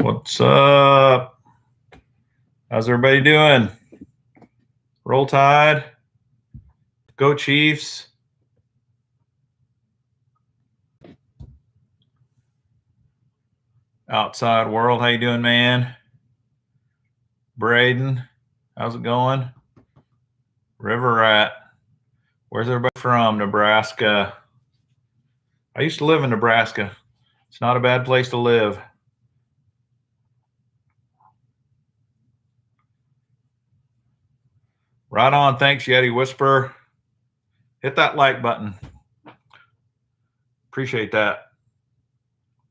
What's up? How's everybody doing? Roll Tide. Go Chiefs. Outside world, how you doing, man? Braden, how's it going? River Rat. Where's everybody from? Nebraska. I used to live in Nebraska. It's not a bad place to live. Right on. Thanks, Yeti Whisper. Hit that like button. Appreciate that.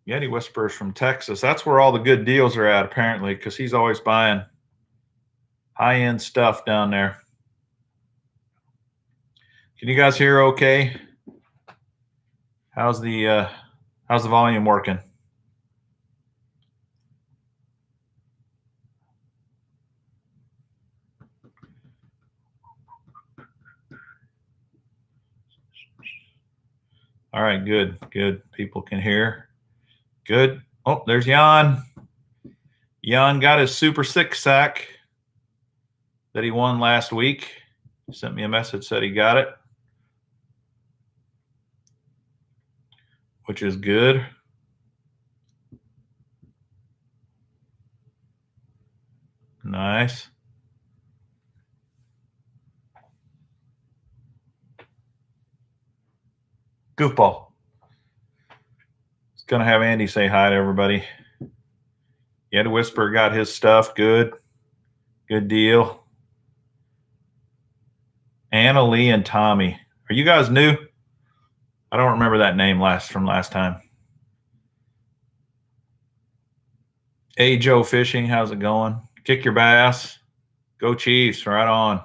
Yeti Whisper's from Texas. That's where all the good deals are at, apparently, because he's always buying high-end stuff down there. Can you guys hear okay? How's the volume working? All right, good. People can hear. Good. Oh, there's Jan. Jan got his Super Six sack that he won last week. He sent me a message, said he got it, which is good. Nice. Goofball. It's going to have Andy say hi to everybody. Yeti Whisper got his stuff. Good deal. Anna Lee and Tommy. Are you guys new? I don't remember that name from last time. Hey, Joe Fishing, how's it going? Kick your bass. Go Chiefs, right on.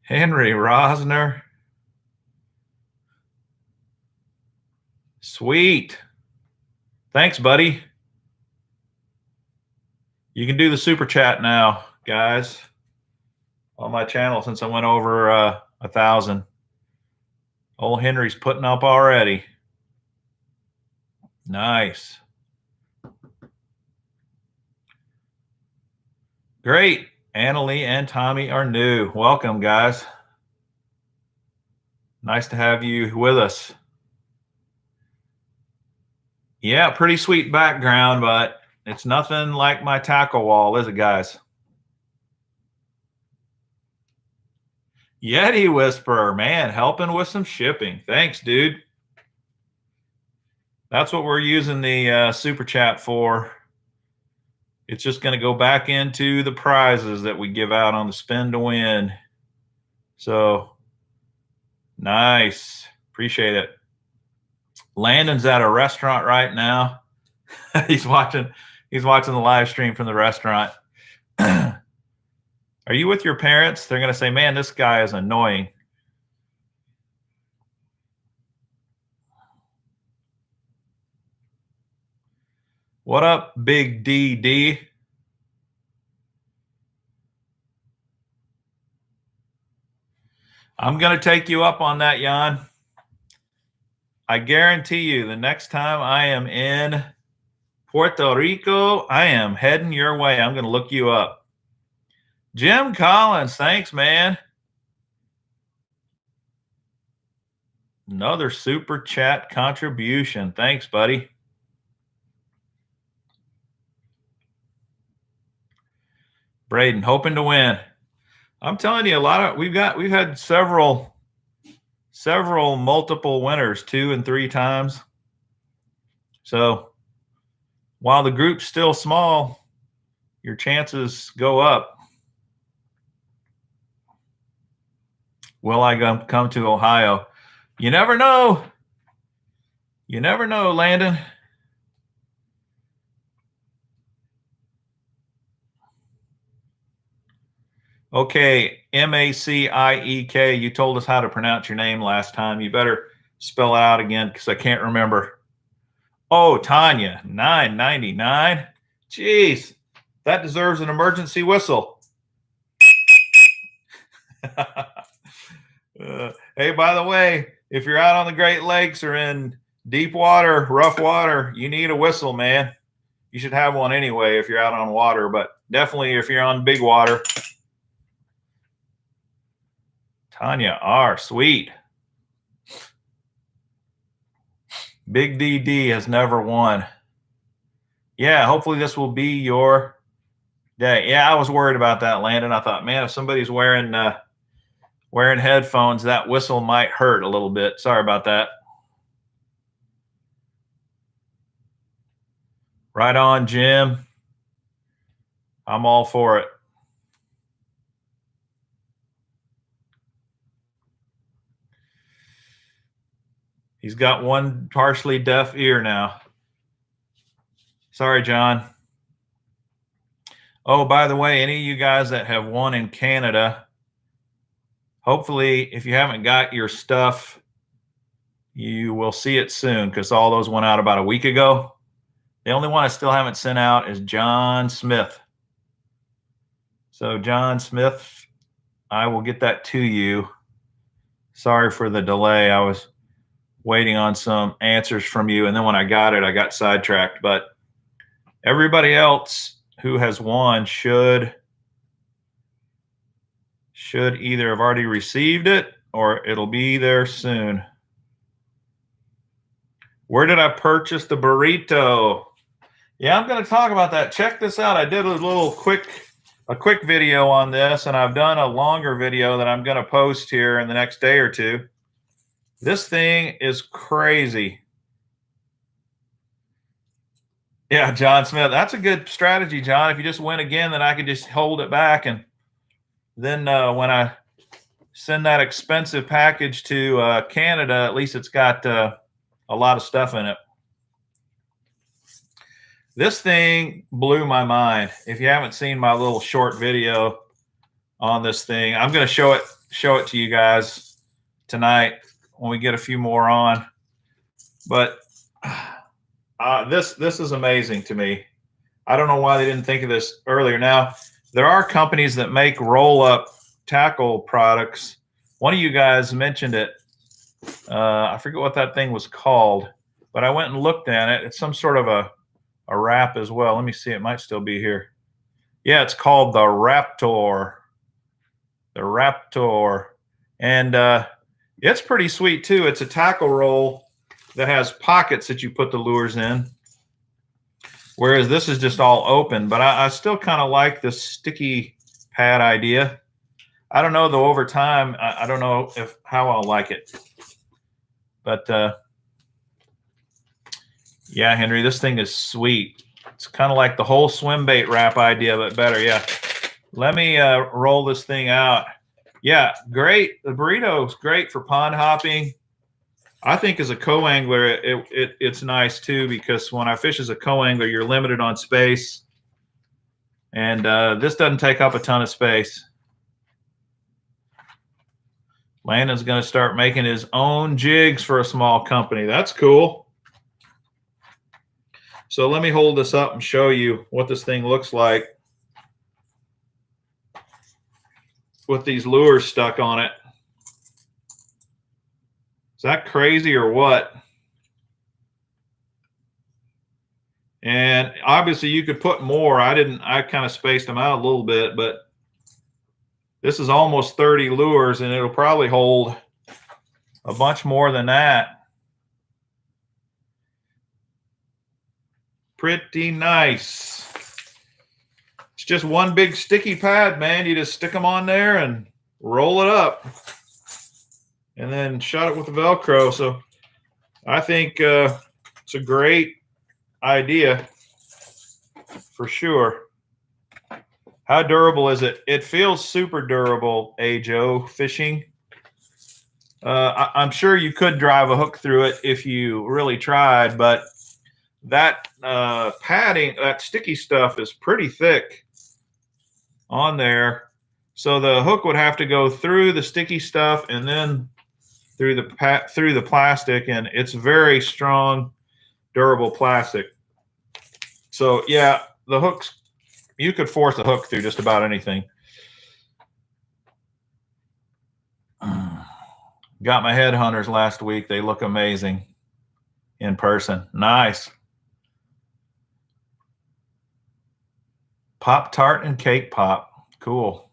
Henry Rosner. Sweet. Thanks, buddy. You can do the super chat now, guys, on my channel since I went over 1,000. Old Henry's putting up already. Nice. Great. Annalie and Tommy are new. Welcome, guys. Nice to have you with us. Yeah, pretty sweet background, but it's nothing like my tackle wall, is it, guys? Yeti Whisperer, man, helping with some shipping. Thanks, dude. That's what we're using the super chat for. It's just going to go back into the prizes that we give out on the spin to win. So nice. Appreciate it. Landon's at a restaurant right now. He's watching the live stream from the restaurant. Are you with your parents? They're going to say, man, this guy is annoying. What up, Big DD? I'm going to take you up on that, Jan. I guarantee you the next time I am in Puerto Rico, I am heading your way. I'm going to look you up. Jim Collins, thanks, man. Another super chat contribution. Thanks, buddy. Braden, hoping to win. I'm telling you, we've had several multiple winners 2 and 3 times. So while the group's still small, your chances go up. Will I come to Ohio? You never know. You never know, Landon. Okay, Maciek. You told us how to pronounce your name last time. You better spell it out again because I can't remember. Oh, Tanya, $9.99. Jeez. That deserves an emergency whistle. Hey, by the way, if you're out on the Great Lakes or in deep water, rough water, you need a whistle, man. You should have one anyway if you're out on water, but definitely if you're on big water. Tanya R. Sweet. Big DD has never won. Yeah, hopefully this will be your day. Yeah, I was worried about that, Landon. I thought, man, if somebody's wearing headphones, that whistle might hurt a little bit. Sorry about that. Right on, Jim. I'm all for it. He's got one partially deaf ear now. Sorry, John. Oh, by the way, any of you guys that have won in Canada, hopefully, if you haven't got your stuff, you will see it soon because all those went out about a week ago. The only one I still haven't sent out is John Smith. So, John Smith, I will get that to you. Sorry for the delay. I was waiting on some answers from you, and then when I got it, I got sidetracked. But everybody else who has won should either have already received it or it'll be there soon. Where did I purchase the burrito? Yeah, I'm going to talk about that. Check this out. I did a quick video on this, and I've done a longer video that I'm going to post here in the next day or two. This thing is crazy. Yeah, John Smith. That's a good strategy, John. If you just win again, then I can just hold it back. And then when I send that expensive package to Canada, at least it's got a lot of stuff in it. This thing blew my mind. If you haven't seen my little short video on this thing, I'm going to show it to you guys tonight when we get a few more on. But this is amazing to me. I don't know why they didn't think of this earlier. Now, there are companies that make roll-up tackle products. One of you guys mentioned it. I forget what that thing was called, but I went and looked at it. It's some sort of a wrap as well. Let me see. It might still be here. Yeah, it's called the Raptor. The Raptor. And it's pretty sweet, too. It's a tackle roll that has pockets that you put the lures in, whereas this is just all open. But I still kind of like this sticky pad idea. I don't know, though, over time, I don't know how I'll like it. But yeah, Henry, this thing is sweet. It's kind of like the whole swim bait wrap idea, but better. Yeah. Let me roll this thing out. Yeah, great. The burrito is great for pond hopping. I think as a co-angler, it's nice too, because when I fish as a co-angler, you're limited on space. And this doesn't take up a ton of space. Landon's going to start making his own jigs for a small company. That's cool. So let me hold this up and show you what this thing looks like with these lures stuck on it. Is that crazy or what? And obviously you could put more. I kind of spaced them out a little bit, but this is almost 30 lures, and it'll probably hold a bunch more than that. Pretty nice. It's just one big sticky pad, man. You just stick them on there and roll it up and then shut it with the Velcro. So I think it's a great idea for sure. How durable is it? It feels super durable, Joe, fishing. I'm sure you could drive a hook through it if you really tried, but that padding, that sticky stuff is pretty thick on there. So the hook would have to go through the sticky stuff and then through the plastic, and it's very strong, durable plastic. So yeah, the hook's you could force a hook through just about anything. Got my headhunters last week. They look amazing in person. Nice. Pop-Tart and Cake Pop. Cool.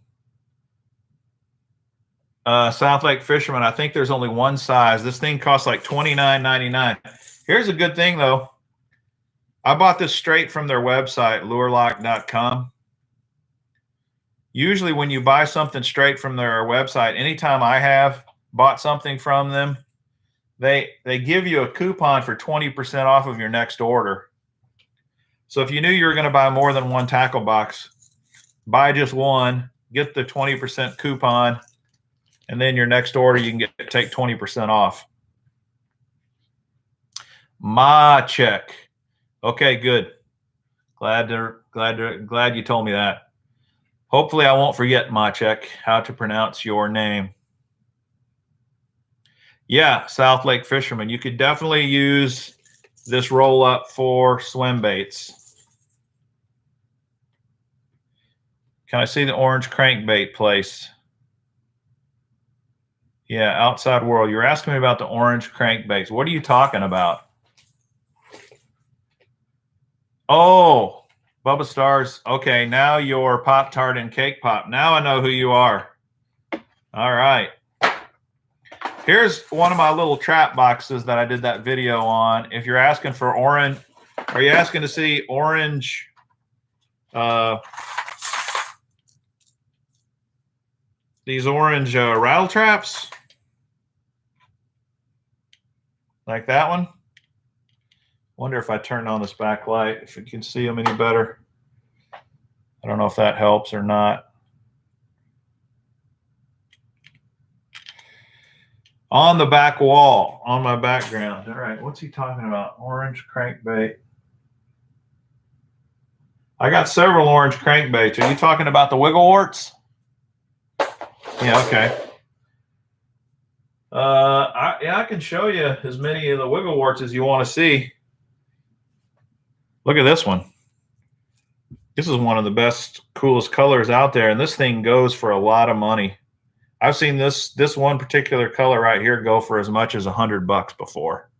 South Lake Fisherman, I think there's only one size. This thing costs like $29.99. Here's a good thing, though. I bought this straight from their website, lurelock.com. Usually when you buy something straight from their website, anytime I have bought something from them, they give you a coupon for 20% off of your next order. So if you knew you were going to buy more than one tackle box, buy just one, get the 20% coupon, and then your next order you can take 20% off. Machek. Okay, good. Glad you told me that. Hopefully I won't forget, Machek, how to pronounce your name. Yeah, South Lake Fisherman. You could definitely use this roll up for swim baits. Can I see the orange crankbait place? Yeah, Outside World. You're asking me about the orange crankbaits. What are you talking about? Oh, Bubba Stars. Okay, now you're Pop-Tart and Cake Pop. Now I know who you are. All right. Here's one of my little trap boxes that I did that video on. If you're asking for orange, are you asking to see orange these orange rattle traps? Like that one? Wonder if I turn on this backlight, if you can see them any better. I don't know if that helps or not. On the back wall, on my background. All right, what's he talking about? Orange crankbait. I got several orange crankbaits. Are you talking about the wiggle warts? Yeah, okay. I can show you as many of the wiggle warts as you want to see. Look at this one. This is one of the best, coolest colors out there, and this thing goes for a lot of money. I've seen this one particular color right here go for as much as $100 before.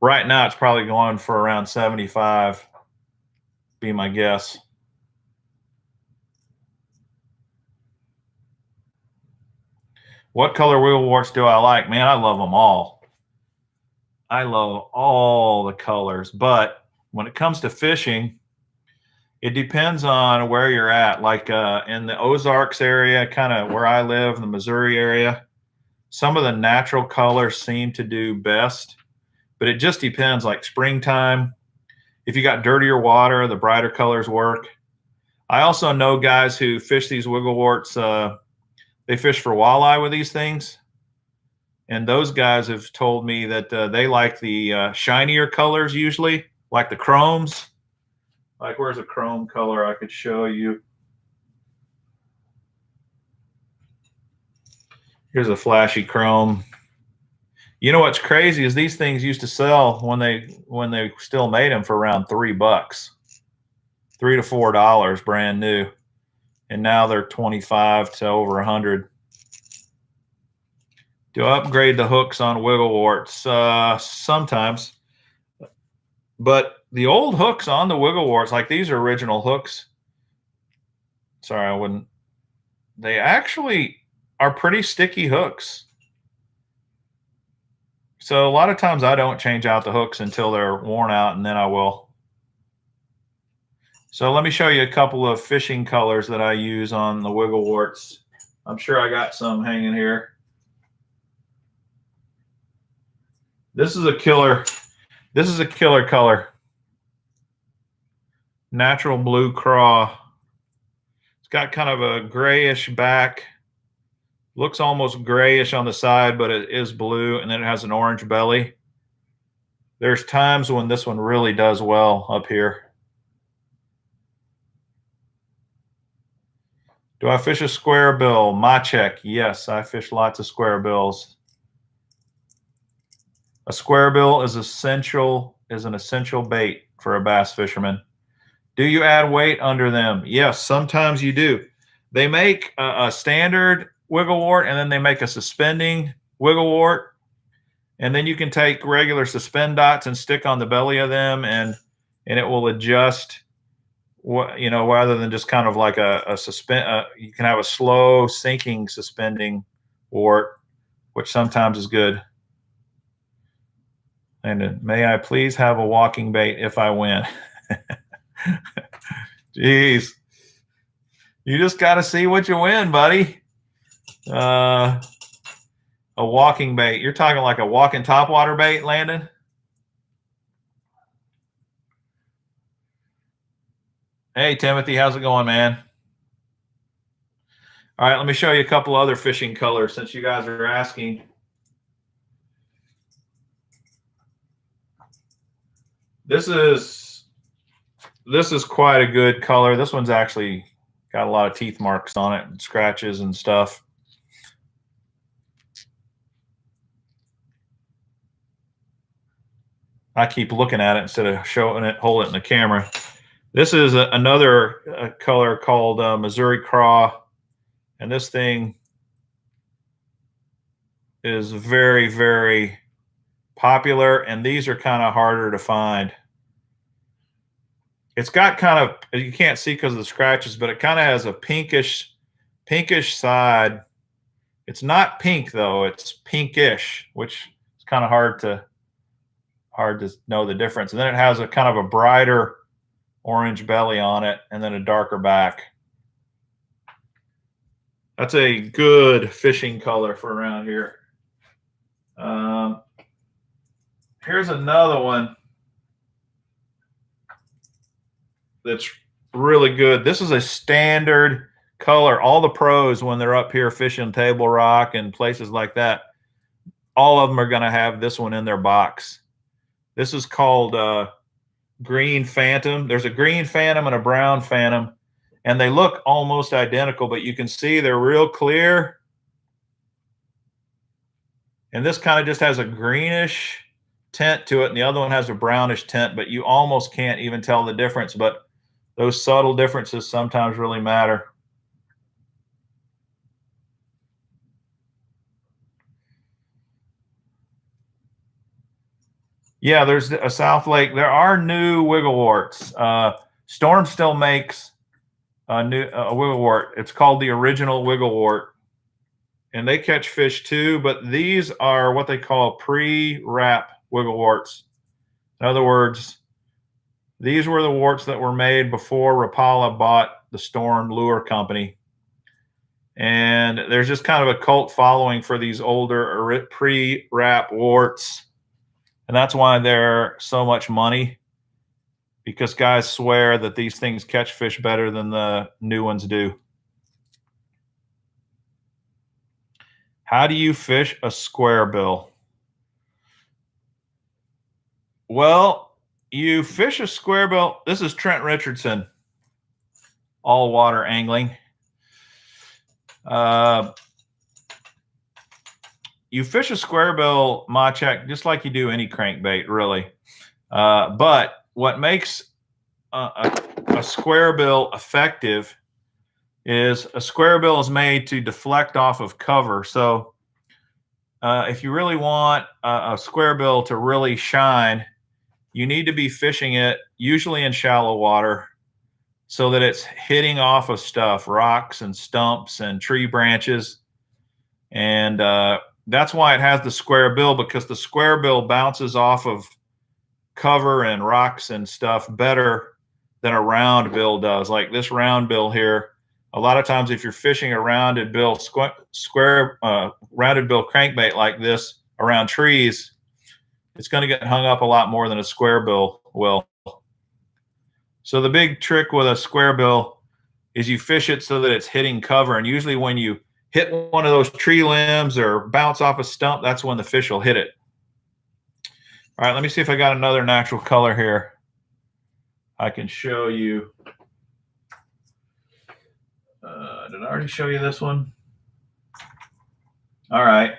Right now, it's probably going for around 75, be my guess. What color wiggle warts do I like? Man, I love them all. I love all the colors, but when it comes to fishing, it depends on where you're at. Like in the Ozarks area, kind of where I live, in the Missouri area, some of the natural colors seem to do best, but it just depends. Like springtime, if you got dirtier water, the brighter colors work. I also know guys who fish these wiggle warts. They fish for walleye with these things. And those guys have told me that they like the shinier colors usually, like the chromes. Like, where's a chrome color I could show you? Here's a flashy chrome. You know what's crazy is these things used to sell when they still made them for around $3, $3 to $4 brand new, and now they're 25 to over 100. Do I upgrade the hooks on wiggle warts? Sometimes, but the old hooks on the wiggle warts, like these are original hooks. Sorry, I wouldn't. They actually are pretty sticky hooks. So a lot of times I don't change out the hooks until they're worn out, and then I will. So let me show you a couple of fishing colors that I use on the wiggle warts. I'm sure I got some hanging here. This is a killer. This is a killer color. Natural blue craw. It's got kind of a grayish back. Looks almost grayish on the side, but it is blue, and then it has an orange belly. There's times when this one really does well up here. Do I fish a square bill? Machek. Yes, I fish lots of square bills. A square bill is an essential bait for a bass fisherman. Do you add weight under them? Yes, sometimes you do. They make a standard wiggle wart, and then they make a suspending wiggle wart. And then you can take regular suspend dots and stick on the belly of them, and it will adjust. You know, rather than just kind of like a suspend, you can have a slow sinking suspending wart, which sometimes is good. And may I please have a walking bait if I win? Jeez, you just got to see what you win, buddy. A walking bait. You're talking like a walking topwater bait, Landon? Hey, Timothy, how's it going, man? All right, let me show you a couple other fishing colors since you guys are asking. This is quite a good color. This one's actually got a lot of teeth marks on it and scratches and stuff. I keep looking at it instead of showing it, hold it in the camera. This is another color called Missouri Craw, and this thing is very, very popular, and these are kind of harder to find. It's got kind of, you can't see because of the scratches, but it kind of has a pinkish side. It's not pink though, it's pinkish, which is kind of hard to know the difference. And then it has a kind of a brighter orange belly on it, and then a darker back. That's a good fishing color for around here. Here's another one that's really good. This is a standard color. All the pros, when they're up here fishing Table Rock and places like that, all of them are going to have this one in their box. This is called Green Phantom. There's a green Phantom and a brown Phantom, and they look almost identical, but you can see they're real clear. And this kind of just has a greenish tint to it, and the other one has a brownish tint, but you almost can't even tell the difference. But those subtle differences sometimes really matter. Yeah, there's a South Lake. There are new wiggle warts. Storm still makes a wiggle wart. It's called the original wiggle wart, and they catch fish too. But these are what they call pre-wrap wiggle warts. In other words, these were the warts that were made before Rapala bought the Storm Lure Company. And there's just kind of a cult following for these older pre-wrap warts. And that's why they're so much money, because guys swear that these things catch fish better than the new ones do. How do you fish a square bill? Well, you fish a square bill. This is Trent Richardson, all water angling. You fish a square bill Machek just like you do any crankbait, really. But what makes a square bill effective is a square bill is made to deflect off of cover. So if you really want a square bill to really shine, you need to be fishing it usually in shallow water so that it's hitting off of stuff, rocks and stumps and tree branches. And that's why it has the square bill, because the square bill bounces off of cover and rocks and stuff better than a round bill does. Like this round bill here, a lot of times if you're fishing a rounded bill rounded bill crankbait like this around trees, it's going to get hung up a lot more than a square bill will. So the big trick with a square bill is you fish it so that it's hitting cover, and usually when you hit one of those tree limbs or bounce off a stump, that's when the fish will hit it. All right, let me see if I got another natural color here. I can show you. Did I already show you this one? All right.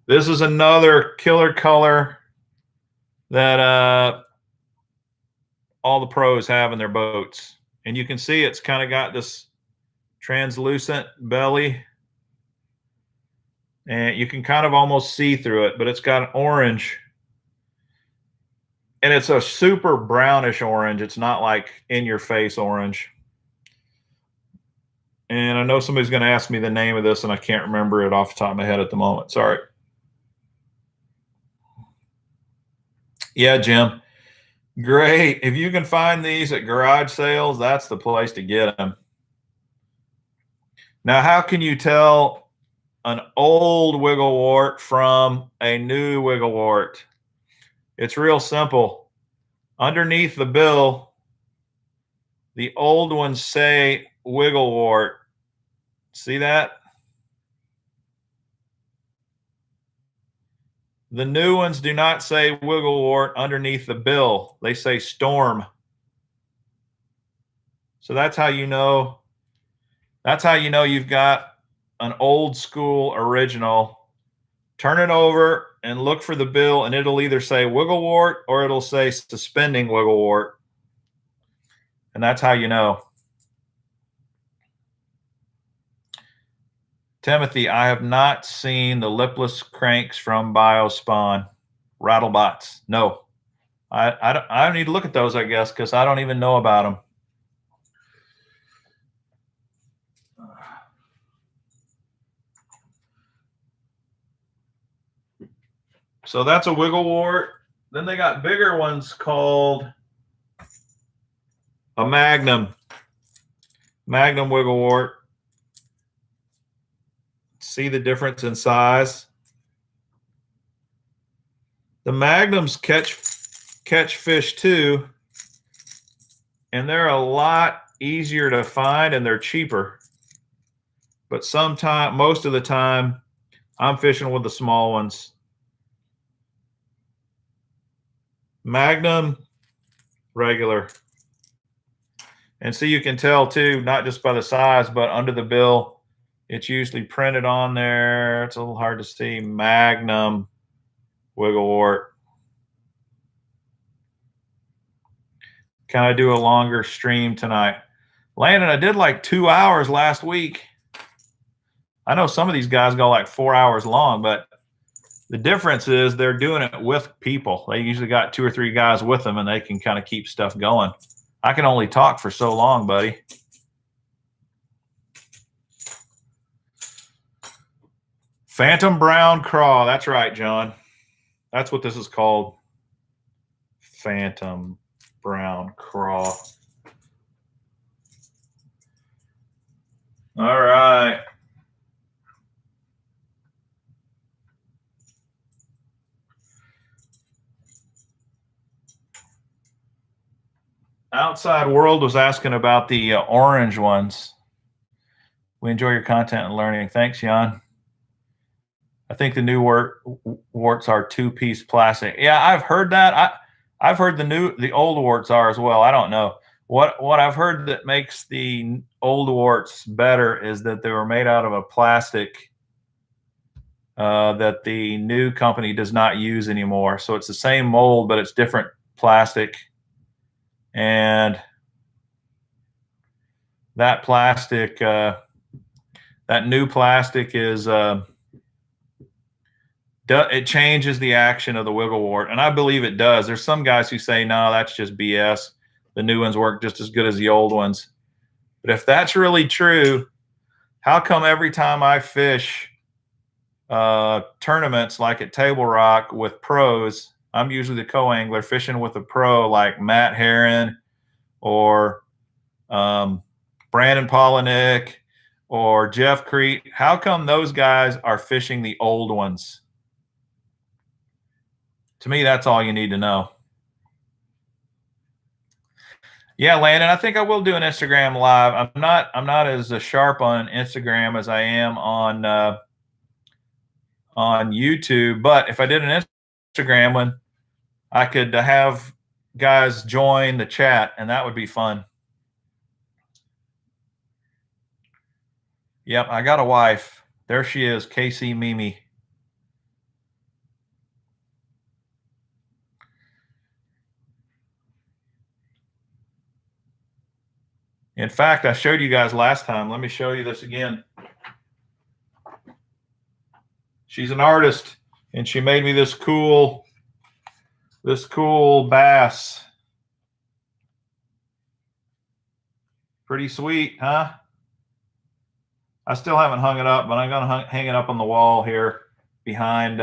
This is another killer color that all the pros have in their boats. And you can see it's kind of got this translucent belly. And you can kind of almost see through it, but it's got an orange. And it's a super brownish orange. It's not like in your face orange. And I know somebody's going to ask me the name of this, and I can't remember it off the top of my head at the moment. Sorry. Yeah, Jim. Great. If you can find these at garage sales, that's the place to get them. Now, how can you tell an old wigglewort from a new wigglewort? It's real simple. Underneath the bill, the old ones say wigglewort. See that? The new ones do not say wigglewort underneath the bill. They say storm. So that's how you know. That's how you know you've got an old school original. Turn it over and look for the bill, and it'll either say wigglewort or it'll say suspending wigglewort. And that's how you know. Timothy, I have not seen the lipless cranks from Biospawn. Rattlebots. No. I need to look at those, I guess, because I don't even know about them. So that's a wigglewort. Then they got bigger ones called a Magnum. Magnum wigglewort. See the difference in size? The Magnums catch fish too, and they're a lot easier to find and they're cheaper. But most of the time, I'm fishing with the small ones. Magnum, regular. And so you can tell too, not just by the size, but under the bill, it's usually printed on there. It's a little hard to see. Magnum wigglewort. Can I do a longer stream tonight? Landon, I did like 2 hours last week. I know some of these guys go like 4 hours long, but the difference is they're doing it with people. They usually got 2 or 3 guys with them, and they can kind of keep stuff going. I can only talk for so long, buddy. Phantom brown craw. That's right, John. That's what this is called. Phantom brown craw. All right. Outside World was asking about the orange ones. We enjoy your content and learning. Thanks, Jan. I think the new warts are 2-piece plastic. Yeah, I've heard that. I've heard the old warts are as well. I don't know. What I've heard that makes the old warts better is that they were made out of a plastic that the new company does not use anymore. So it's the same mold, but it's different plastic. And that plastic, that new plastic is it changes the action of the wigglewort, and I believe it does. There's some guys who say, no, that's just BS. The new ones work just as good as the old ones. But if that's really true, how come every time I fish tournaments like at Table Rock with pros, I'm usually the co-angler fishing with a pro like Matt Herron or Brandon Polinick or Jeff Crete, how come those guys are fishing the old ones? To me, that's all you need to know. Yeah, Landon, I think I will do an Instagram live. I'm not as sharp on Instagram as I am on YouTube, but if I did an Instagram one, I could have guys join the chat, and that would be fun. Yep, I got a wife. There she is, Casey Mimi. In fact, I showed you guys last time. Let me show you this again. She's an artist, and she made me this cool bass. Pretty sweet, huh? I still haven't hung it up, but I'm going to hang it up on the wall here behind,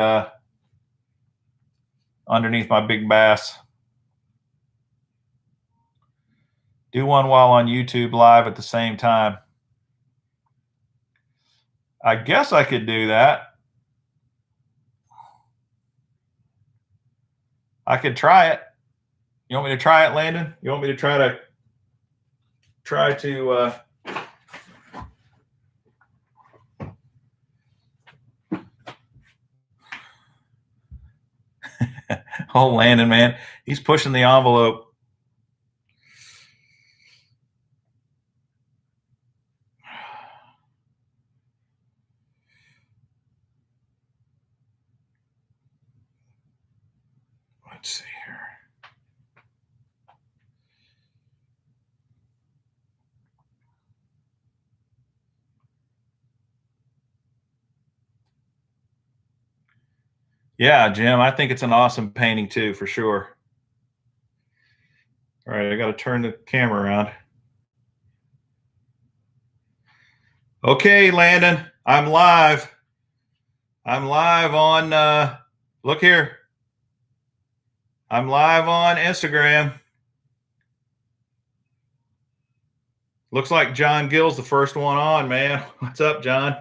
underneath my big bass. Do one while on YouTube live at the same time. I guess I could do that. I could try it. You want me to try it, Landon? You want me to try to oh, Landon, man, he's pushing the envelope. Let's see here. Yeah, Jim, I think it's an awesome painting too, for sure. All right, I got to turn the camera around. Okay, Landon, I'm live. I'm live on, look here. I'm live on Instagram. Looks like John Gill's the first one on, man. What's up, John?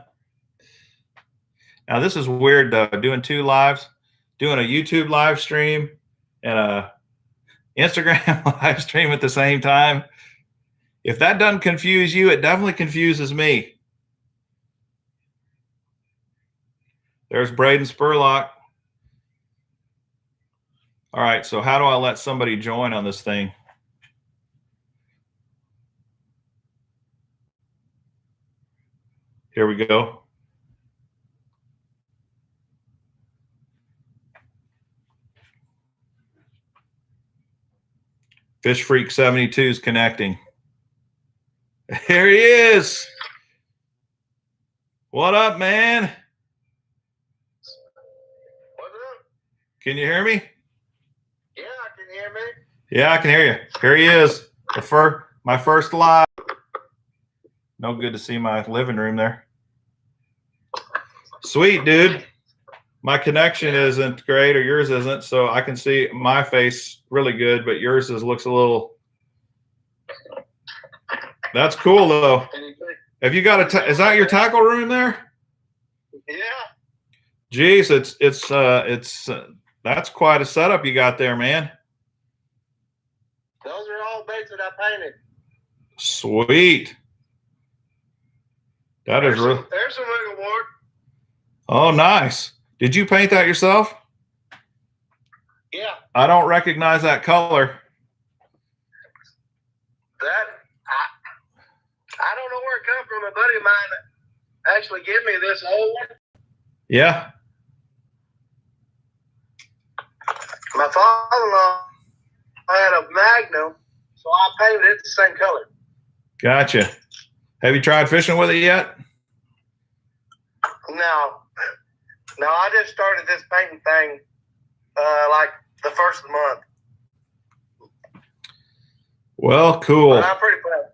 Now, this is weird, doing two lives, doing a YouTube live stream and a Instagram live stream at the same time. If that doesn't confuse you, it definitely confuses me. There's Braden Spurlock. All right, so how do I let somebody join on this thing? Here we go. Fish Freak 72 is connecting. Here he is. What up, man? What's up? Can you hear me? Yeah, I can hear me. Yeah, I can hear you. Here he is. My first live. No good to see my living room there. Sweet, dude. My connection isn't great, or yours isn't, so I can see my face really good, but yours looks a little. That's cool, though. Have you got is that your tackle room there? Yeah. Geez, it's that's quite a setup you got there, man. Those are all baits that I painted. Sweet. There's some wiggle board. Oh, nice. Did you paint that yourself? Yeah. I don't recognize that color. I don't know where it come from. A buddy of mine actually gave me this old one. Yeah. My father-in-law had a Magnum, so I painted it the same color. Gotcha. Have you tried fishing with it yet? No, I just started this painting thing like the first of the month. Well, cool. But I'm pretty proud.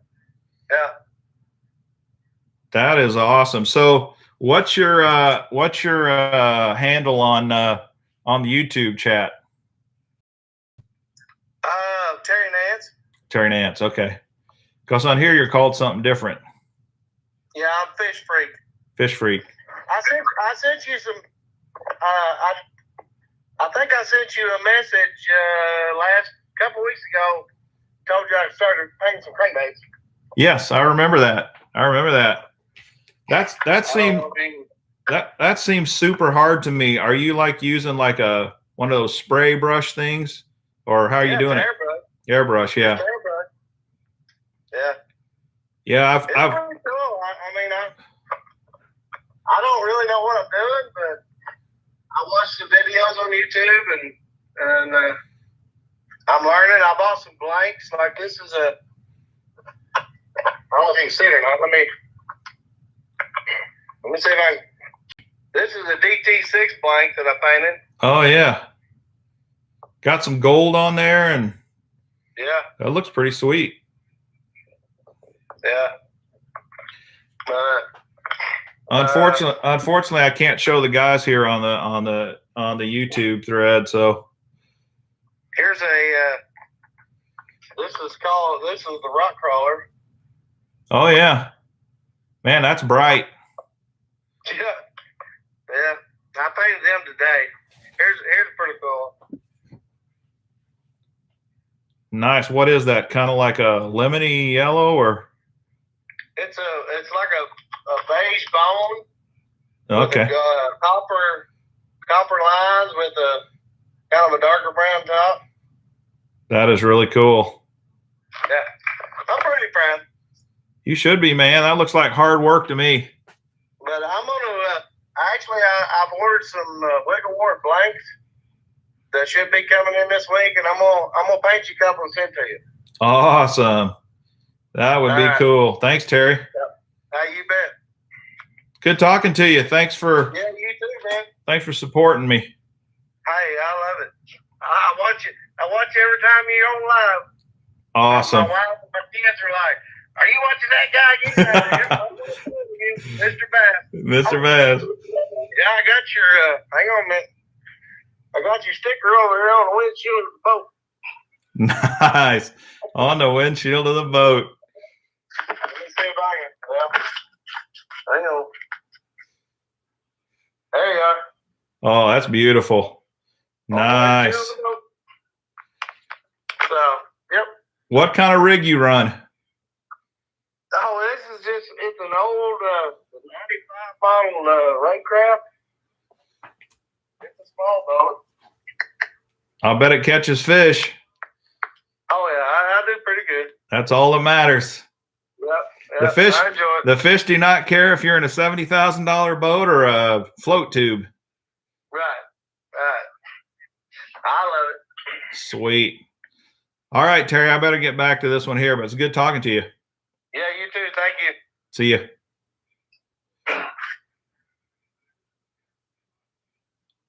Yeah. That is awesome. So, what's your handle on the YouTube chat? Terry Nance. Terry Nance. Okay. Because on here you're called something different. Yeah, I'm Fish Freak. Fish Freak. I sent you some. I think I sent you a message last couple weeks ago. Told you I started painting some crankbaits. Yes, I remember that. That seems super hard to me. Are you like using like one of those spray brush things, or how are you doing it? Airbrush, yeah. Airbrush. Yeah. Yeah, It's pretty cool. I don't really know what I'm doing, but I watch the videos on YouTube and I'm learning. I bought some blanks. Like this is don't know if you can see it or not. Let me see if I can. This is a DT6 blank that I painted. Oh yeah. Got some gold on there, and Yeah, that looks pretty sweet. yeah. Unfortunately, I can't show the guys here on the YouTube thread. So Here's this is the rock crawler. oh yeah, man, that's bright. Yeah, yeah. I painted them today. Here's pretty cool. Nice. What is that? Kind of like a lemony yellow, or? It's like a beige bone. Okay. With copper lines with a kind of a darker brown top. That is really cool. Yeah, I'm pretty proud. You should be, man. That looks like hard work to me. But I'm gonna I've ordered some Wiggle Wart blanks that should be coming in this week, and I'm gonna paint you a couple and send to you. Awesome. That would be cool. Thanks, Terry. Yep. You bet. Good talking to you. Thanks for you too, man. Thanks for supporting me. Hey, I love it. I watch you every time you're on live. Awesome. My wife and my kids are like, "Are you watching that guy again?" Mr. Bass. Mr. Bass. Yeah, I got your. Hang on a minute. I got your sticker over here on the windshield of the boat. Nice. On the windshield of the boat. Let me see if I can. Well, hang on. There you are. Oh, that's beautiful. Nice. So, yep. What kind of rig you run? Oh, it's an old 95 model Raycraft. It's a small boat. I'll bet it catches fish. Oh, yeah, I do pretty good. That's all that matters. Yep, The fish, I enjoy it. the fish do not care if you're in a $70,000 boat or a float tube. Right. I love it. Sweet. All right, Terry, I better get back to this one here, but it's good talking to you. Yeah, you too. Thank you. See you.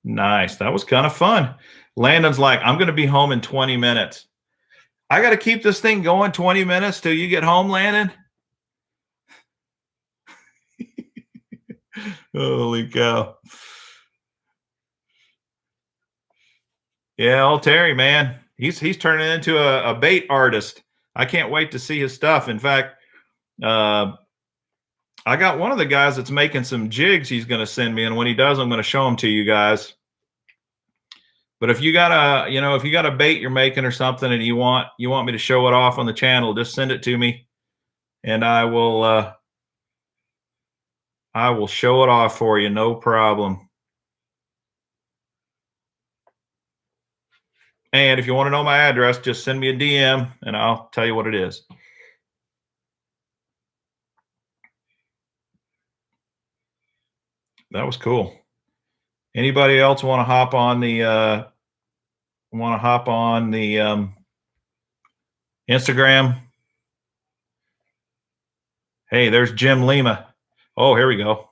Nice. That was kind of fun. Landon's like, I'm going to be home in 20 minutes. I got to keep this thing going 20 minutes till you get home, Landon. Holy cow. Yeah, old Terry, man. He's turning into a bait artist. I can't wait to see his stuff. In fact, I got one of the guys that's making some jigs he's going to send me, and when he does, I'm going to show them to you guys. But if you got a bait you're making or something and you want me to show it off on the channel, just send it to me, and I will show it off for you, no problem. And if you want to know my address, just send me a DM and I'll tell you what it is. That was cool. Anybody else want to hop on the Instagram? Hey, there's Jim Lima. Oh, here we go.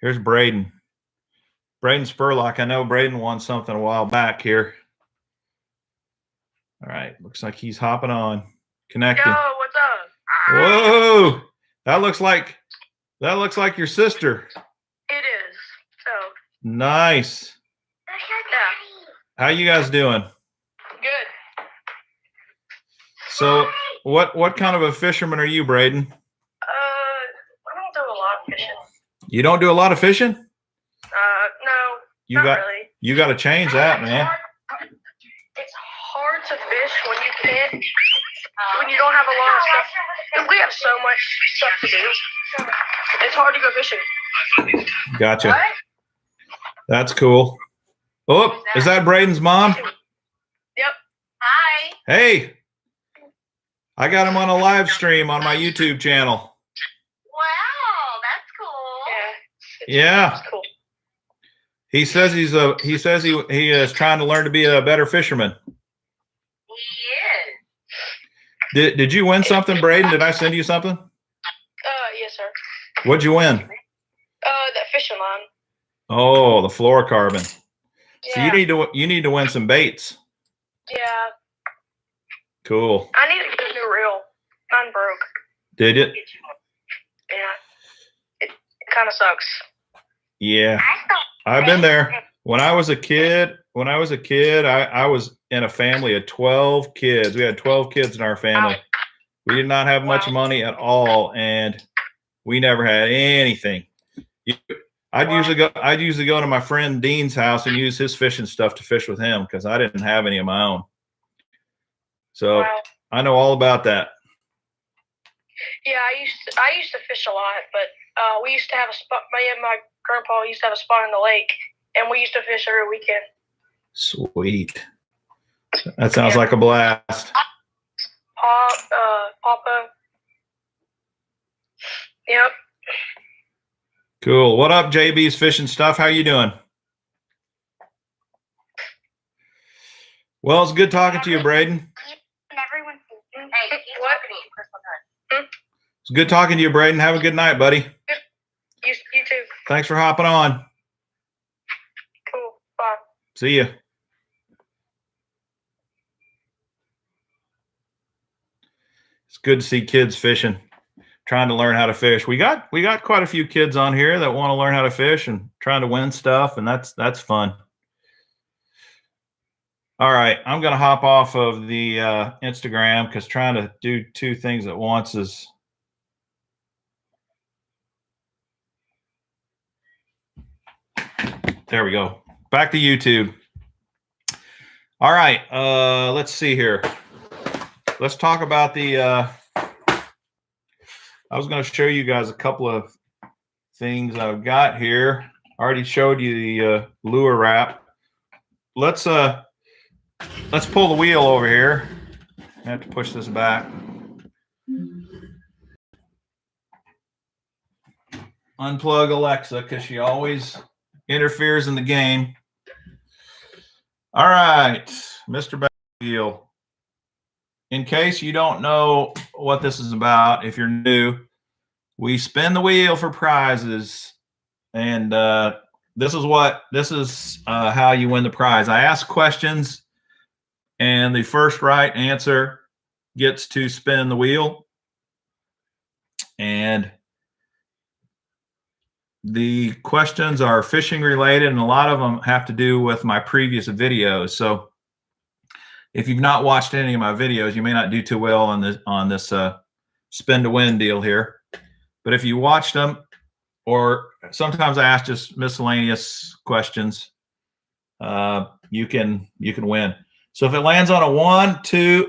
Here's Braden. Braden Spurlock. I know Braden won something a while back here. All right, looks like he's hopping on, connecting. Yo, what's up? Whoa, that looks like your sister. It is. So Nice. yeah, How you guys doing? good. So, what kind of a fisherman are you, Braden? I don't do a lot of fishing. You don't do a lot of fishing? No, You got to change that, man. It's hard to fish when you don't have a lot of stuff. And we have so much stuff to do. It's hard to go fishing. Gotcha. What? That's cool. Oh, is that Braden's mom? Yep. Hi. Hey, I got him on a live stream on my YouTube channel. Wow, that's cool. Yeah. That's cool. He says he is trying to learn to be a better fisherman. He is. Did you win something, Braden? Did I send you something? What'd you win? That fishing line. Oh, the fluorocarbon. Yeah. So you need to win some baits. Yeah. Cool. I need to get a new reel. Mine broke. Did it? Yeah. It kind of sucks. Yeah. I've been there. When I was a kid, I was in a family of 12 kids. We had 12 kids in our family. We did not have much money at all, and we never had anything. I'd usually go to my friend Dean's house and use his fishing stuff to fish with him because I didn't have any of my own. So I know all about that. Yeah, I used to fish a lot, but we used to have a spot. My grandpa used to have a spot in the lake, and we used to fish every weekend. Sweet. That sounds like a blast. Papa. Yep. Cool. What up, JB's Fishing Stuff? How you doing? Well, it's good talking to you, Braden. What? It's good talking to you, Braden. Have a good night, buddy. You too. Thanks for hopping on. Cool. Bye. See ya. It's good to see kids fishing, trying to learn how to fish. We got quite a few kids on here that want to learn how to fish and trying to win stuff, and that's fun. All right, I'm going to hop off of the Instagram because trying to do two things at once is there we go. Back to YouTube. All right, let's see here. Let's talk about the I was going to show you guys a couple of things I've got here. I already showed you the lure wrap. Let's pull the wheel over here. I have to push this back. Unplug Alexa because she always interferes in the game. All right, Mr. Wheel. In case you don't know what this is about, if you're new, we spin the wheel for prizes, and this is how you win the prize. I ask questions, and the first right answer gets to spin the wheel, and the questions are fishing related, and a lot of them have to do with my previous videos. So if you've not watched any of my videos, you may not do too well on this spin to win deal here. But if you watched them, or sometimes I ask just miscellaneous questions, you can win. So if it lands on a 1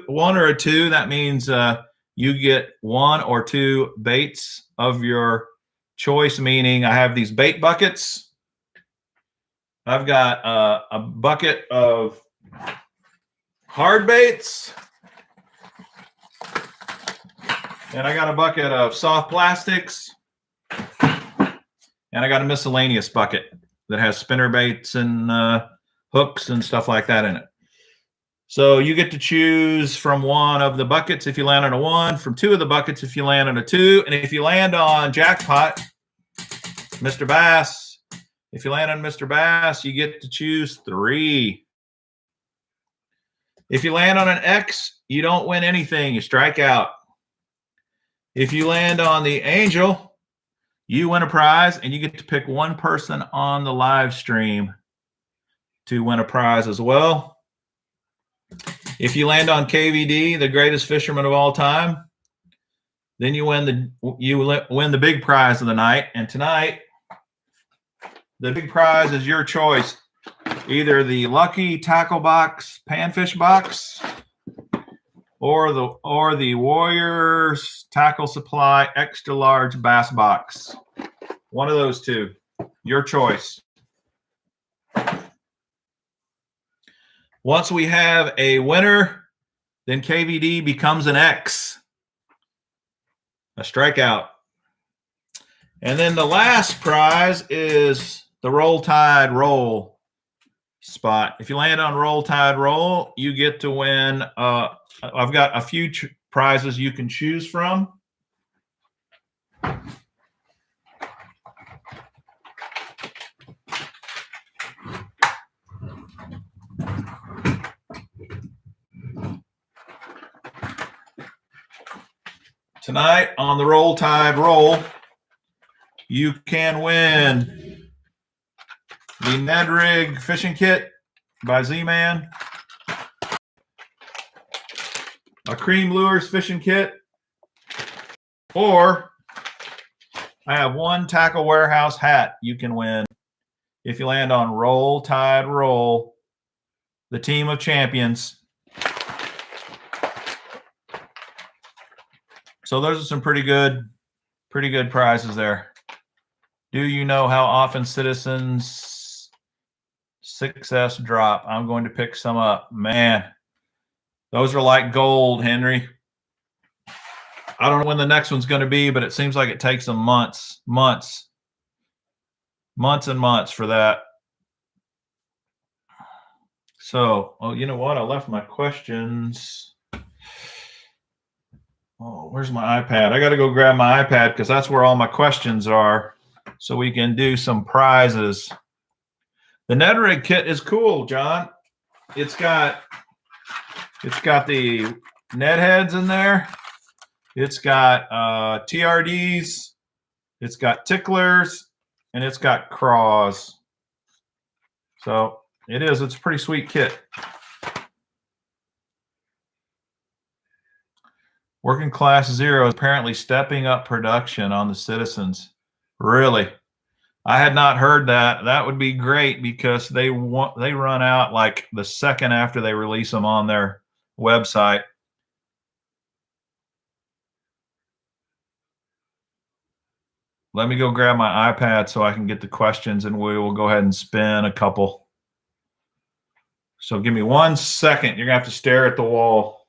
or a 2, that means you get 1 or 2 baits of your choice, meaning I have these bait buckets. I've got a bucket of hard baits, and I got a bucket of soft plastics, and I got a miscellaneous bucket that has spinner baits and hooks and stuff like that in it. So you get to choose from 1 of the buckets if you land on a 1, from 2 of the buckets if you land on a 2, and if you land on jackpot, Mr. Bass, if you land on Mr. Bass, you get to choose 3. If you land on an X, you don't win anything. You strike out. If you land on the Angel, you win a prize, and you get to pick 1 person on the live stream to win a prize as well. If you land on KVD, the greatest fisherman of all time, then you win the big prize of the night. And tonight, the big prize is your choice. Either the Lucky Tackle Box Panfish Box or the Warriors Tackle Supply Extra Large Bass Box. One of those 2. Your choice. Once we have a winner, then KVD becomes an X, a strikeout. And then the last prize is the Roll Tide Roll spot. If you land on Roll Tide Roll, you get to win. I've got a few prizes you can choose from. Tonight on the Roll Tide Roll, you can win the Ned Rig fishing kit by Z-Man, a Cream Lures fishing kit, or I have one Tackle Warehouse hat you can win if you land on Roll Tide Roll, the team of champions. So those are some pretty good prizes there. Do you know how often Citizens 6S drop? I'm going to pick some up. Man, those are like gold, Henry. I don't know when the next one's going to be, but it seems like it takes them months and months for that. So, oh, you know what? I left my questions. Oh, where's my iPad? I got to go grab my iPad because that's where all my questions are, so we can do some prizes. The Ned Rig kit is cool, John. It's got the Ned heads in there. It's got TRDs. It's got ticklers, and it's got craws. So it's a pretty sweet kit. Working Class Zero is apparently stepping up production on the Citizens. Really? I had not heard that. That would be great because they run out like the second after they release them on their website. Let me go grab my iPad so I can get the questions, and we will go ahead and spin a couple. So give me 1 second. You're going to have to stare at the wall.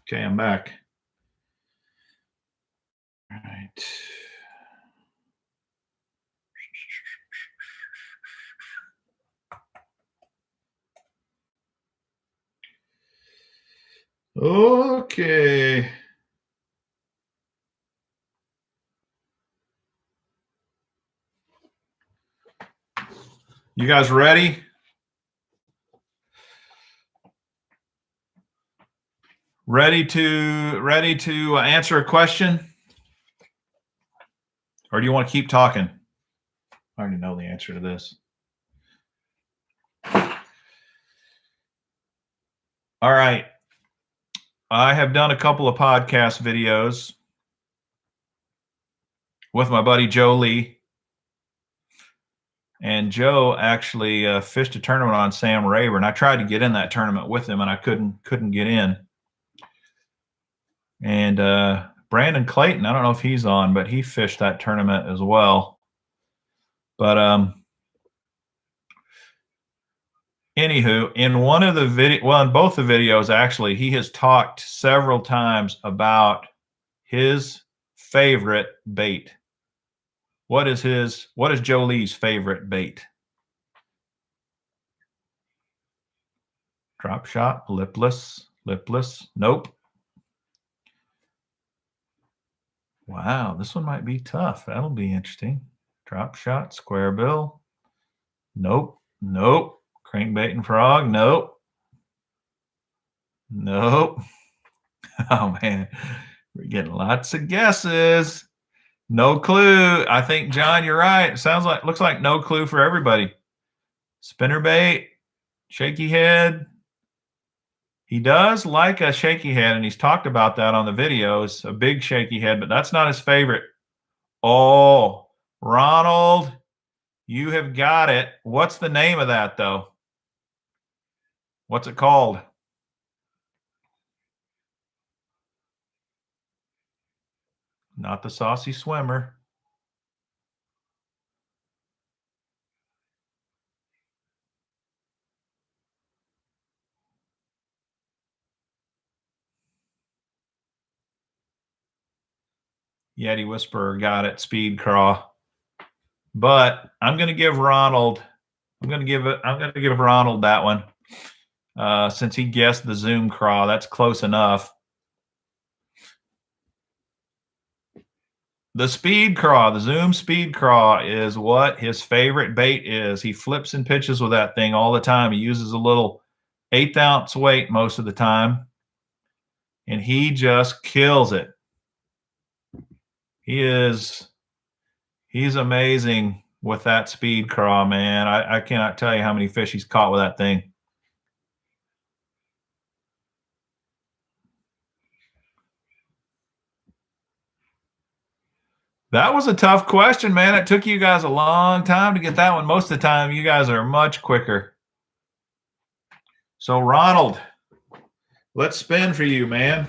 Okay, I'm back. All right. Okay. You guys ready? Ready to answer a question? Or do you want to keep talking? I already know the answer to this. All right. I have done a couple of podcast videos with my buddy Joe Lee. And Joe actually fished a tournament on Sam Rayburn. I tried to get in that tournament with him, and I couldn't get in. And Brandon Clayton, I don't know if he's on, but he fished that tournament as well. But anywho, in both the videos, actually, he has talked several times about his favorite bait. What is Joe Lee's favorite bait? Drop shot, lipless. Nope. Wow, this one might be tough. That'll be interesting. Drop shot, square bill. Nope. Crankbait and frog. Nope. Oh man, we're getting lots of guesses. No clue. I think, John, you're right. It looks like no clue for everybody. Spinnerbait, shaky head. He does like a shaky head, and he's talked about that on the videos, a big shaky head, but that's not his favorite. Oh, Ronald, you have got it. What's the name of that, though? What's it called? Not the Saucy Swimmer. Yeti Whisperer got it. Speed Craw. But I'm going to give Ronald. I'm going to give Ronald that one. since he guessed the Zoom craw. That's close enough. The speed craw, the Zoom speed craw is what his favorite bait is. He flips and pitches with that thing all the time. He uses a little 1/8 ounce weight most of the time, and he just kills it. He's amazing with that speed craw, man. I cannot tell you how many fish he's caught with that thing. That was a tough question, man. It took you guys a long time to get that one. Most of the time, you guys are much quicker. So, Ronald, let's spin for you, man.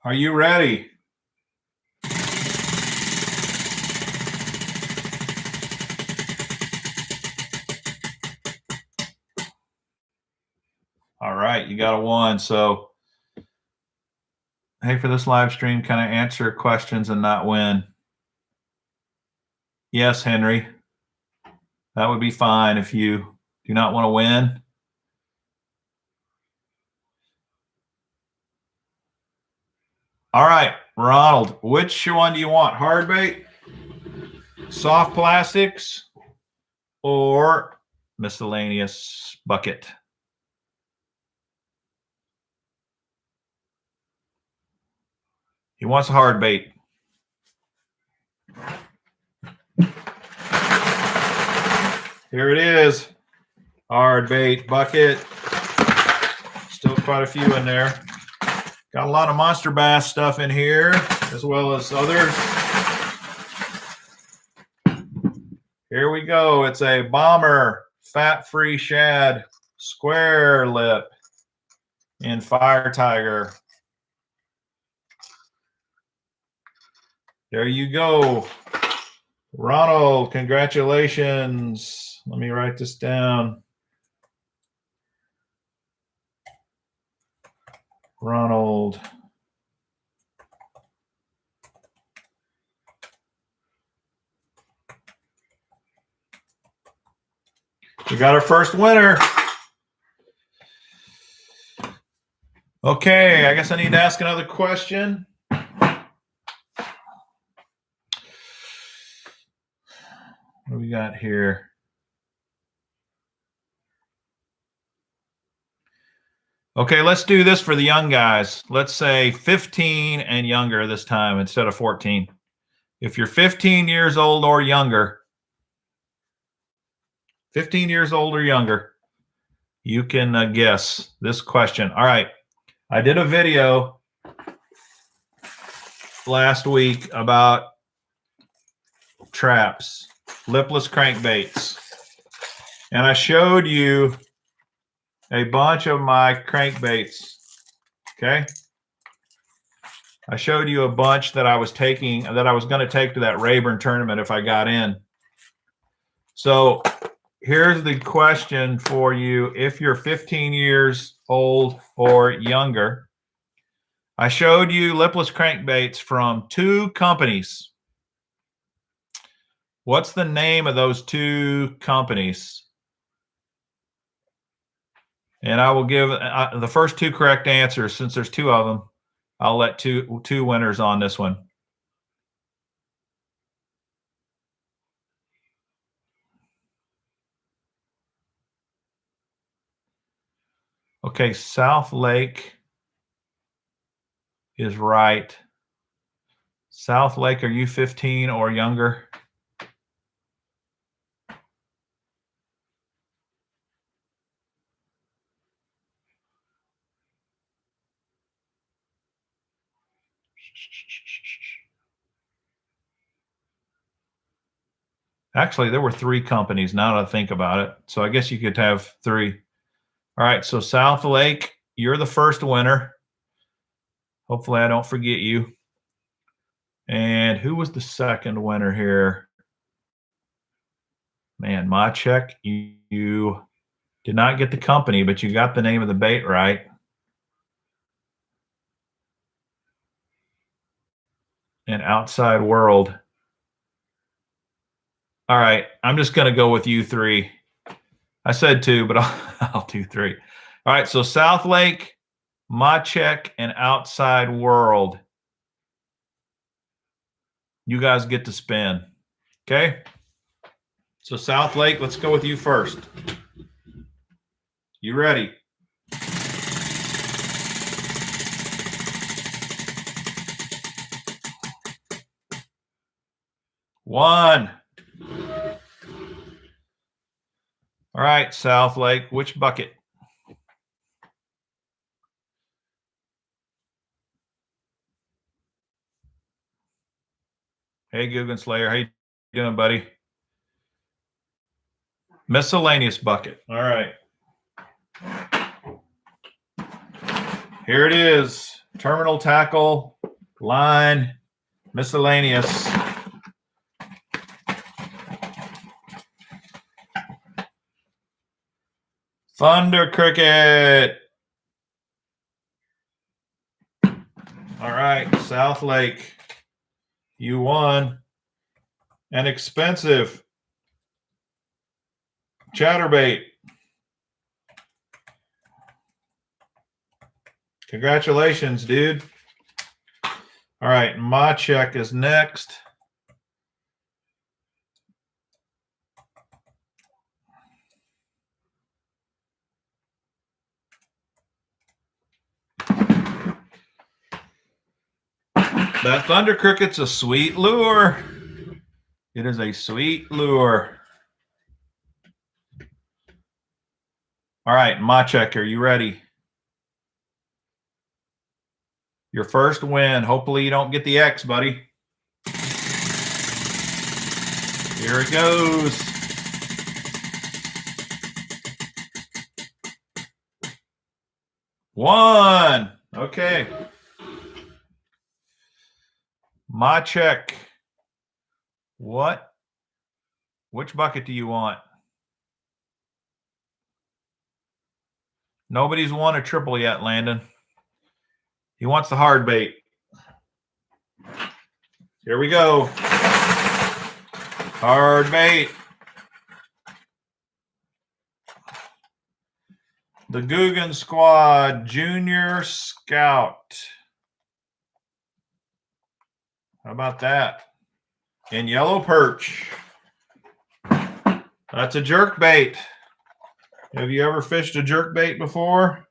Are you ready? All right, you got a 1. So, hey, for this live stream, can I answer questions and not win? Yes, Henry. That would be fine if you do not want to win. All right, Ronald, which one do you want? Hard bait, soft plastics, or miscellaneous bucket? He wants a hard bait. Here it is. Hard bait bucket. Still quite a few in there. Got a lot of monster bass stuff in here, as well as others. Here we go. It's a Bomber fat-free shad square lip in Fire Tiger. There you go. Ronald, congratulations. Let me write this down. Ronald. We got our first winner. Okay, I guess I need to ask another question. What do we got here? Okay, let's do this for the young guys. Let's say 15 and younger this time instead of 14. If you're 15 years old or younger, 15 years old or younger, you can guess this question. All right. I did a video last week about traps, lipless crankbaits. And I showed you a bunch of my crankbaits. Okay. I showed you a bunch that I was taking, that I was going to take to that Rayburn tournament if I got in. So here's the question for you. If you're 15 years old or younger, I showed you lipless crankbaits from 2 companies. What's the name of those 2 companies? And I will give the first 2 correct answers. Since there's 2 of them, I'll let two winners on this one. Okay, South Lake is right. South Lake, are you 15 or younger? Actually, there were 3 companies now that I think about it. So I guess you could have 3. All right, so South Lake, you're the first winner. Hopefully I don't forget you. And who was the second winner here? Man, Machek, you did not get the company, but you got the name of the bait right. And Outside World. All right, I'm just going to go with you 3. I said 2, but I'll do 3. All right, so South Lake, Machek, and Outside World. You guys get to spin. Okay? So South Lake, let's go with you first. You ready? One. All right, South Lake, which bucket? Hey, Guggen Slayer, how you doing, buddy? Miscellaneous bucket. All right. Here it is. Terminal tackle, line, miscellaneous. Thunder Cricket. All right, South Lake. You won. An expensive chatterbait. Congratulations, dude. All right, Machek is next. That Thunder Cricket's a sweet lure. It is a sweet lure. All right, Machek, are you ready? Your first win. Hopefully you don't get the X, buddy. Here it goes. One. Okay. Machek. What? Which bucket do you want? Nobody's won a triple yet, Landon. He wants the hard bait. Here we go. Hard bait. The Guggen Squad Junior Scout. How about that? In yellow perch. That's a jerk bait. Have you ever fished a jerk bait before?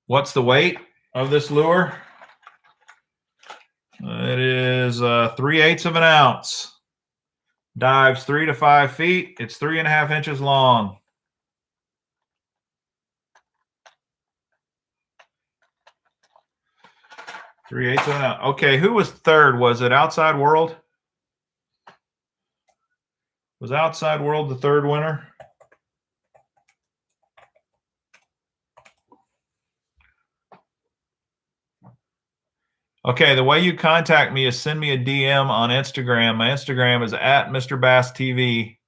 What's the weight of this lure? It is 3/8 of an ounce. Dives 3 to 5 feet. It's 3.5 inches long. Three-eighths of an ounce. Okay, who was third? Was it Outside World? Was Outside World the third winner? Okay, the way you contact me is send me a DM on Instagram. My Instagram is at Mr. Bass TV.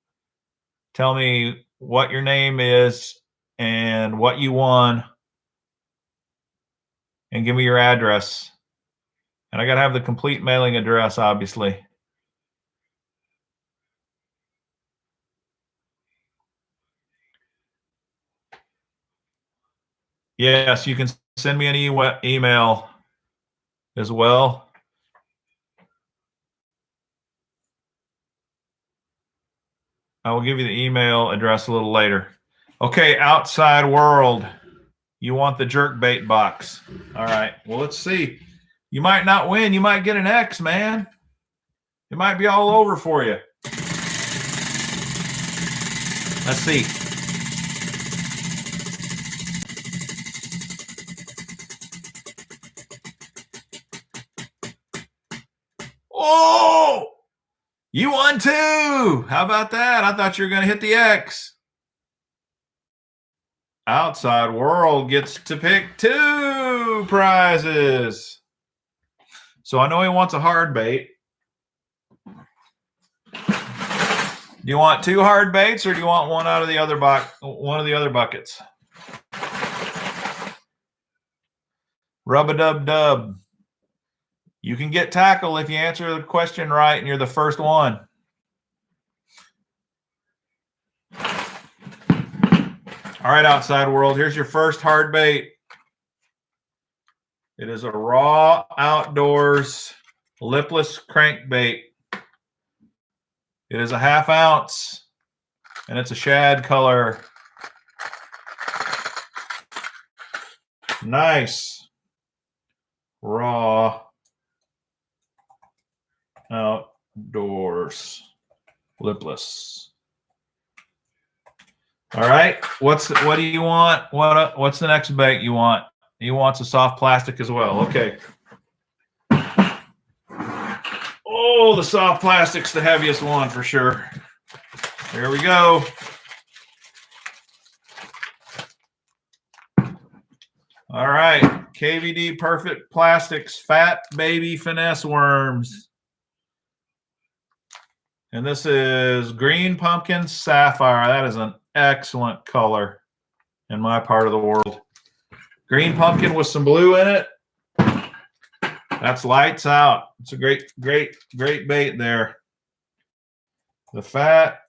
Tell me what your name is and what you won, and give me your address. And I got to have the complete mailing address, obviously. Yes, you can send me an email as well. I will give you the email address a little later. Okay, Outside World. You want the jerk bait box. All right. Well, let's see. You might not win. You might get an X, man. It might be all over for you. Let's see. Oh, you won too. How about that? I thought you were going to hit the X. Outside World gets to pick 2 prizes. So I know he wants a hard bait. Do you want 2 hard baits, or do you want one of the other buckets? Rub-a-dub-dub. You can get tackle if you answer the question right and you're the first one. All right, outside world, here's your first hard bait. It is a Raw Outdoors lipless crankbait. It is a 1/2 ounce, and it's a shad color. Nice. Raw Outdoors lipless. All right. What do you want? What's the next bait you want? He wants a soft plastic as well. Okay. Oh, the soft plastic's the heaviest one for sure. Here we go. All right. KVD Perfect Plastics Fat Baby Finesse Worms. And this is Green Pumpkin Sapphire. That is an excellent color in my part of the world. Green pumpkin with some blue in it. That's lights out. It's a great bait there. The Fat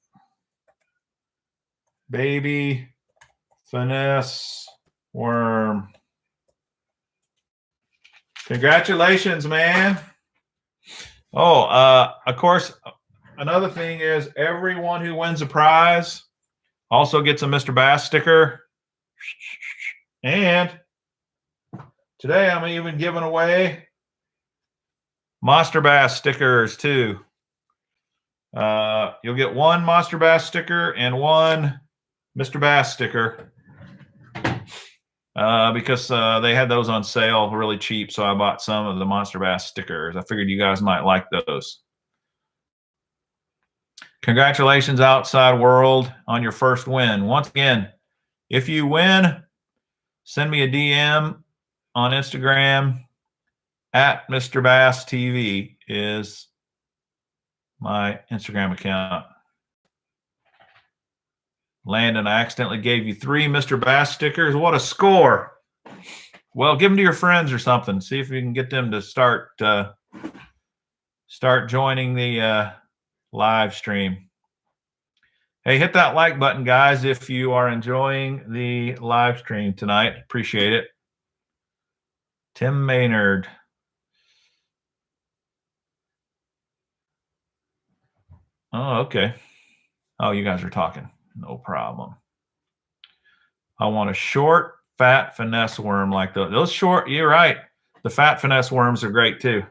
Baby Finesse Worm. Congratulations, man. Oh, of course, another thing is everyone who wins a prize also gets a Mr. Bass sticker. And today I'm even giving away Monster Bass stickers too. You'll get one Monster Bass sticker and one Mr. Bass sticker because they had those on sale really cheap. So I bought some of the Monster Bass stickers. I figured you guys might like those. Congratulations, outside world, on your first win. Once again, if you win, send me a DM on Instagram at Mr. Bass TV is my Instagram account. Landon, I accidentally gave you 3 Mr. Bass stickers. What a score. Well, give them to your friends or something. See if you can get them to start joining the live stream. Hey, hit that like button, guys, if you are enjoying the live stream tonight. Appreciate it. Tim Maynard. Oh, okay. Oh, you guys are talking. No problem. I want a short, fat finesse worm like those. Those short, you're right. The fat finesse worms are great too.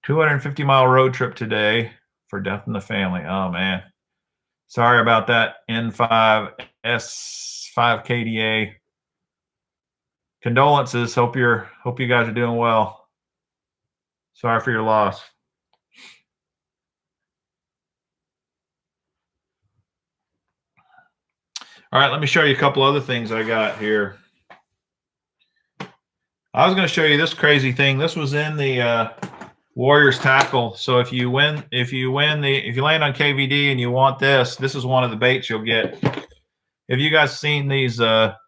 250-mile road trip today for Death in the Family. Oh, man. Sorry about that, N5S5KDA. Condolences. Hope you guys are doing well. Sorry for your loss. All right, let me show you a couple other things I got here. I was going to show you this crazy thing. This was in the Warriors tackle. So if you land on KVD and you want this is one of the baits you'll get. Have you guys seen these crankbaits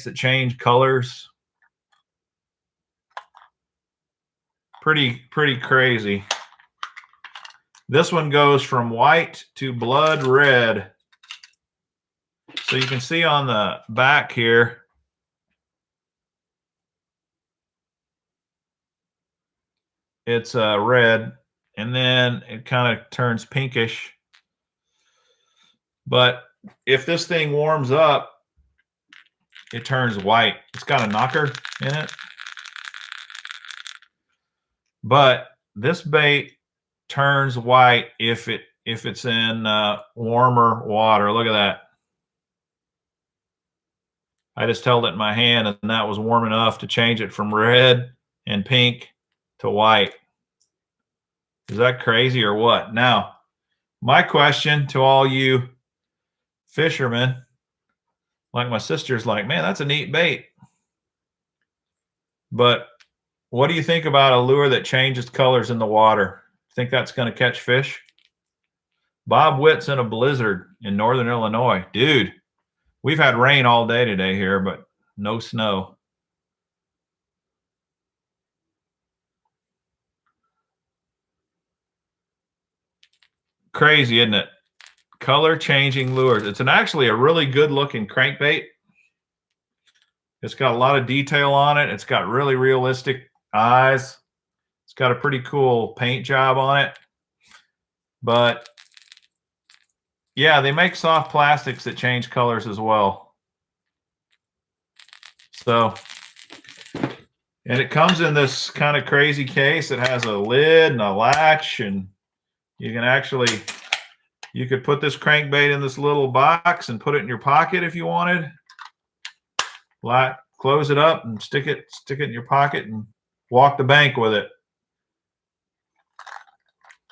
that change colors? Pretty crazy. This one goes from white to blood red. So you can see on the back here, it's red, and then it kind of turns pinkish. But if this thing warms up, it turns white. It's got a knocker in it. But this bait turns white if it's in warmer water. Look at that. I just held it in my hand, and that was warm enough to change it from red and pink to white. Is that crazy or what? Now, my question to all you fishermen, like my sister's like, man, that's a neat bait. But what do you think about a lure that changes colors in the water? Think that's going to catch fish? Bob Witt's in a blizzard in northern Illinois. Dude, we've had rain all day today here, but no snow. Crazy, isn't it? Color changing lures. It's actually a really good looking crankbait. It's got a lot of detail on it. It's got really realistic eyes. It's got a pretty cool paint job on it. But yeah, they make soft plastics that change colors as well. So, and it comes in this kind of crazy case. It has a lid and a latch, and you can actually, you could put this crankbait in this little box and put it in your pocket if you wanted. Close it up and stick it in your pocket and walk the bank with it.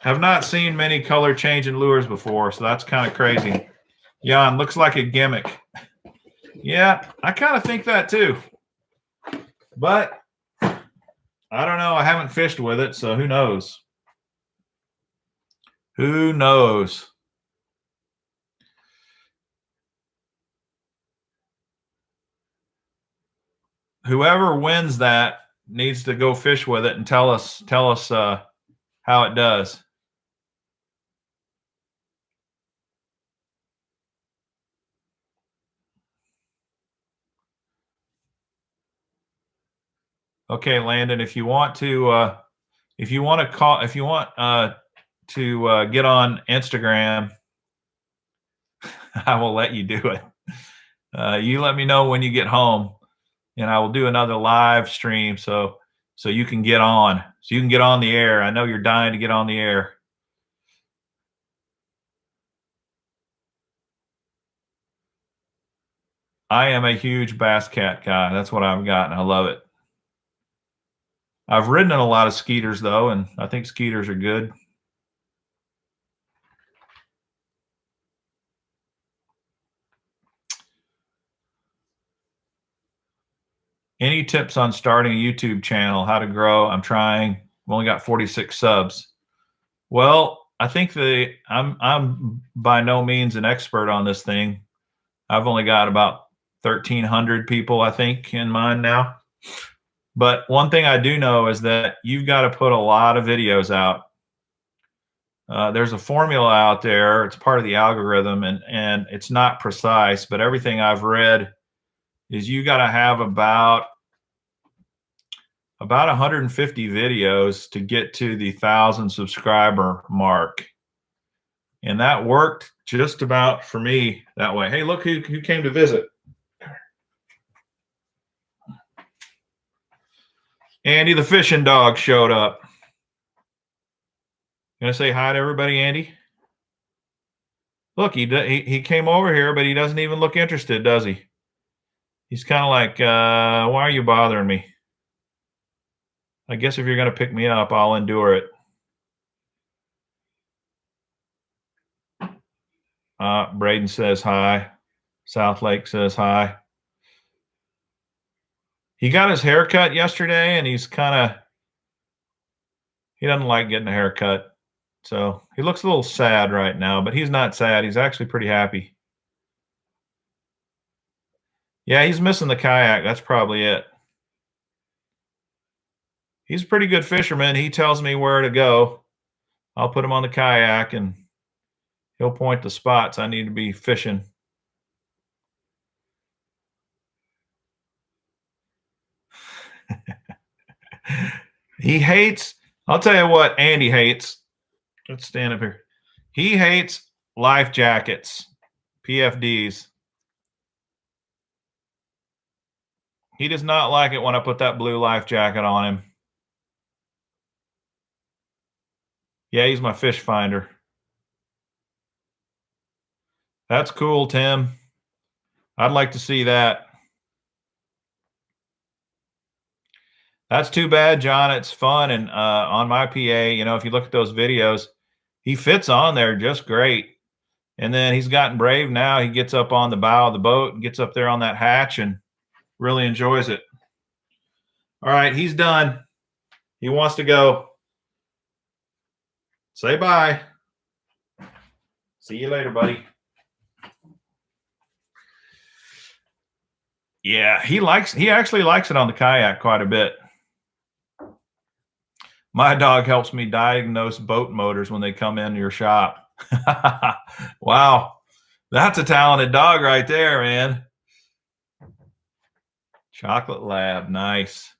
Have not seen many color changing lures before, so that's kind of crazy. Jan, looks like a gimmick. Yeah, I kind of think that too. But I don't know. I haven't fished with it, so who knows? Who knows? Whoever wins that needs to go fish with it and tell us how it does. Okay, Landon, if you want to get on Instagram, I will let you do it. You let me know when you get home, and I will do another live stream so you can get on. So you can get on the air. I know you're dying to get on the air. I am a huge Bass Cat guy. That's what I've got, and I love it. I've ridden in a lot of Skeeters, though, and I think Skeeters are good. Any tips on starting a YouTube channel, how to grow? I'm trying. I've only got 46 subs. Well, I think I'm by no means an expert on this thing. I've only got about 1,300 people, I think, in mine now. But one thing I do know is that you've got to put a lot of videos out. There's a formula out there. It's part of the algorithm, and it's not precise, but everything I've read is you got to have about 150 videos to get to the 1,000 subscriber mark. And that worked just about for me that way. Hey, look who came to visit. Andy the fishing dog showed up. Gonna say hi to everybody, Andy? Look, he came over here, but he doesn't even look interested, does he? He's kind of like, why are you bothering me? I guess if you're going to pick me up, I'll endure it. Braden says hi. South Lake says hi. He got his hair cut yesterday, and he doesn't like getting a haircut. So he looks a little sad right now, but he's not sad. He's actually pretty happy. Yeah, he's missing the kayak. That's probably it. He's a pretty good fisherman. He tells me where to go. I'll put him on the kayak, and he'll point the spots I need to be fishing. He hates, I'll tell you what Andy hates. Let's stand up here. He hates life jackets, PFDs. He does not like it when I put that blue life jacket on him. Yeah, he's my fish finder. That's cool, Tim. I'd like to see that. That's too bad, John. It's fun. And on my PA, if you look at those videos, he fits on there just great. And then he's gotten brave now. He gets up on the bow of the boat and gets up there on that hatch and really enjoys it. All right, he's done. He wants to go. Say bye. See you later, buddy. Yeah, he actually likes it on the kayak quite a bit. My dog helps me diagnose boat motors when they come into your shop. Wow. That's a talented dog right there, man. Chocolate Lab, nice.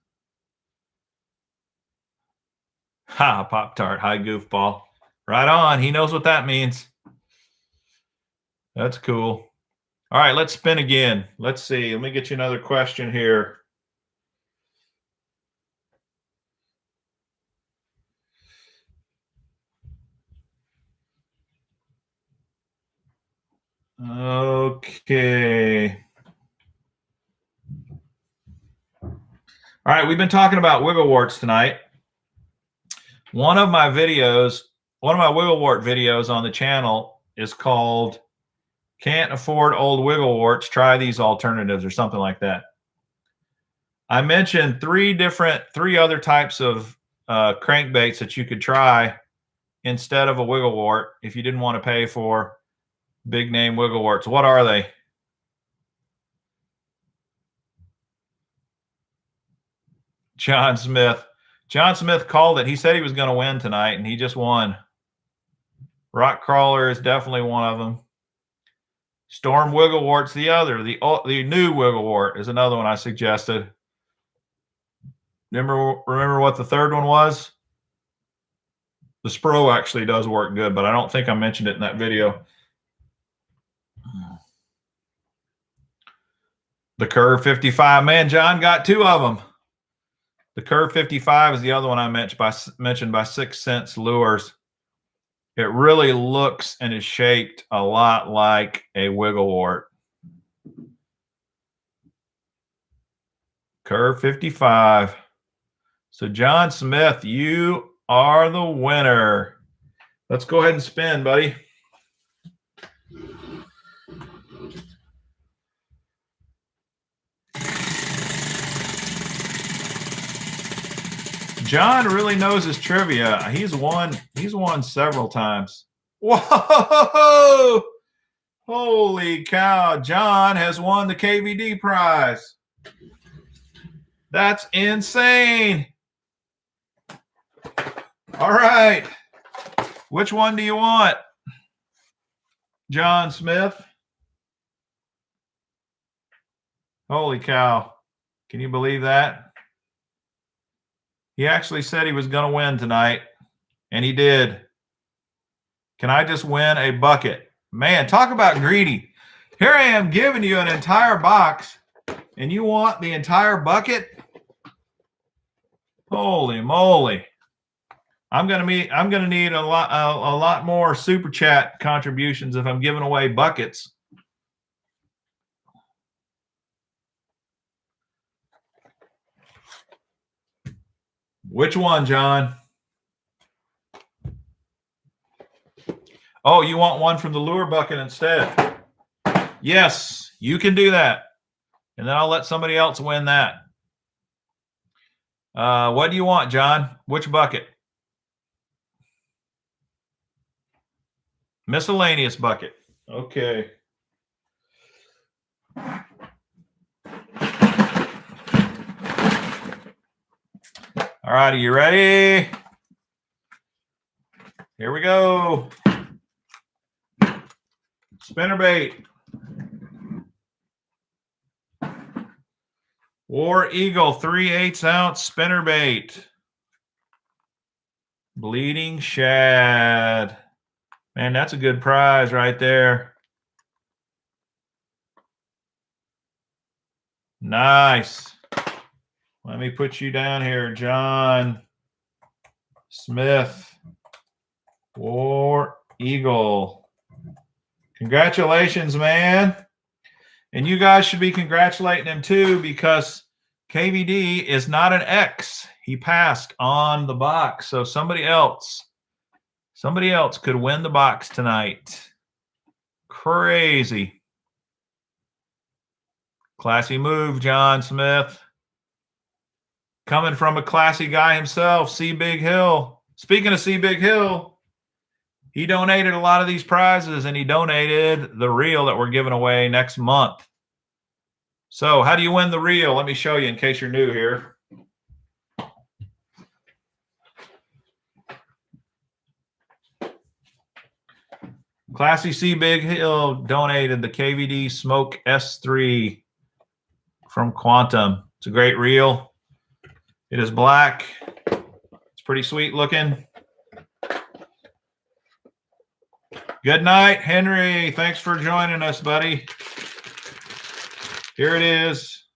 Ha, Pop-Tart, hi goofball. Right on, he knows what that means. That's cool. All right, let's spin again. Let's see, let me get you another question here. Okay. All right, we've been talking about wiggle warts tonight. One of my wiggle wart videos on the channel is called Can't Afford Old Wiggle Warts, Try These Alternatives, or something like that. I mentioned three other types of crankbaits that you could try instead of a wiggle wart if you didn't want to pay for big name wiggle warts. What are they? John Smith. John Smith called it. He said he was going to win tonight, and he just won. Rock Crawler is definitely one of them. Storm Wiggle Wart's the other. The new Wiggle Wart is another one I suggested. Remember what the third one was? The Spro actually does work good, but I don't think I mentioned it in that video. The Curve 55. Man, John got two of them. The Curve 55 is the other one I mentioned by 6 Sense Lures. It really looks and is shaped a lot like a wiggle wart. Curve 55. So John Smith, you are the winner. Let's go ahead and spin, buddy. John really knows his trivia. He's won several times. Whoa! Holy cow. John has won the KVD prize. That's insane. All right. Which one do you want? John Smith. Holy cow. Can you believe that? He actually said he was going to win tonight, and he did. Can I just win a bucket? Man, talk about greedy. Here I am giving you an entire box, and you want the entire bucket? Holy moly. I'm going to need a lot more super chat contributions if I'm giving away buckets. Which one, John? Oh, you want one from the lure bucket instead? Yes, you can do that. And then I'll let somebody else win that. What do you want, John? Which bucket? Miscellaneous bucket. Okay. All right, are you ready? Here we go. Spinnerbait. War Eagle 3/8 ounce spinnerbait. Bleeding shad. Man, that's a good prize right there. Nice. Let me put you down here, John Smith. War Eagle. Congratulations, man. And you guys should be congratulating him too, because KVD is not an X. He passed on the box. So somebody else could win the box tonight. Crazy. Classy move, John Smith. Coming from a classy guy himself, C. Big Hill. Speaking of C. Big Hill, he donated a lot of these prizes, and he donated the reel that we're giving away next month. So how do you win the reel? Let me show you in case you're new here. Classy C Big Hill donated the KVD Smoke S3 from Quantum. It's a great reel. It is black. It's pretty sweet looking. Good night, Henry. Thanks for joining us, buddy. Here it is.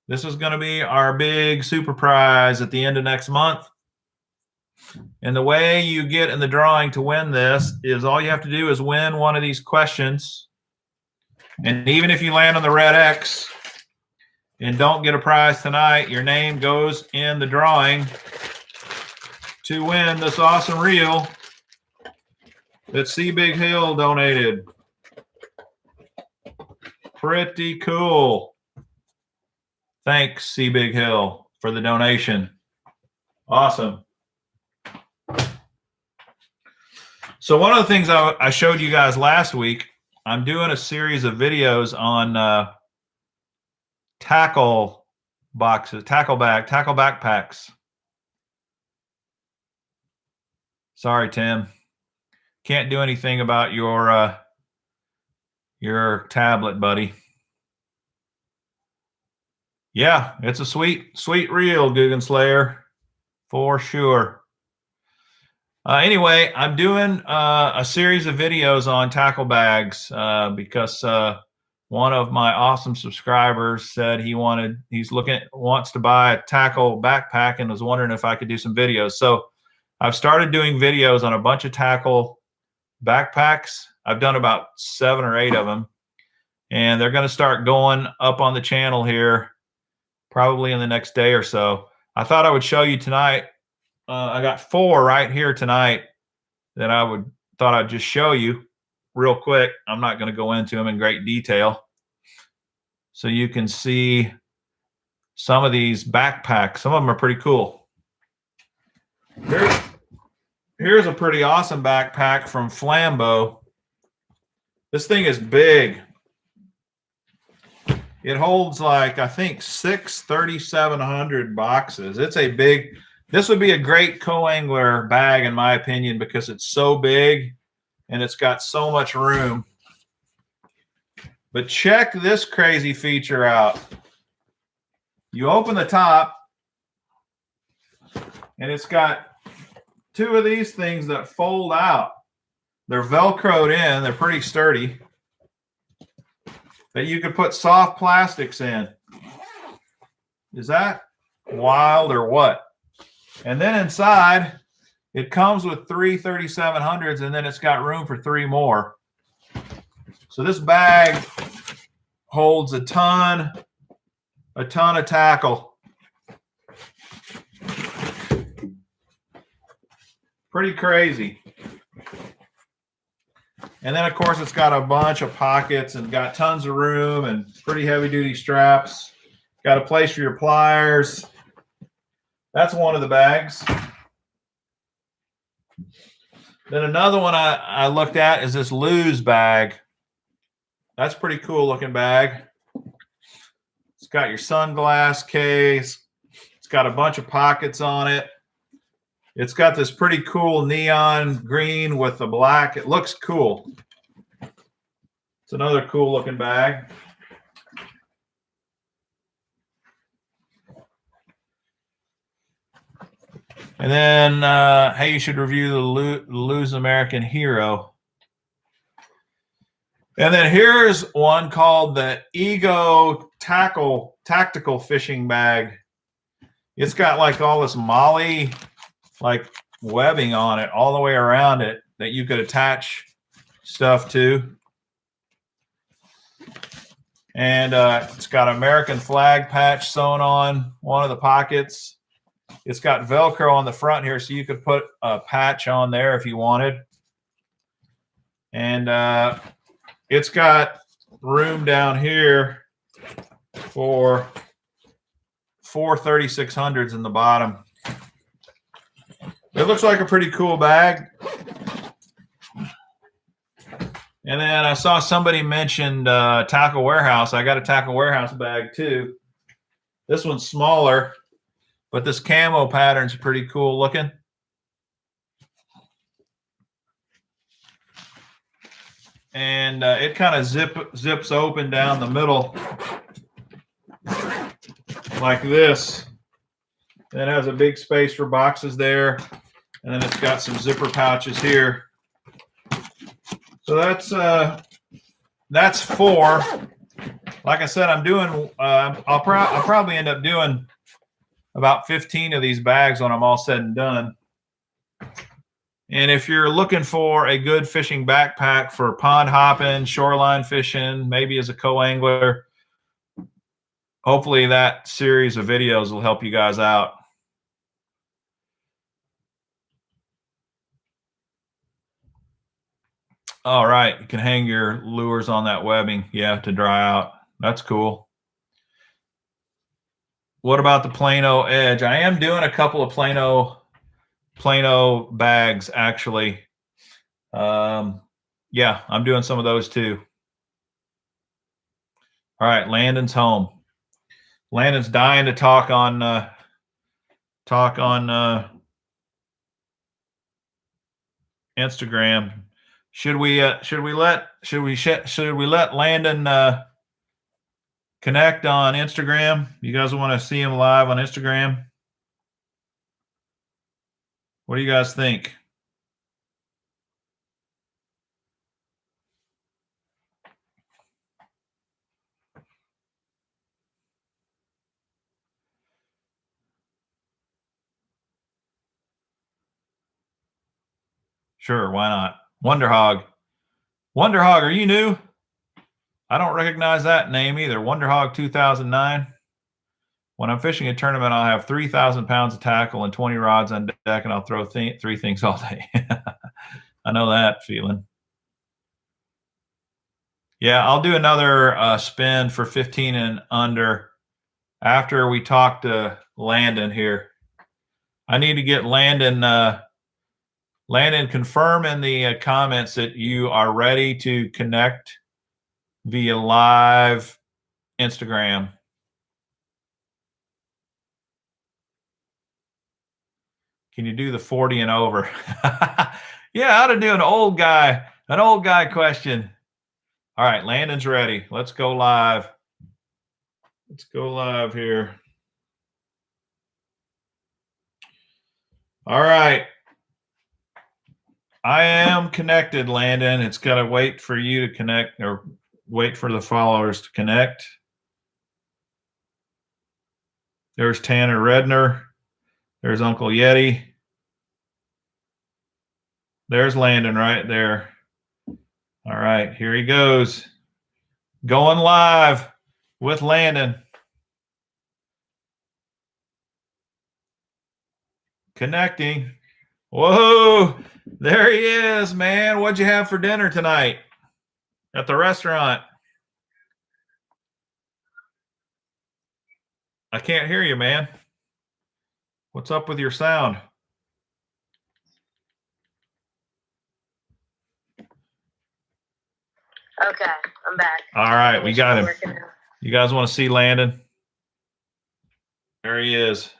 This is going to be our big super prize at the end of next month. And the way you get in the drawing to win this is all you have to do is win one of these questions. And even if you land on the red X and don't get a prize tonight, your name goes in the drawing to win this awesome reel that C Big Hill donated. Pretty cool. Thanks, C Big Hill, for the donation. Awesome. So one of the things I showed you guys last week, I'm doing a series of videos on tackle boxes, tackle backpacks. Sorry, Tim. Can't do anything about your tablet, buddy. Yeah, it's a sweet reel, Guggen Slayer, for sure. Anyway, I'm doing a series of videos on tackle bags because one of my awesome subscribers said wants to buy a tackle backpack and was wondering if I could do some videos. So I've started doing videos on a bunch of tackle backpacks. I've done about 7 or 8 of them, and they're going to start going up on the channel here probably in the next day or so. I thought I would show you tonight. I got 4 right here tonight that thought I'd just show you real quick. I'm not going to go into them in great detail, so you can see some of these backpacks. Some of them are pretty cool. Here's a pretty awesome backpack from Flambeau. This thing is big. It holds like, I think, 6 3,700 boxes. It's a big. This would be a great co-angler bag, in my opinion, because it's so big and it's got so much room. But check this crazy feature out. You open the top, and it's got 2 of these things that fold out. They're Velcroed in. They're pretty sturdy. That you could put soft plastics in. Is that wild or what? And then inside, it comes with 3 3,700s, and then it's got room for 3 more. So this bag holds a ton of tackle. Pretty crazy. And then, of course, it's got a bunch of pockets and got tons of room and pretty heavy-duty straps. Got a place for your pliers. That's one of the bags. Then another one I looked at is this Lew's bag. That's a pretty cool looking bag. It's got your sunglass case. It's got a bunch of pockets on it. It's got this pretty cool neon green with the black. It looks cool. It's another cool looking bag. And then, hey, you should review the Lew's American Hero. And then here's one called the Ego Tactical Fishing Bag. It's got like all this Molly like webbing on it all the way around it that you could attach stuff to. And it's got American flag patch sewn on one of the pockets. It's got Velcro on the front here, so you could put a patch on there if you wanted. And it's got room down here for 4 3,600s in the bottom. It looks like a pretty cool bag. And then I saw somebody mentioned Tackle Warehouse. I got a Tackle Warehouse bag too. This one's smaller, but this camo pattern's pretty cool looking. And it kind of zips open down the middle like this. And it has a big space for boxes there. And then it's got some zipper pouches here. So that's 4. Like I said, I'm doing, I'll probably end up doing about 15 of these bags when I'm all said and done. And if you're looking for a good fishing backpack for pond hopping, shoreline fishing, maybe as a co-angler, hopefully that series of videos will help you guys out. All right, you can hang your lures on that webbing, yeah, to dry out. That's cool. What about the Plano Edge? I am doing a couple of Plano bags, actually. Yeah, I'm doing some of those too. All right, Landon's home. Landon's dying to talk on Instagram. Should we let Landon connect on Instagram? You guys want to see him live on Instagram? What do you guys think? Sure, why not? Wonderhog. Wonderhog, are you new? I don't recognize that name either. Wonderhog 2009. When I'm fishing a tournament, I'll have 3,000 pounds of tackle and 20 rods on deck, and I'll throw 3 things all day. I know that feeling. Yeah, I'll do another spin for 15 and under after we talk to Landon here. I need to get Landon confirm in the comments that you are ready to connect via live Instagram. Can you do the 40 and over? Yeah, I ought to do an old guy question. All right, Landon's ready. Let's go live. Let's go live here. All right. I am connected, Landon. It's got to wait for you to connect, or wait for the followers to connect. There's Tanner Redner. There's Uncle Yeti. There's Landon right there. All right, here he goes. Going live with Landon. Connecting. Whoa, there he is, man. What'd you have for dinner tonight at the restaurant? I can't hear you, man. What's up with your sound? Okay, I'm back. All right, we got him. You guys want to see Landon? There he is.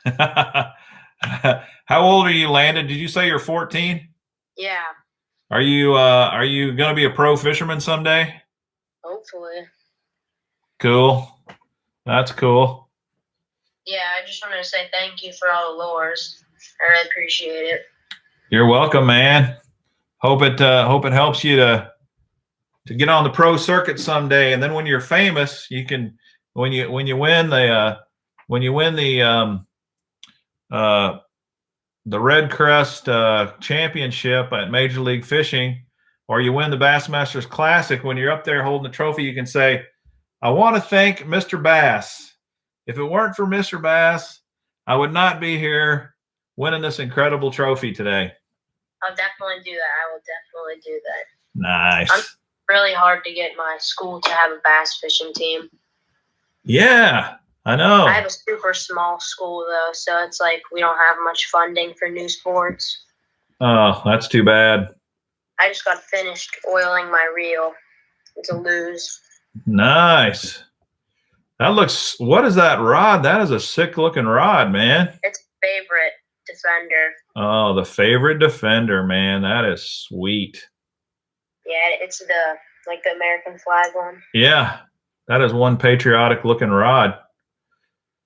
How old are you, Landon? Did you say you're 14? Yeah. Are you going to be a pro fisherman someday? Hopefully. Cool. That's cool. Yeah, I just wanted to say thank you for all the lures. I really appreciate it. You're welcome, man. Hope it helps you to get on the pro circuit someday, and then when you're famous, you can when you win the Red Crest championship at Major League Fishing, or you win the Bassmasters Classic, when you're up there holding the trophy, you can say, I want to thank Mr. Bass. If it weren't for Mr. Bass, I would not be here winning this incredible trophy today. I'll definitely do that. I will definitely do that. Nice. It's really hard to get my school to have a bass fishing team. Yeah, I know. I have a super small school, though, so it's like we don't have much funding for new sports. Oh, that's too bad. I just got finished oiling my reel. It's a Lose. Nice. That looks, what is that rod? That is a sick looking rod, man. It's favorite Defender. Oh, the Favorite Defender, man. That is sweet. Yeah, it's the American flag one. Yeah, that is one patriotic looking rod.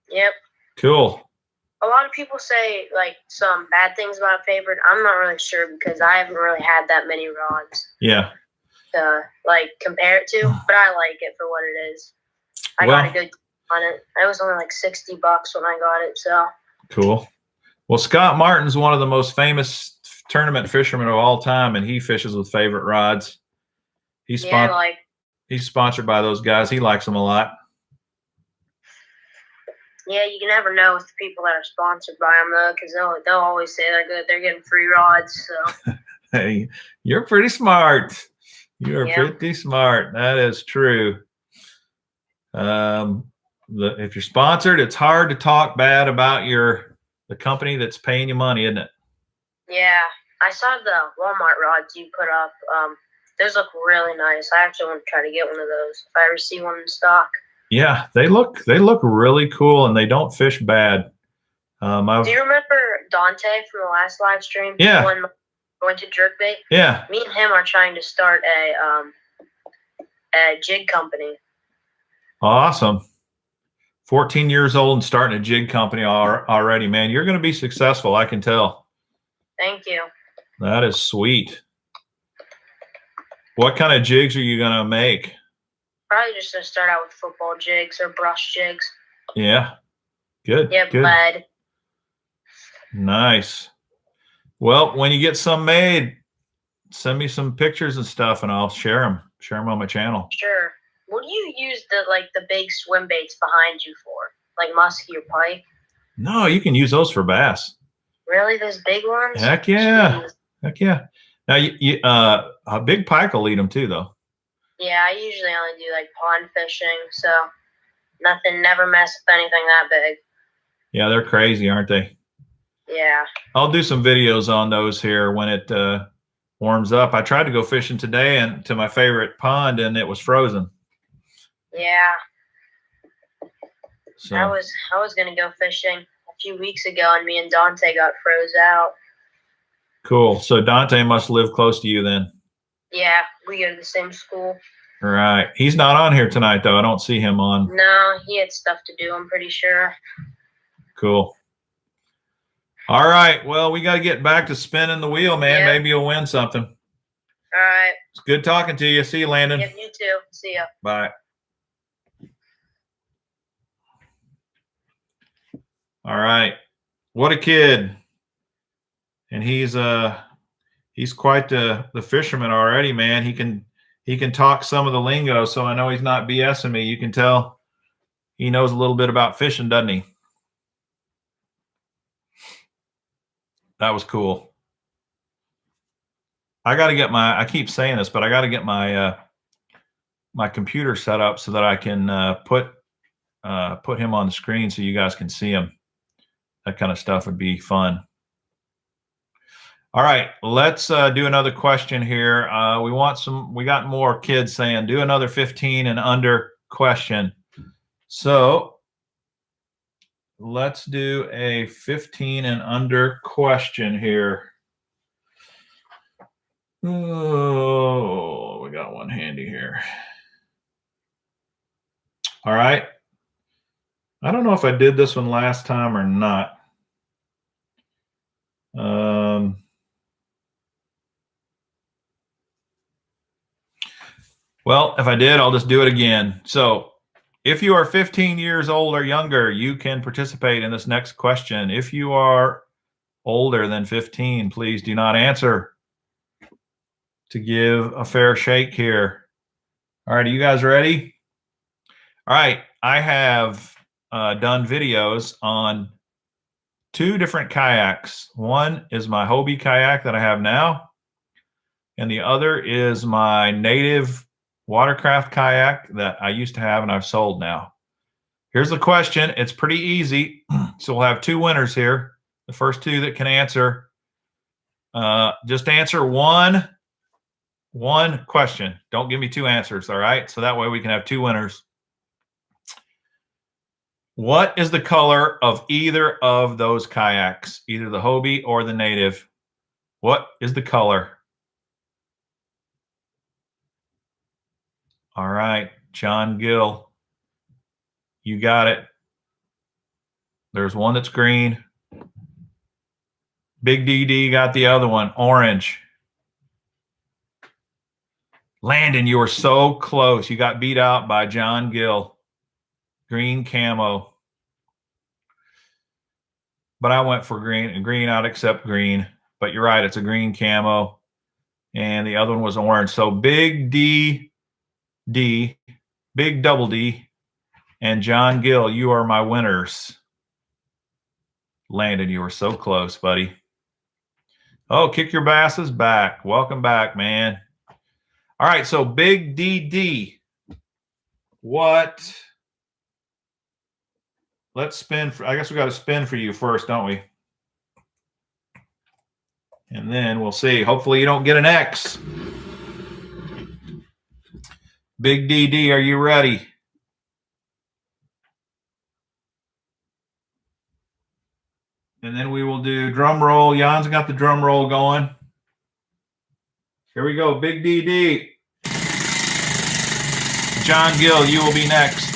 Yep. Cool. A lot of people say like some bad things about Favorite. I'm not really sure because I haven't really had that many rods Yeah. to like compare it to, but I like it for what it is. I got a good on it. It was only like $60 when I got it, so cool. Well, Scott Martin's one of the most famous tournament fishermen of all time, and he fishes with Favorite rods. He's sponsored by those guys. He likes them a lot. Yeah, you can never know with the people that are sponsored by them though, because they'll always say they're good. They're getting free rods. So hey, you're pretty smart. You are pretty smart. That is true. If you're sponsored, it's hard to talk bad about the company that's paying you money, isn't it? Yeah, I saw the Walmart rods you put up. Those look really nice. I actually want to try to get one of those if I ever see one in stock. Yeah, they look really cool, and they don't fish bad. Do you remember Dante from the last live stream? Yeah. When went to jerkbait. Yeah. Me and him are trying to start a jig company. Awesome. 14 years old and starting a jig company already, man. You're going to be successful, I can tell. Thank you. That is sweet. What kind of jigs are you going to make? Probably just going to start out with football jigs or brush jigs. Yeah. Good. Yeah, good. lead. Nice. Well, when you get some made, send me some pictures and stuff, and I'll share them. Share them on my channel. Sure. What do you use the big swim baits behind you for? Like musky or pike? No, you can use those for bass. Really? Those big ones? Heck yeah. Jeez. Heck yeah. Now, a big pike will eat them too, though. Yeah, I usually only do like pond fishing, so never mess with anything that big. Yeah, they're crazy, aren't they? Yeah. I'll do some videos on those here when it warms up. I tried to go fishing today and to my favorite pond, and it was frozen. Yeah. So I was gonna go fishing a few weeks ago, and me and Dante got froze out. Cool. So Dante must live close to you then. Yeah, we go to the same school. All right. He's not on here tonight, though. I don't see him on. No, he had stuff to do, I'm pretty sure. Cool. All right. Well, we got to get back to spinning the wheel, man. Yeah. Maybe you'll win something. All right. It's good talking to you. See you, Landon. Yeah, you too. See ya. Bye. All right. What a kid. And he's quite the fisherman already, man. He can talk some of the lingo, so I know he's not BSing me. You can tell he knows a little bit about fishing, doesn't he? That was cool. I keep saying this, but I got to get my my computer set up so that I can put him on the screen so you guys can see him. That kind of stuff would be fun. All right, let's do another question here. We got more kids saying do another 15 and under question. So let's do a 15 and under question here. Oh, we got one handy here. All right. I don't know if I did this one last time or not. Well, if I did, I'll just do it again. So if you are 15 years old or younger, you can participate in this next question. If you are older than 15, please do not answer to give a fair shake here. All right, are you guys ready? All right, I have done videos on 2 different kayaks. One is my Hobie kayak that I have now, and the other is my native watercraft kayak that I used to have and I've sold now. Here's the question. It's pretty easy. So we'll have 2 winners here. The first 2 that can answer, just answer one One question. Don't give me two answers, all right? So that way we can have two winners. What is the color of either of those kayaks, either the Hobie or the Native? What is the color? All right, John Gill, you got it. There's one that's green. Big DD got the other one, orange. Landon, you were so close. You got beat out by John Gill. Green camo. But I went for green, and green I'd accept green. But you're right, it's a green camo. And the other one was orange. So big D, big double D, and John Gill, you are my winners. Landon, you were so close, buddy. Oh, Kick Your Basses back. Welcome back, man. All right, so big DD. What? Let's spin. I guess we got to spin for you first, don't we? And then we'll see. Hopefully you don't get an X. Big DD, are you ready? And then we will do drum roll. Jan's got the drum roll going. Here we go. Big DD. John Gill, you will be next.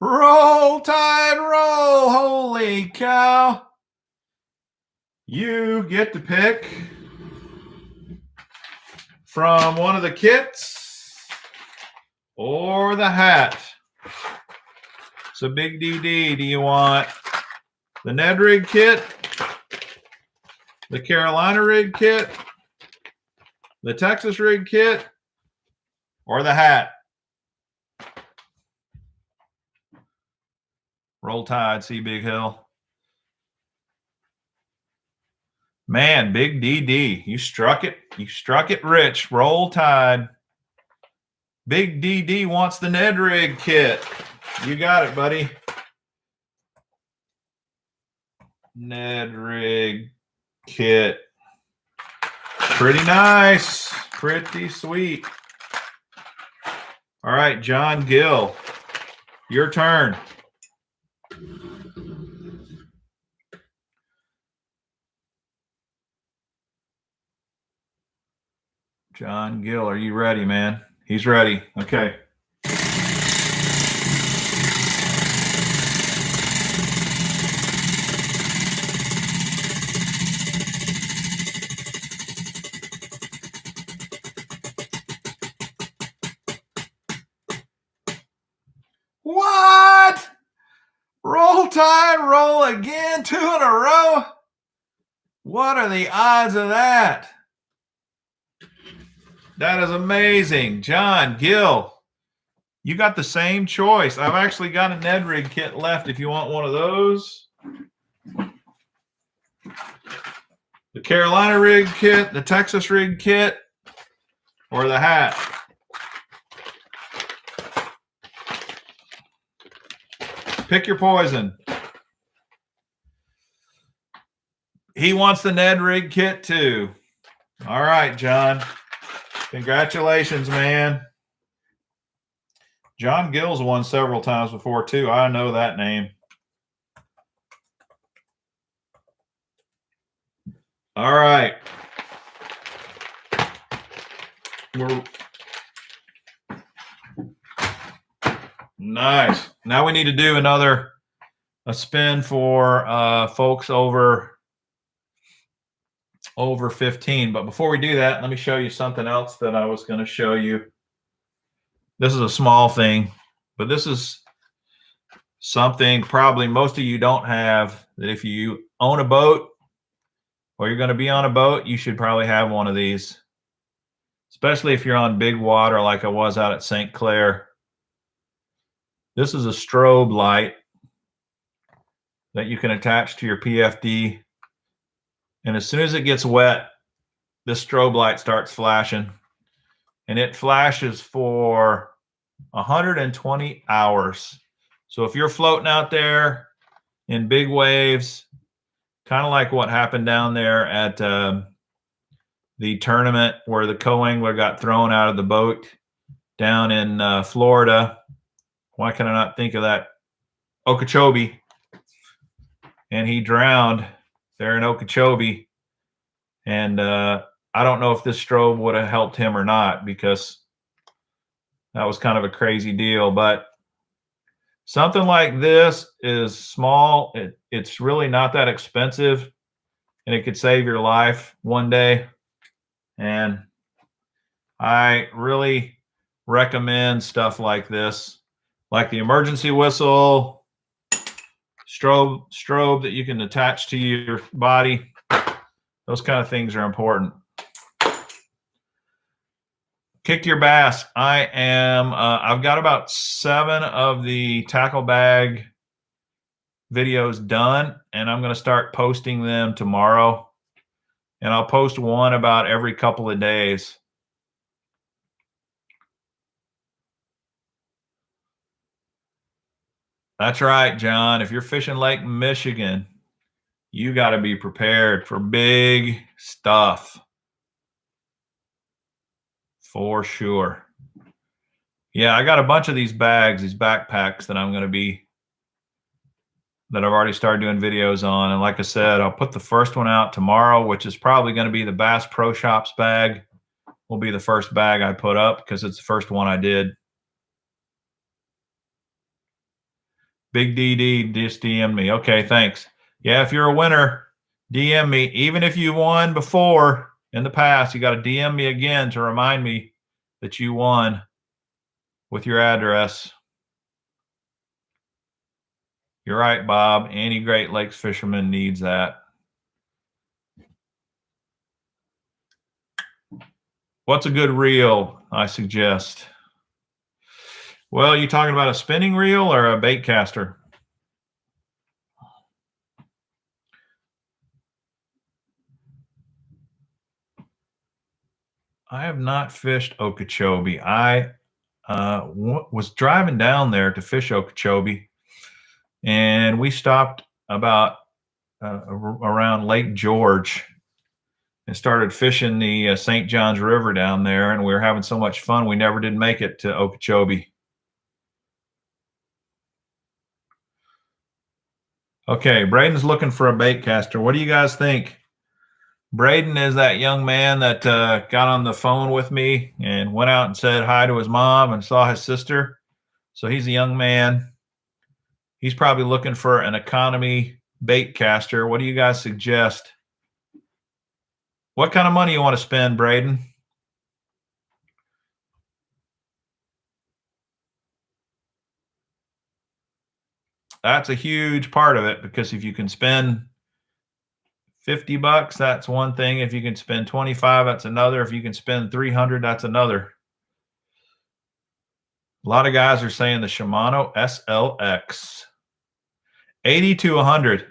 Roll Tide roll. Holy cow. You get to pick from one of the kits or the hat. So Big DD, do you want the Ned Rig kit, the Carolina Rig kit, the Texas Rig kit, or the hat? Roll Tide, see Big Hill. Man, Big DD, you struck it. You struck it rich. Roll Tide. Big DD wants the Ned Rig kit. You got it, buddy. Ned Rig kit. Pretty nice. Pretty sweet. All right, John Gill, your turn. John Gill, are you ready, man? He's ready. Okay. What? Roll Tide, roll again, 2 in a row? What are the odds of that? That is amazing. John Gill, you got the same choice. I've actually got a Ned Rig kit left if you want one of those. The Carolina Rig kit, the Texas Rig kit, or the hat. Pick your poison. He wants the Ned Rig kit too. All right, John. Congratulations, man. John Gill's won several times before too. I know that name. All right. Nice. Now we need to do a spin for folks over 15. But before we do that, let me show you something else that I was going to show you. This is a small thing, but this is something probably most of you don't have, that if you own a boat or you're going to be on a boat, you should probably have one of these, especially if you're on big water like I was out at St. Clair. This is a strobe light that you can attach to your PFD. And as soon as it gets wet, this strobe light starts flashing. And it flashes for 120 hours. So if you're floating out there in big waves, kind of like what happened down there at the tournament where the co-angler got thrown out of the boat down in Florida. Why can I not think of that? Okeechobee. And he drowned there in Okeechobee. And I don't know if this strobe would have helped him or not, because that was kind of a crazy deal. But something like this is small. It's really not that expensive, and it could save your life one day. And I really recommend stuff like this, like the emergency whistle, strobe that you can attach to your body. Those kind of things are important. Kick your bass. I've got about 7 of the tackle bag videos done, and I'm going to start posting them tomorrow. And I'll post one about every couple of days. That's right, John. If you're fishing Lake Michigan, you got to be prepared for big stuff. For sure. Yeah, I got a bunch of these bags, these backpacks that I've already started doing videos on. And like I said, I'll put the first one out tomorrow, which is probably going to be the Bass Pro Shops bag. Will be the first bag I put up because it's the first one I did. Big DD just DM me. Okay, thanks. Yeah, if you're a winner, DM me. Even if you won before in the past, you got to DM me again to remind me that you won with your address. You're right, Bob. Any Great Lakes fisherman needs that. What's a good reel, I suggest? Well, you talking about a spinning reel or a bait caster? I have not fished Okeechobee. I was driving down there to fish Okeechobee, and we stopped about around Lake George and started fishing the St. Johns River down there, and we were having so much fun we never did make it to Okeechobee. Okay, Braden's looking for a bait caster. What do you guys think? Braden is that young man that got on the phone with me and went out and said hi to his mom and saw his sister. So he's a young man. He's probably looking for an economy bait caster. What do you guys suggest? What kind of money you want to spend, Braden? That's a huge part of it, because if you can spend $50, that's one thing. If you can spend 25, that's another. If you can spend 300, that's another. A lot of guys are saying the Shimano SLX, 80 to 100.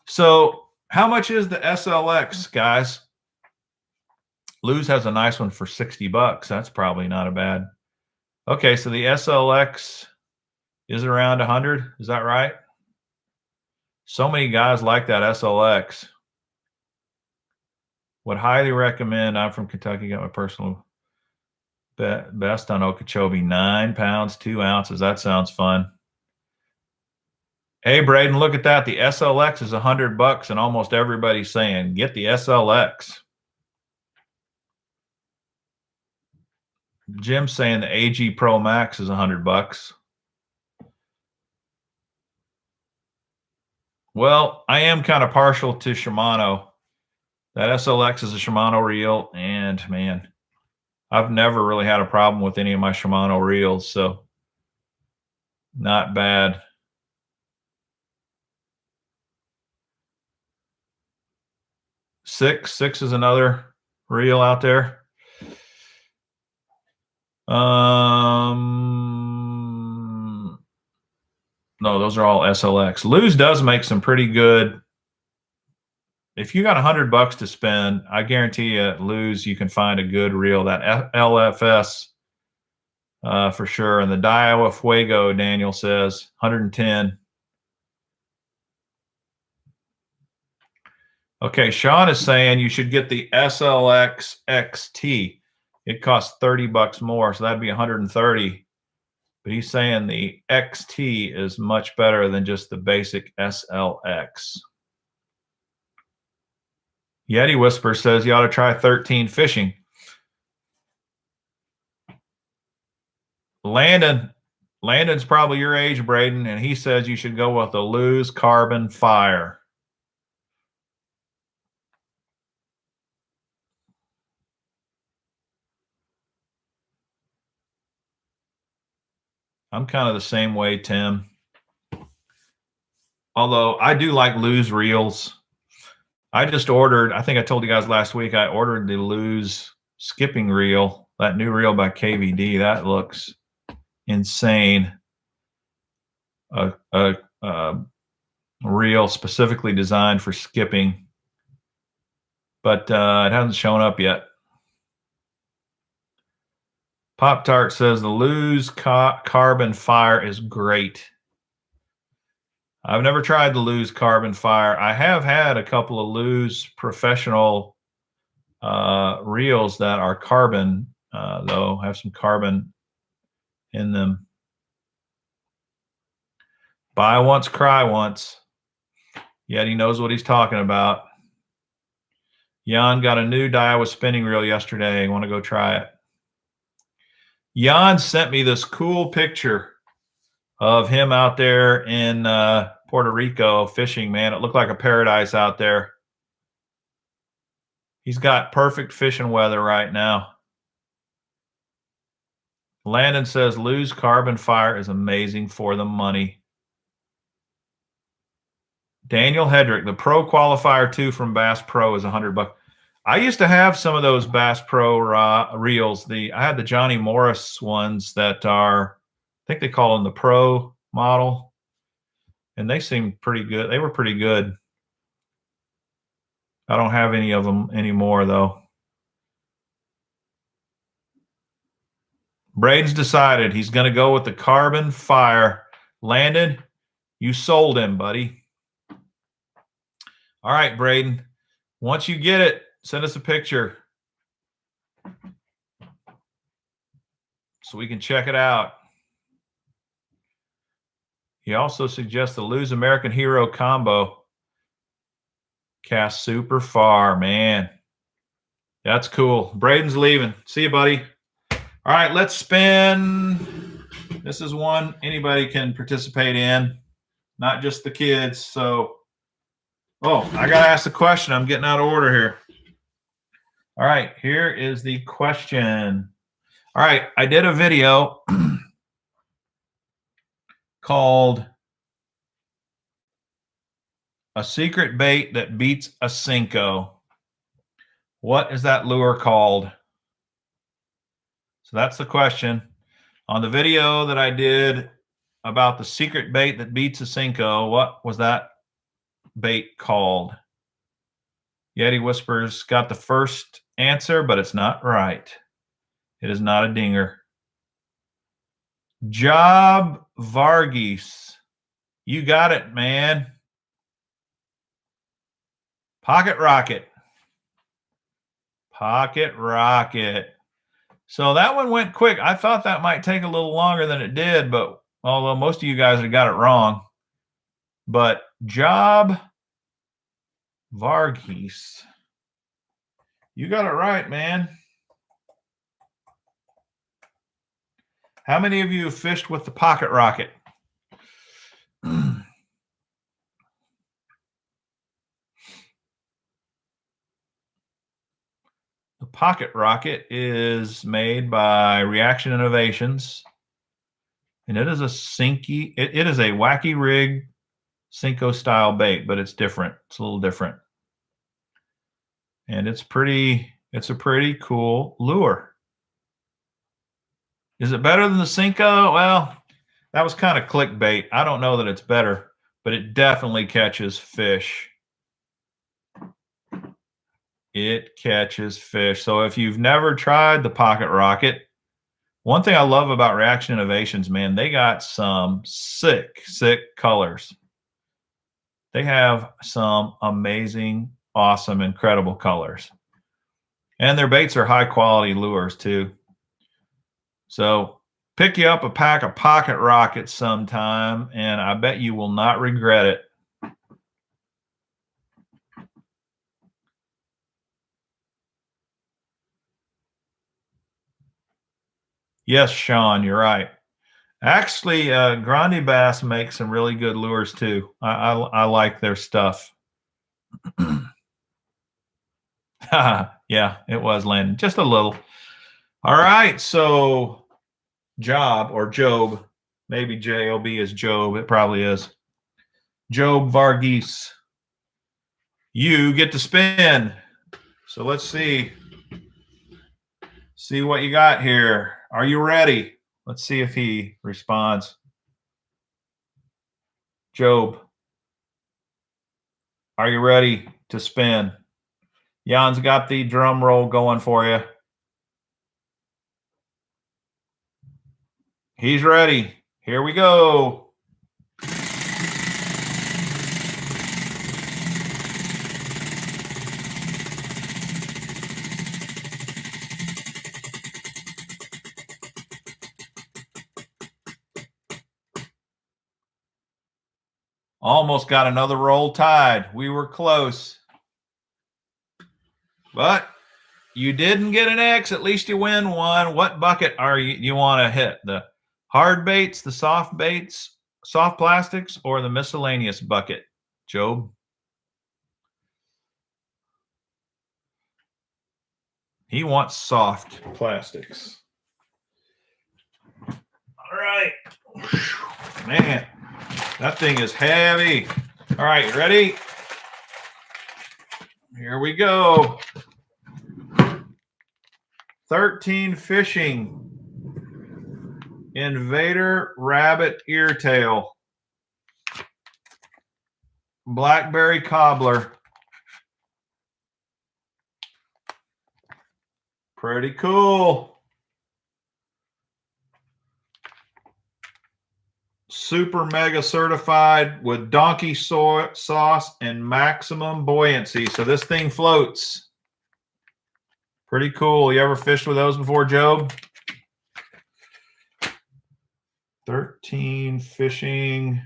So how much is the SLX, guys? Luz has a nice one for $60. That's probably not a bad. Okay, so the SLX is around 100. Is that right? So many guys like that SLX. Would highly recommend. I'm from Kentucky. Got my personal best on Okeechobee. 9 pounds, 2 ounces. That sounds fun. Hey, Braden, look at that. The SLX is $100, and almost everybody's saying, get the SLX. Jim's saying the AG Pro Max is $100. Well, I am kind of partial to Shimano. That SLX is a Shimano reel, and man, I've never really had a problem with any of my Shimano reels, so not bad. Six is another reel out there. No, those are all SLX. Luz does make some pretty good. If you got $100 to spend, I guarantee you, Luz, you can find a good reel. That LFS for sure. And the Daiwa Fuego, Daniel says, 110. Okay, Sean is saying you should get the SLX XT. It costs $30 more, so that'd be 130. But he's saying the XT is much better than just the basic SLX. Yeti Whisper says you ought to try 13 fishing. Landon's probably your age, Braden, and he says you should go with the Lew's Carbon Fire. I'm kind of the same way, Tim. Although I do like Lew's reels. I just ordered, I think I told you guys last week, I ordered the Lew's skipping reel, that new reel by KVD. That looks insane. A reel specifically designed for skipping. But it hasn't shown up yet. Pop Tart says the Lew's Carbon Fire is great. I've never tried the Lew's Carbon Fire. I have had a couple of Lew's professional reels that are carbon, though, have some carbon in them. Buy once, cry once. Yet he knows what he's talking about. Jan got a new Daiwa spinning reel yesterday. I want to go try it. Jan sent me this cool picture of him out there in Puerto Rico fishing, man. It looked like a paradise out there. He's got perfect fishing weather right now. Landon says Lew's Carbon Fire is amazing for the money. Daniel Hedrick, the Pro Qualifier 2 from Bass Pro is $100. I used to have some of those Bass Pro reels. I had the Johnny Morris ones that are, I think they call them the Pro model, and they seemed pretty good. They were pretty good. I don't have any of them anymore, though. Braden's decided he's going to go with the Carbon Fire. Landon, you sold him, buddy. All right, Braden. Once you get it, send us a picture so we can check it out. He also suggests the Lew's American Hero combo. Cast super far, man. That's cool. Braden's leaving. See you, buddy. All right, let's spin. This is one anybody can participate in, not just the kids. So, oh, I got to ask the question. I'm getting out of order here. All right, here is the question. All right, I did a video called A Secret Bait That Beats a Senko. What is that lure called? So that's the question. On the video that I did about the secret bait that beats a Senko, what was that bait called? Yeti Whispers got the first answer, but it's not right. It is not a dinger. Job Varghese. You got it, man. Pocket Rocket. Pocket Rocket. So that one went quick. I thought that might take a little longer than it did, but although most of you guys have got it wrong. But Job Varghese. You got it right, man. How many of you have fished with the Pocket Rocket? The Pocket Rocket is made by Reaction Innovations, and it is a Senko. It is a wacky rig Senko style bait, but it's different. It's a little different, and it's a pretty cool lure. Is it better than the Senko? Well, that was kind of clickbait. I don't know that it's better, but it definitely catches fish. It catches fish. So if you've never tried the Pocket Rocket, One thing I love about Reaction Innovations, man, they got some sick colors. They have some amazing, awesome, incredible colors. And their baits are high quality lures too. So pick you up a pack of Pocket Rockets sometime, and I bet you will not regret it. Yes, Sean, you're right. Actually, Grande Bass makes some really good lures too. I like their stuff. Yeah, it was Landon. Just a little. All right, so Job or Job, maybe J-O-B is Job. It probably is. Job Varghese. You get to spin. So let's see. See what you got here. Are you ready? Let's see if he responds. Job, are you ready to spin? Jan's got the drum roll going for you. He's ready. Here we go. Almost got another roll tide. We were close. But you didn't get an X. At least you win one. What bucket are you want to hit? The hard baits, the soft baits, soft plastics, or the miscellaneous bucket, Job? He wants soft plastics. All right. Man, that thing is heavy. All right, you ready? Here we go. 13 Fishing. Invader Rabbit Eartail. Blackberry Cobbler. Pretty cool. Super mega certified with donkey sauce and maximum buoyancy. So this thing floats. Pretty cool. You ever fished with those before, Job? 13 Fishing.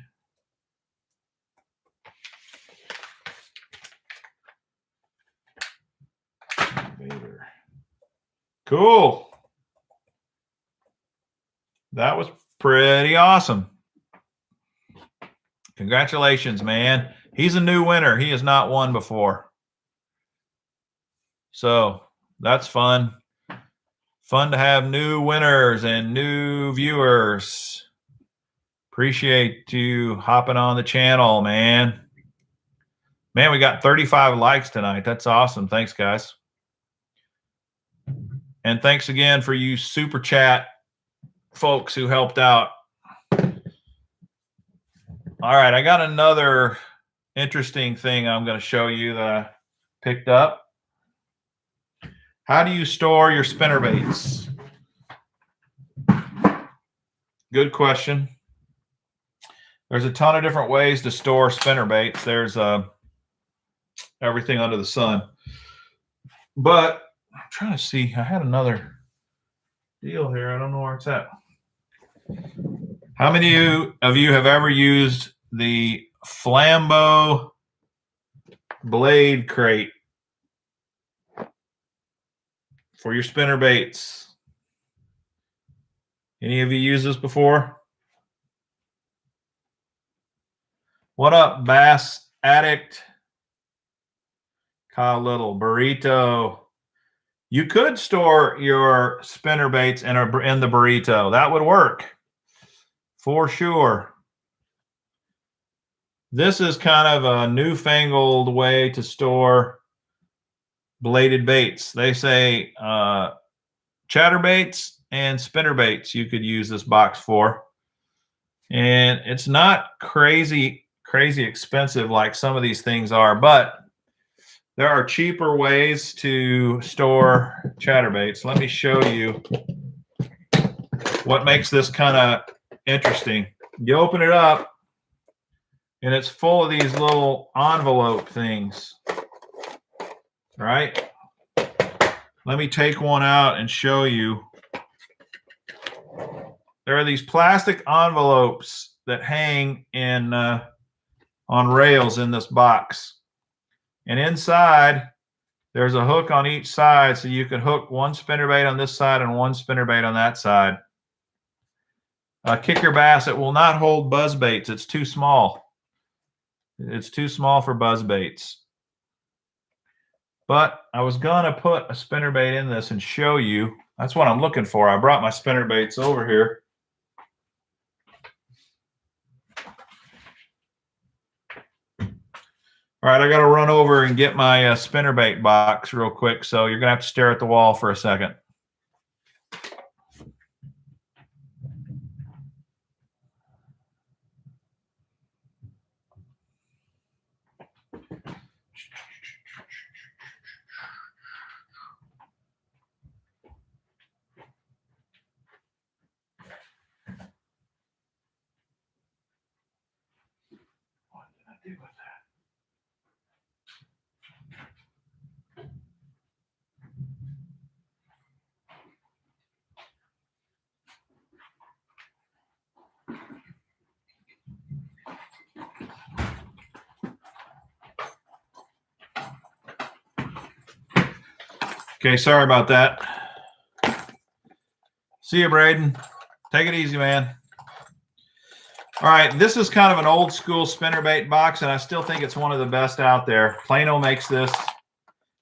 Cool. That was pretty awesome. Congratulations, man. He's a new winner. He has not won before. So that's fun. Fun to have new winners and new viewers. Appreciate you hopping on the channel, man. Man, we got 35 likes tonight. That's awesome. Thanks, guys. And thanks again for you super chat folks who helped out. All right, I got another interesting thing I'm going to show you that I picked up. How do you store your spinnerbaits? Good question. There's a ton of different ways to store spinnerbaits. There's everything under the sun. But I'm trying to see. I had another deal here. I don't know where it's at. How many of you have ever used the Flambeau blade crate for your spinner baits? Any of you used this before? What up, Bass Addict? Kyle Little, Burrito. You could store your spinner baits in the burrito. That would work for sure. This is kind of a newfangled way to store bladed baits. They say chatterbaits and spinner baits you could use this box for. And it's not crazy expensive like some of these things are, but there are cheaper ways to store chatterbaits. Let me show you what makes this kind of interesting. You open it up, and it's full of these little envelope things, right? Let me take one out and show you. There are these plastic envelopes that hang in on rails in this box. And inside, there's a hook on each side, so you can hook one spinnerbait on this side and one spinnerbait on that side. Kicker bass, it will not hold buzz baits. It's too small. It's too small for buzz baits. But I was going to put a spinnerbait in this and show you. That's what I'm looking for. I brought my spinnerbaits over here. All right, I got to run over and get my spinnerbait box real quick, so you're going to have to stare at the wall for a second. What did I do with that? Okay, sorry about that. See you, Braden. Take it easy, man. All right, this is kind of an old school spinnerbait box, and I still think it's one of the best out there. Plano makes this,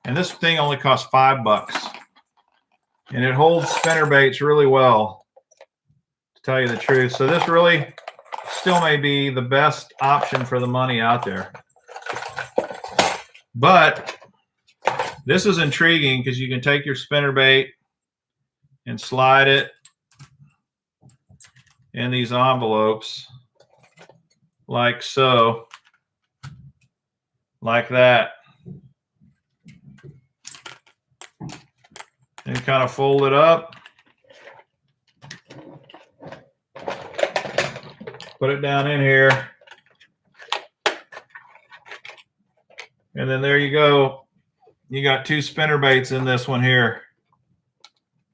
and this thing only costs $5. And it holds spinnerbaits really well, to tell you the truth. So this really still may be the best option for the money out there. But this is intriguing because you can take your spinnerbait and slide it in these envelopes like so, like that. And kind of fold it up. Put it down in here. And then there you go. You got 2 spinnerbaits in this one here.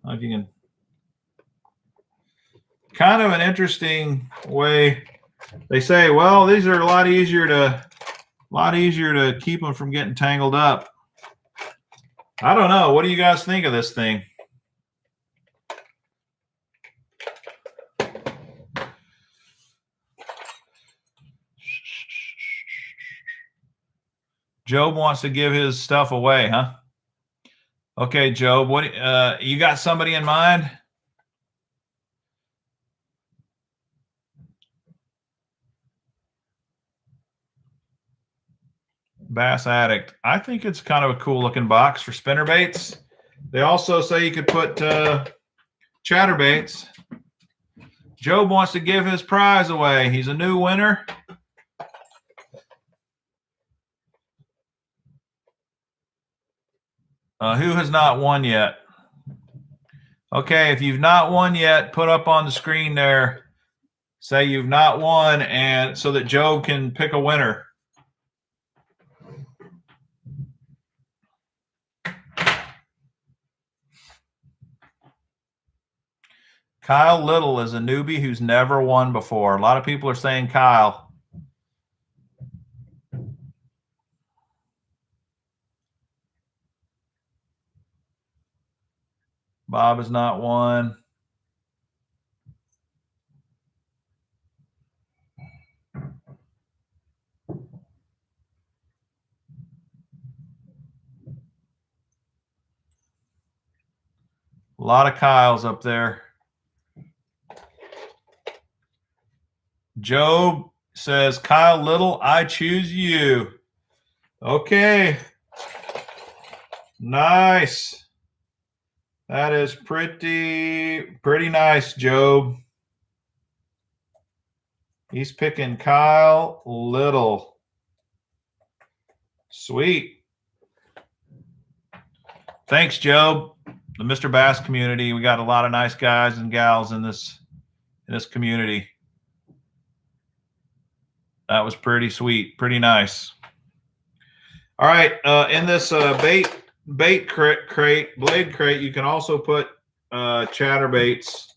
If you can. Kind of an interesting way. They say, well, these are a lot easier to keep them from getting tangled up. I don't know. What do you guys think of this thing? Job wants to give his stuff away, huh? Okay, Job, what you got somebody in mind? Bass Addict. I think it's kind of a cool looking box for spinnerbaits. They also say you could put chatterbaits. Job wants to give his prize away. He's a new winner. Who has not won yet? Okay, if you've not won yet, put up on the screen there, say you've not won, and so that Job can pick a winner. Kyle Little is a newbie who's never won before. A lot of people are saying Kyle. Bob has not won. A lot of Kyles up there. Job says, Kyle Little, I choose you. Okay. Nice. That is pretty nice, Job. He's picking Kyle Little. Sweet. Thanks, Job. the Mr. Bass community. We got a lot of nice guys and gals in this community. That was pretty sweet, pretty nice. All right, in this blade crate, you can also put chatterbaits,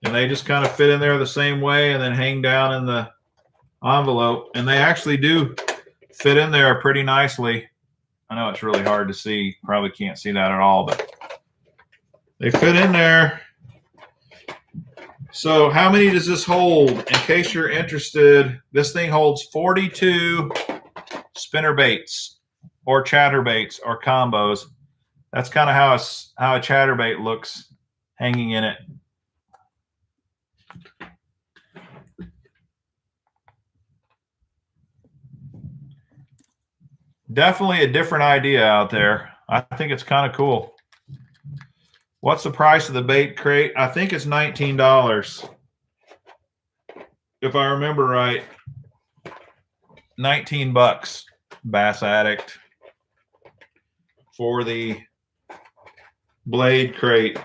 and they just kind of fit in there the same way and then hang down in the envelope, and they actually do fit in there pretty nicely. I know it's really hard to see, probably can't see that at all, but they fit in there. So how many does this hold? In case you're interested, this thing holds 42 spinner baits or chatterbaits or combos. That's kind of how a chatterbait looks hanging in it. Definitely a different idea out there. I think it's kind of cool. What's the price of the bait crate? I think it's $19. If I remember right. 19 bucks, Bass Addict, for the blade crate.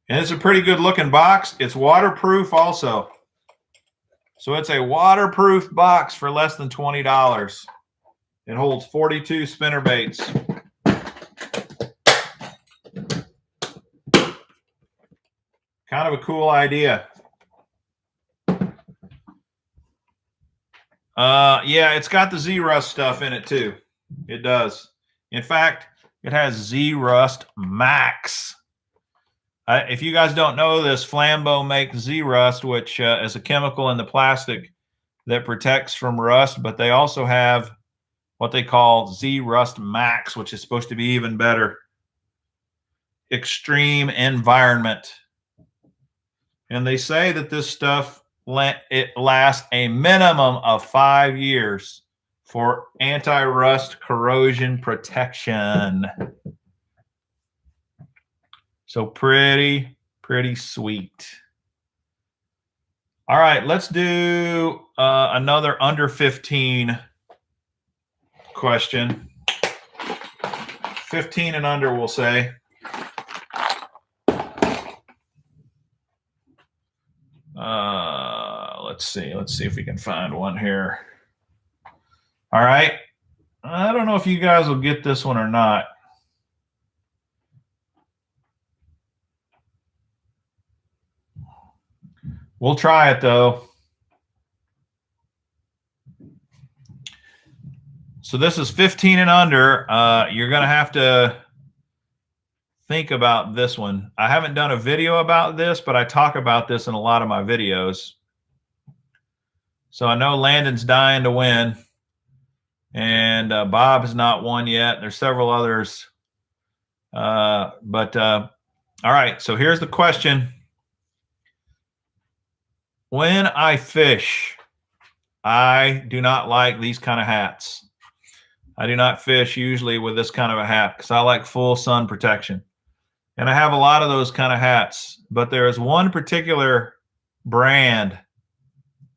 And it's a pretty good looking box. It's waterproof also. So it's a waterproof box for less than $20. It holds 42 spinner baits. Kind of a cool idea. Yeah, it's got the Z-Rust stuff in it too. It does. In fact, it has Z-Rust Max. If you guys don't know this, Flambeau makes Z-Rust, which is a chemical in the plastic that protects from rust, but they also have what they call Z-Rust Max, which is supposed to be even better. Extreme environment. And they say that this stuff, it lasts a minimum of 5 years for anti-rust corrosion protection. So pretty sweet. All right, let's do another under 15 question. 15 and under, we'll say. Let's see if we can find one here. All right. I don't know if you guys will get this one or not. We'll try it though. So this is 15 and under. You're going to have to think about this one. I haven't done a video about this, but I talk about this in a lot of my videos. So I know Landon's dying to win, and Bob has not won yet. There's several others. All right, so here's the question. When I fish, I do not like these kind of hats. I do not fish usually with this kind of a hat because I like full sun protection. And I have a lot of those kind of hats, but there is one particular brand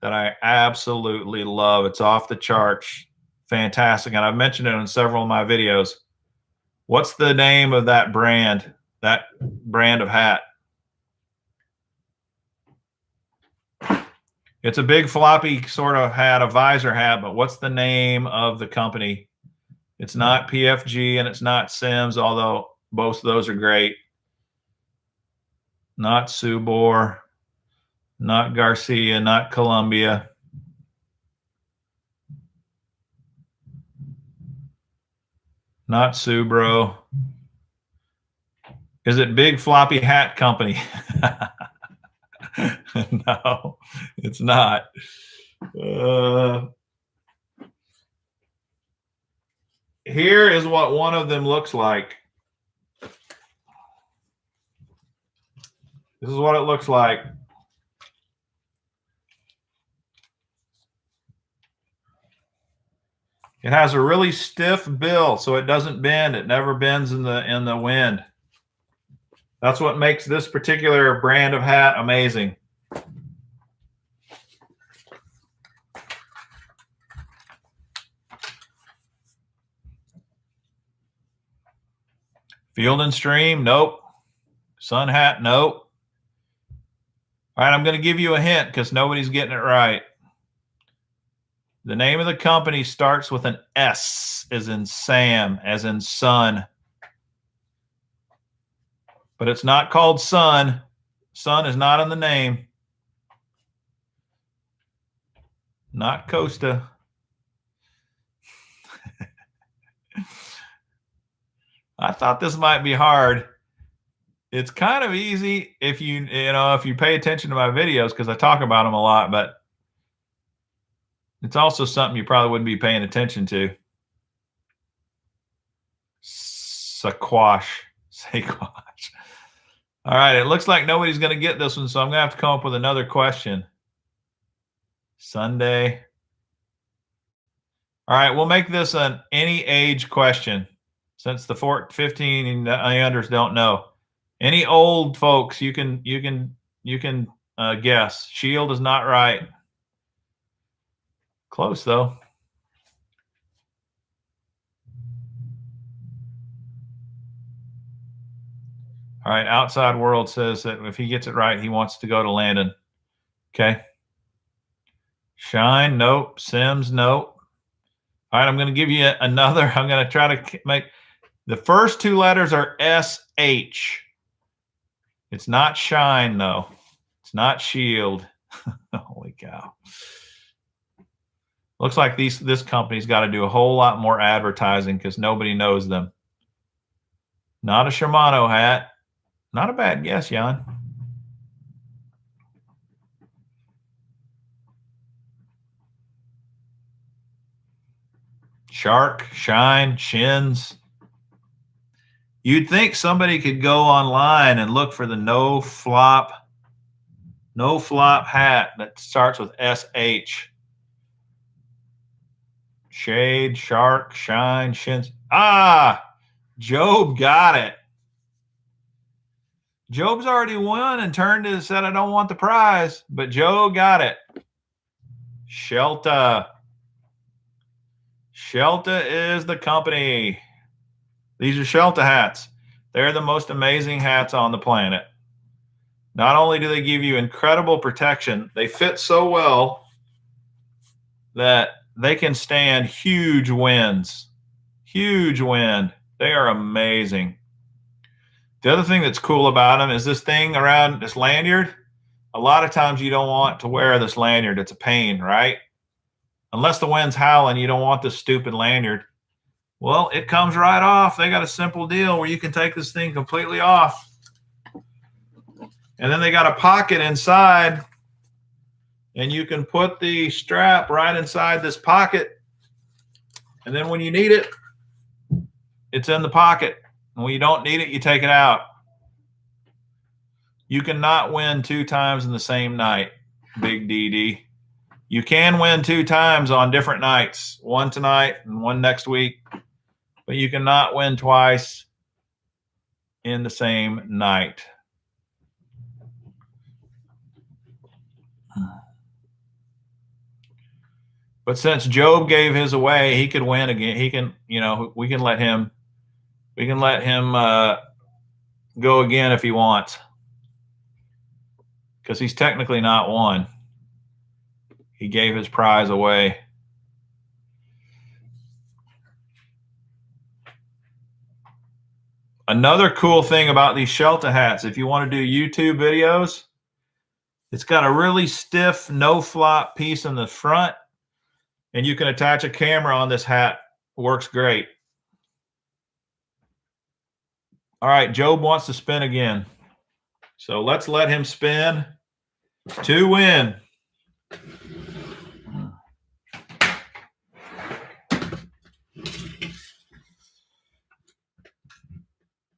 that I absolutely love. It's off the charts, fantastic. And I've mentioned it in several of my videos. What's the name of that brand of hat? It's a big floppy sort of hat, a visor hat, but what's the name of the company? It's not PFG and it's not Sims, although both of those are great. Not Subor, not Garcia, not Columbia. Not Subro. Is it Big Floppy Hat Company? No, it's not. Here is what one of them looks like. This is what it looks like. It has a really stiff bill, so it doesn't bend. It never bends in the wind. That's what makes this particular brand of hat amazing. Field and Stream, nope. Sun Hat, nope. All right, I'm going to give you a hint because nobody's getting it right. The name of the company starts with an S, as in Sam, as in sun. But it's not called Sun. Sun is not in the name. Not Costa. I thought this might be hard. It's kind of easy if you pay attention to my videos because I talk about them a lot, but it's also something you probably wouldn't be paying attention to. Saquash. All right, it looks like nobody's going to get this one, so I'm going to have to come up with another question. Sunday. All right, we'll make this an any age question since the 15 and unders don't know. Any old folks, you can guess. Shield is not right. Close though. All right, Outside World says that if he gets it right, he wants to go to Landon. Okay. Shine, nope. Sims, nope. All right, I'm going to give you another. I'm going to try to make the first two letters are SH. It's not Shine, though. It's not Shield. Holy cow. Looks like this company's got to do a whole lot more advertising because nobody knows them. Not a Shimano hat. Not a bad guess, Jan. Shark, Shine, Shins. You'd think somebody could go online and look for the no flop hat that starts with SH. Shade, Shark, Shine, Shins. Ah, Job got it. Job's already won and turned and said, I don't want the prize, but Joe got it. Shelta. Shelta is the company. These are Shelta hats. They're the most amazing hats on the planet. Not only do they give you incredible protection, they fit so well that they can stand huge winds. Huge wind. They are amazing. The other thing that's cool about them is this thing around this lanyard. A lot of times you don't want to wear this lanyard. It's a pain, right? Unless the wind's howling, you don't want this stupid lanyard. Well, it comes right off. They got a simple deal where you can take this thing completely off. And then they got a pocket inside, and you can put the strap right inside this pocket. And then when you need it, it's in the pocket. And when you don't need it, you take it out. You cannot win 2 times in the same night, Big DD. You can win 2 times on different nights, one tonight and one next week, but you cannot win twice in the same night. But since Job gave his away, he could win again. He can, we can let him go again if he wants, because he's technically not won. He gave his prize away. Another cool thing about these Shelta hats, if you want to do YouTube videos, it's got a really stiff no-flop piece in the front, and you can attach a camera on this hat. Works great. All right, Job wants to spin again. So let's let him spin to win.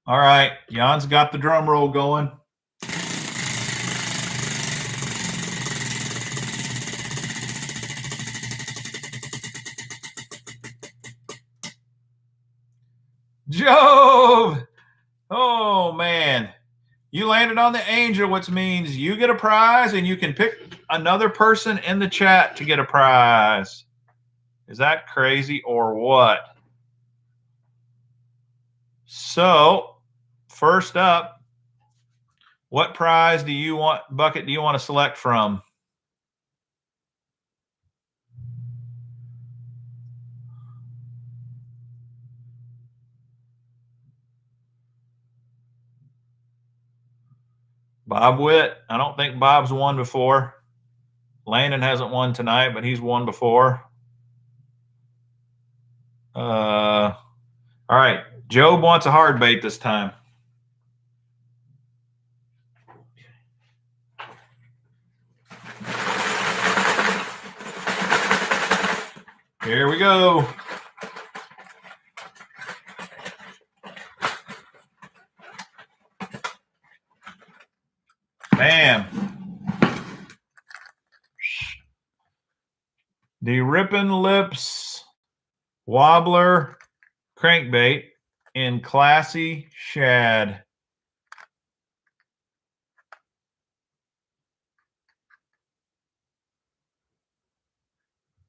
All right, Jan's got the drum roll going. Job! Oh, man. You landed on the Angel, which means you get a prize and you can pick another person in the chat to get a prize. Is that crazy or what? So first up, what prize bucket do you want to select from? Bob Witt. I don't think Bob's won before. Landon hasn't won tonight, but he's won before. All right. Job wants a hard bait this time. Here we go. Bam. The Rippin' Lips Wobbler crankbait in Classy Shad.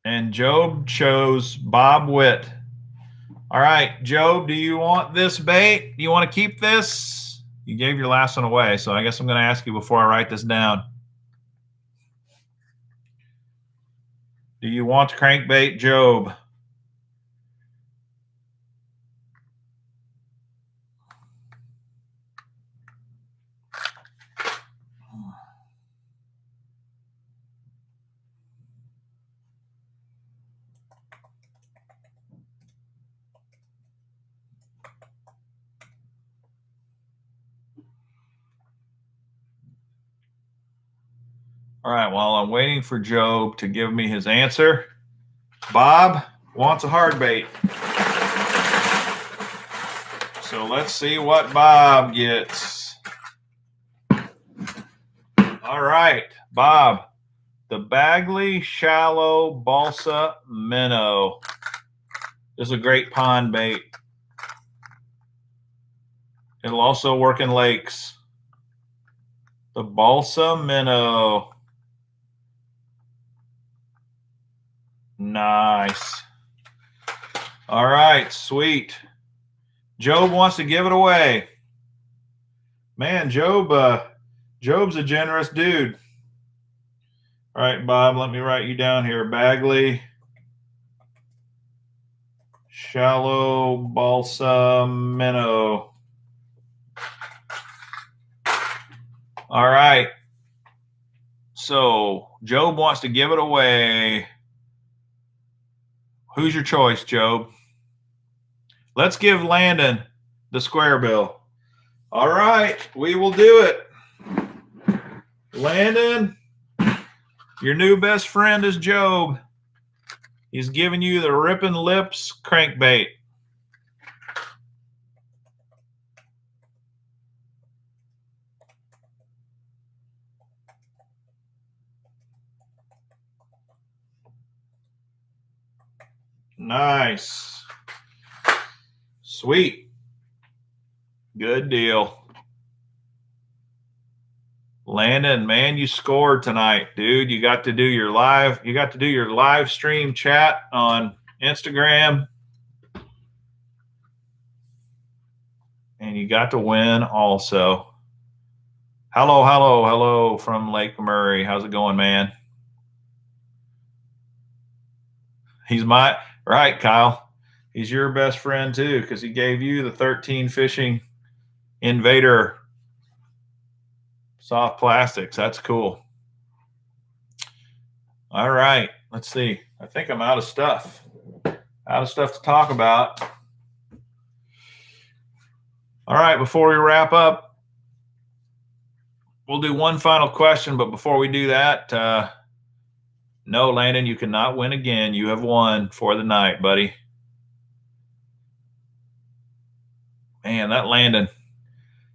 And Job chose Bob Witt. All right, Job, do you want this bait? Do you want to keep this? You gave your last one away, so I guess I'm going to ask you before I write this down. Do you want crankbait, Job? All right, while I'm waiting for Job to give me his answer, Bob wants a hard bait. So let's see what Bob gets. All right, Bob, the Bagley Shallow Balsa Minnow. This is a great pond bait. It'll also work in lakes. The Balsa Minnow. Nice. All right, sweet. Job wants to give it away. Man, Job's a generous dude. All right, Bob, let me write you down here. Bagley Shallow Balsa Minnow. All right. So Job wants to give it away. Who's your choice, Job? Let's give Landon the square bill. All right, we will do it. Landon, your new best friend is Job. He's giving you the Rippin' Lips crankbait. Nice. Sweet. Good deal. Landon, man, you scored tonight, dude. You got to do your live stream chat on Instagram. And you got to win also. Hello from Lake Murray. How's it going, man? He's right, Kyle. He's your best friend too, because he gave you the 13 Fishing Invader soft plastics. That's cool. All right, let's see. I think I'm out of stuff to talk about. All right, before we wrap up, we'll do one final question. But before we do that, no, Landon, you cannot win again. You have won for the night, buddy. Man, that Landon,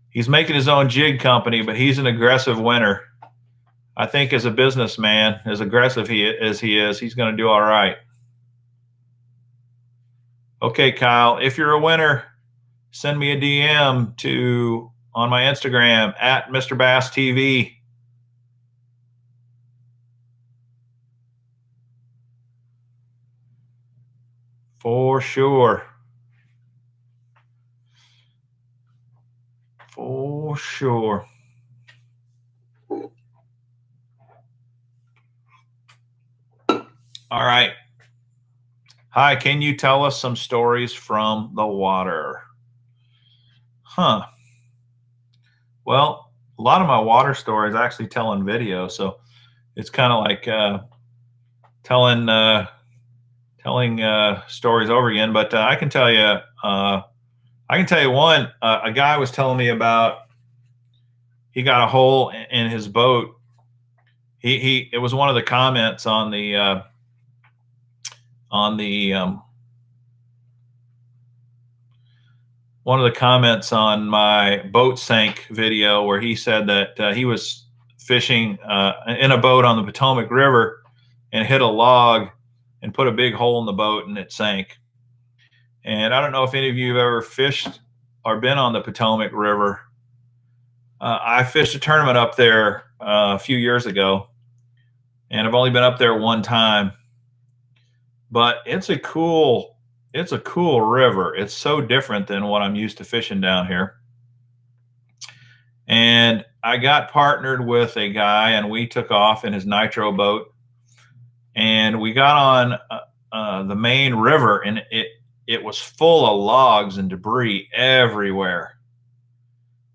he's making his own jig company, but he's an aggressive winner. I think as a businessman, as aggressive as he is, he's going to do all right. Okay, Kyle, if you're a winner, send me a DM on my Instagram at Mr. Bass TV. For sure. For sure. All right. Hi, can you tell us some stories from the water? Huh. Well, a lot of my water stories I actually tell in video, so it's kind of like telling stories over again. But I can tell you one. A guy was telling me about. He got a hole in his boat. It was one of the comments on the one of the comments on my boat sank video, where he said that he was fishing in a boat on the Potomac River and hit a log and put a big hole in the boat and it sank. And I don't know if any of you have ever fished or been on the Potomac River. I fished a tournament up there a few years ago, and I've only been up there one time. But it's a cool river. It's so different than what I'm used to fishing down here. And I got partnered with a guy, and we took off in his nitro boat, and we got on the main river, and it was full of logs and debris everywhere.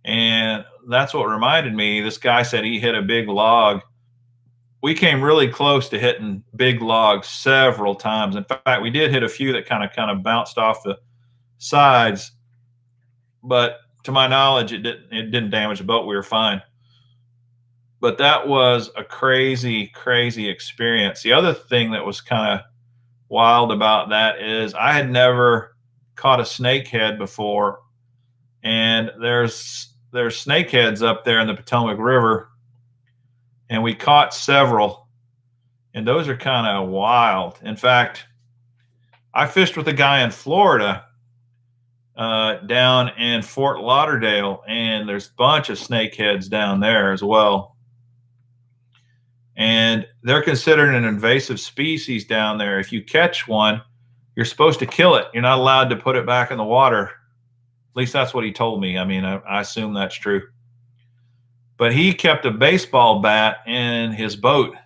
And that's what reminded me. This guy said he hit a big log. We came really close to hitting big logs several times. In fact, we did hit a few that kind of bounced off the sides, but to my knowledge, it didn't damage the boat. We were fine. But that was a crazy, crazy experience. The other thing that was kind of wild about that is I had never caught a snakehead before, and there's snakeheads up there in the Potomac River, and we caught several, and those are kind of wild. In fact, I fished with a guy in Florida down in Fort Lauderdale, and there's a bunch of snakeheads down there as well. And they're considered an invasive species down there. If you catch one, you're supposed to kill it. You're not allowed to put it back in the water. At least that's what he told me. I mean, I assume that's true. But he kept a baseball bat in his boat.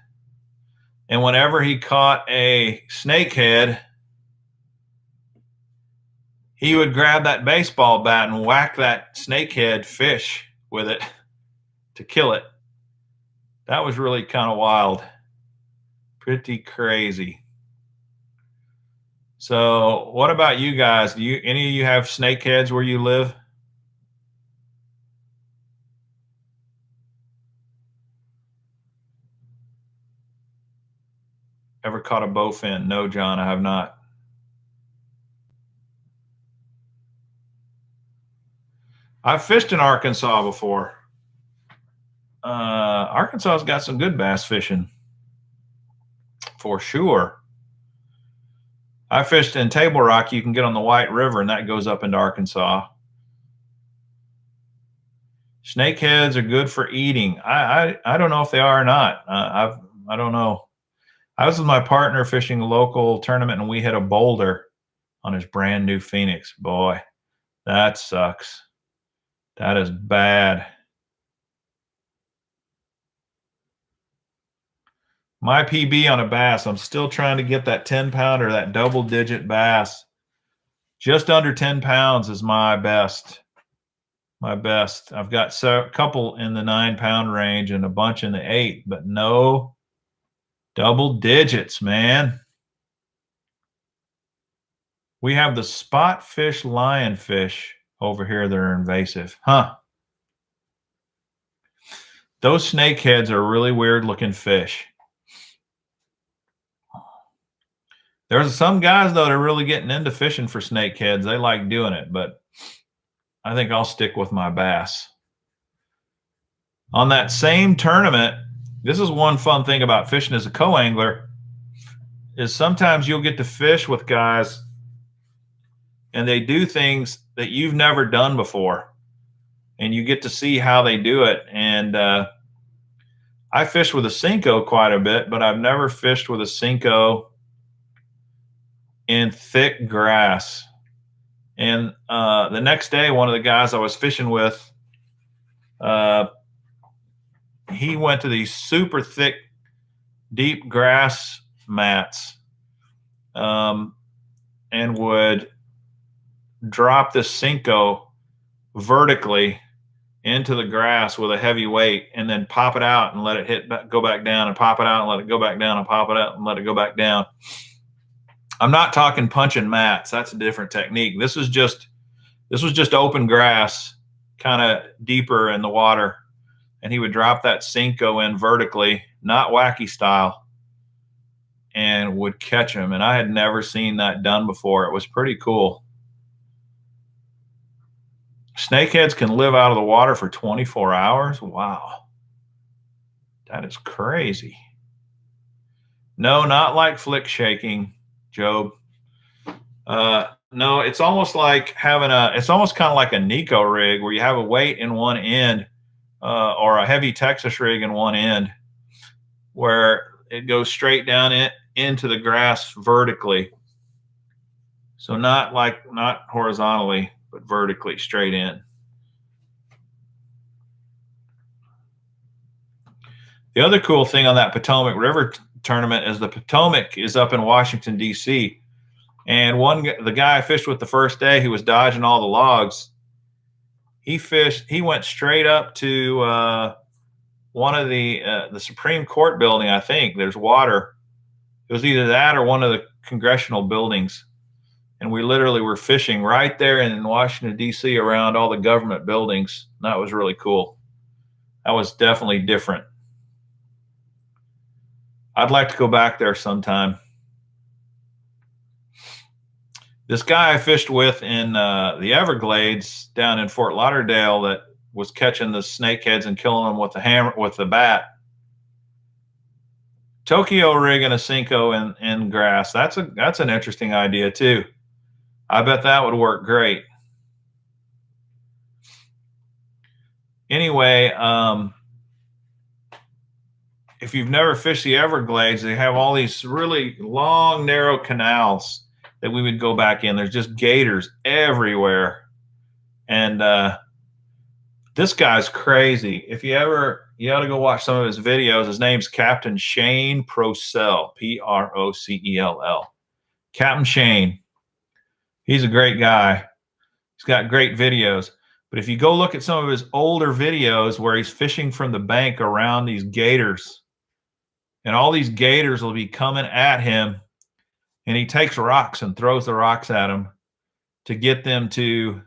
And whenever he caught a snakehead, he would grab that baseball bat and whack that snakehead fish with it to kill it. That was really kind of wild. Pretty crazy. So what about you guys? Any of you have snakeheads where you live? Ever caught a bowfin? No, John, I have not. I've fished in Arkansas before. Arkansas's got some good bass fishing, for sure. I fished in Table Rock. You can get on the White River, and that goes up into Arkansas. Snakeheads are good for eating. I don't know if they are or not. I don't know. I was with my partner fishing a local tournament, and we hit a boulder on his brand new Phoenix. Boy, that sucks. That is bad. My PB on a bass, I'm still trying to get that 10-pounder, that double-digit bass. Just under 10 pounds is my best. My best. I've got a couple in the 9-pound range and a bunch in the 8, but no double digits, man. We have the spotfish lionfish over here that are invasive. Huh. Those snakeheads are really weird-looking fish. There's some guys, though, that are really getting into fishing for snakeheads. They like doing it, but I think I'll stick with my bass. On that same tournament, this is one fun thing about fishing as a co-angler, is sometimes you'll get to fish with guys and they do things that you've never done before, and you get to see how they do it. And I fish with a Senko quite a bit, but I've never fished with a Senko in thick grass. And the next day, one of the guys I was fishing with He went to these super thick, deep grass mats, and would drop this Senko vertically into the grass with a heavy weight, and then pop it out and let it go back down, and pop it out and let it go back down, and pop it out and let it go back down. I'm not talking punching mats. That's a different technique. This was just open grass, kind of deeper in the water. And he would drop that Senko in vertically, not wacky style, and would catch him. And I had never seen that done before. It was pretty cool. Snakeheads can live out of the water for 24 hours. Wow. That is crazy. No, not like flick shaking, Job. No, it's almost like it's almost kind of like a Nico rig where you have a weight in one end, or a heavy Texas rig in one end, where it goes straight down into the grass vertically. So not horizontally, but vertically straight in. The other cool thing on that Potomac River tournament is the Potomac is up in Washington, D.C., and the guy I fished with the first day, who was dodging all the logs, he went straight up to one of the Supreme Court building. I think there's water. It was either that or one of the congressional buildings. And we literally were fishing right there in Washington, D.C., around all the government buildings. That was really cool. That was definitely different. I'd like to go back there sometime. This guy I fished with in the Everglades down in Fort Lauderdale that was catching the snakeheads and killing them with the bat. Tokyo rig and a Senko in grass. That's an interesting idea too. I bet that would work great. Anyway, if you've never fished the Everglades, they have all these really long, narrow canals that we would go back in. There's just gators everywhere. And this guy's crazy. If you ought to go watch some of his videos. His name's Captain Shane Procell, Procell. Captain Shane. He's a great guy. He's got great videos. But if you go look at some of his older videos where he's fishing from the bank around these gators, and all these gators will be coming at him, and he takes rocks and throws the rocks at them to get them to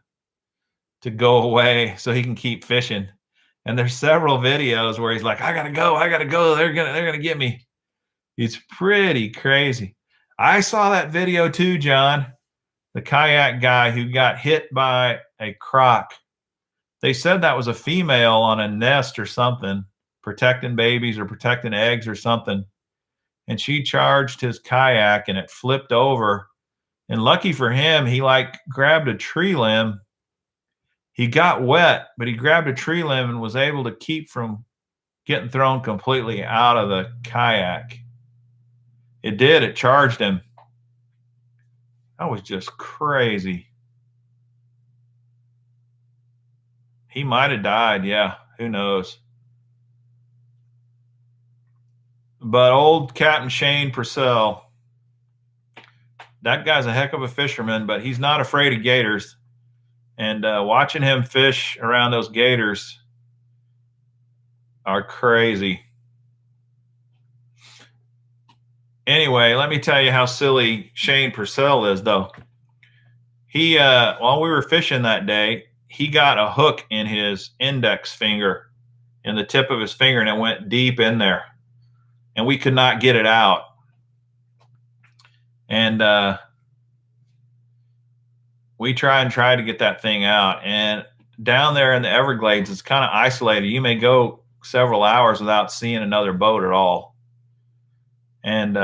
go away so he can keep fishing. And there's several videos where he's like, I gotta go. They're gonna get me. It's pretty crazy. I saw that video too, John, the kayak guy who got hit by a croc. They said that was a female on a nest or something, protecting babies or protecting eggs or something. And she charged his kayak and it flipped over. And lucky for him, he grabbed a tree limb. He got wet, but he grabbed a tree limb and was able to keep from getting thrown completely out of the kayak. It charged him. That was just crazy. He might have died. Yeah, who knows? But old Captain Shane Procell, that guy's a heck of a fisherman, but he's not afraid of gators. And watching him fish around those gators are crazy. Anyway, let me tell you how silly Shane Procell is, though. He, while we were fishing that day, he got a hook in his index finger, in the tip of his finger, and it went deep in there. And we could not get it out. And we tried to get that thing out. And down there in the Everglades, it's kind of isolated. You may go several hours without seeing another boat at all. And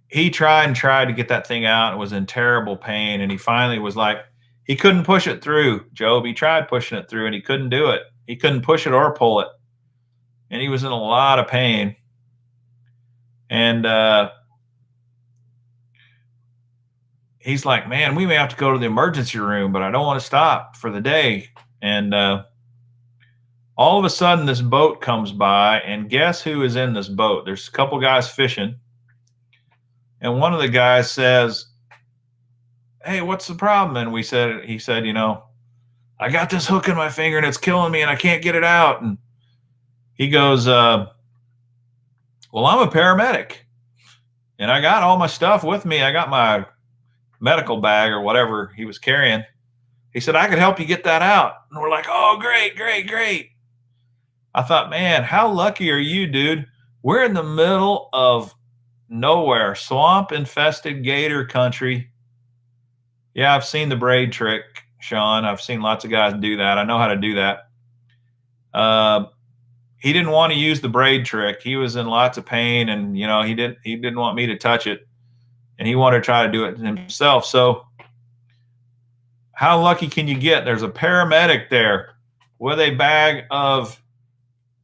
he tried to get that thing out and was in terrible pain. And he finally was like, he couldn't push it through, Job. He tried pushing it through and he couldn't do it. He couldn't push it or pull it. And he was in a lot of pain. And he's like, man, we may have to go to the emergency room, but I don't want to stop for the day. And all of a sudden, this boat comes by, and guess who is in this boat? There's a couple guys fishing, and one of the guys says, "Hey, what's the problem?" And he said, I got this hook in my finger and it's killing me and I can't get it out. And he goes, well, I'm a paramedic and I got all my stuff with me. I got my medical bag or whatever he was carrying. He said, I could help you get that out. And we're like, oh, great, great, great. I thought, man, how lucky are you, dude? We're in the middle of nowhere, swamp infested gator country. Yeah, I've seen the braid trick, Sean. I've seen lots of guys do that. I know how to do that. He didn't want to use the braid trick. He was in lots of pain, and he didn't want me to touch it, and he wanted to try to do it himself. So, how lucky can you get? There's a paramedic there with a bag of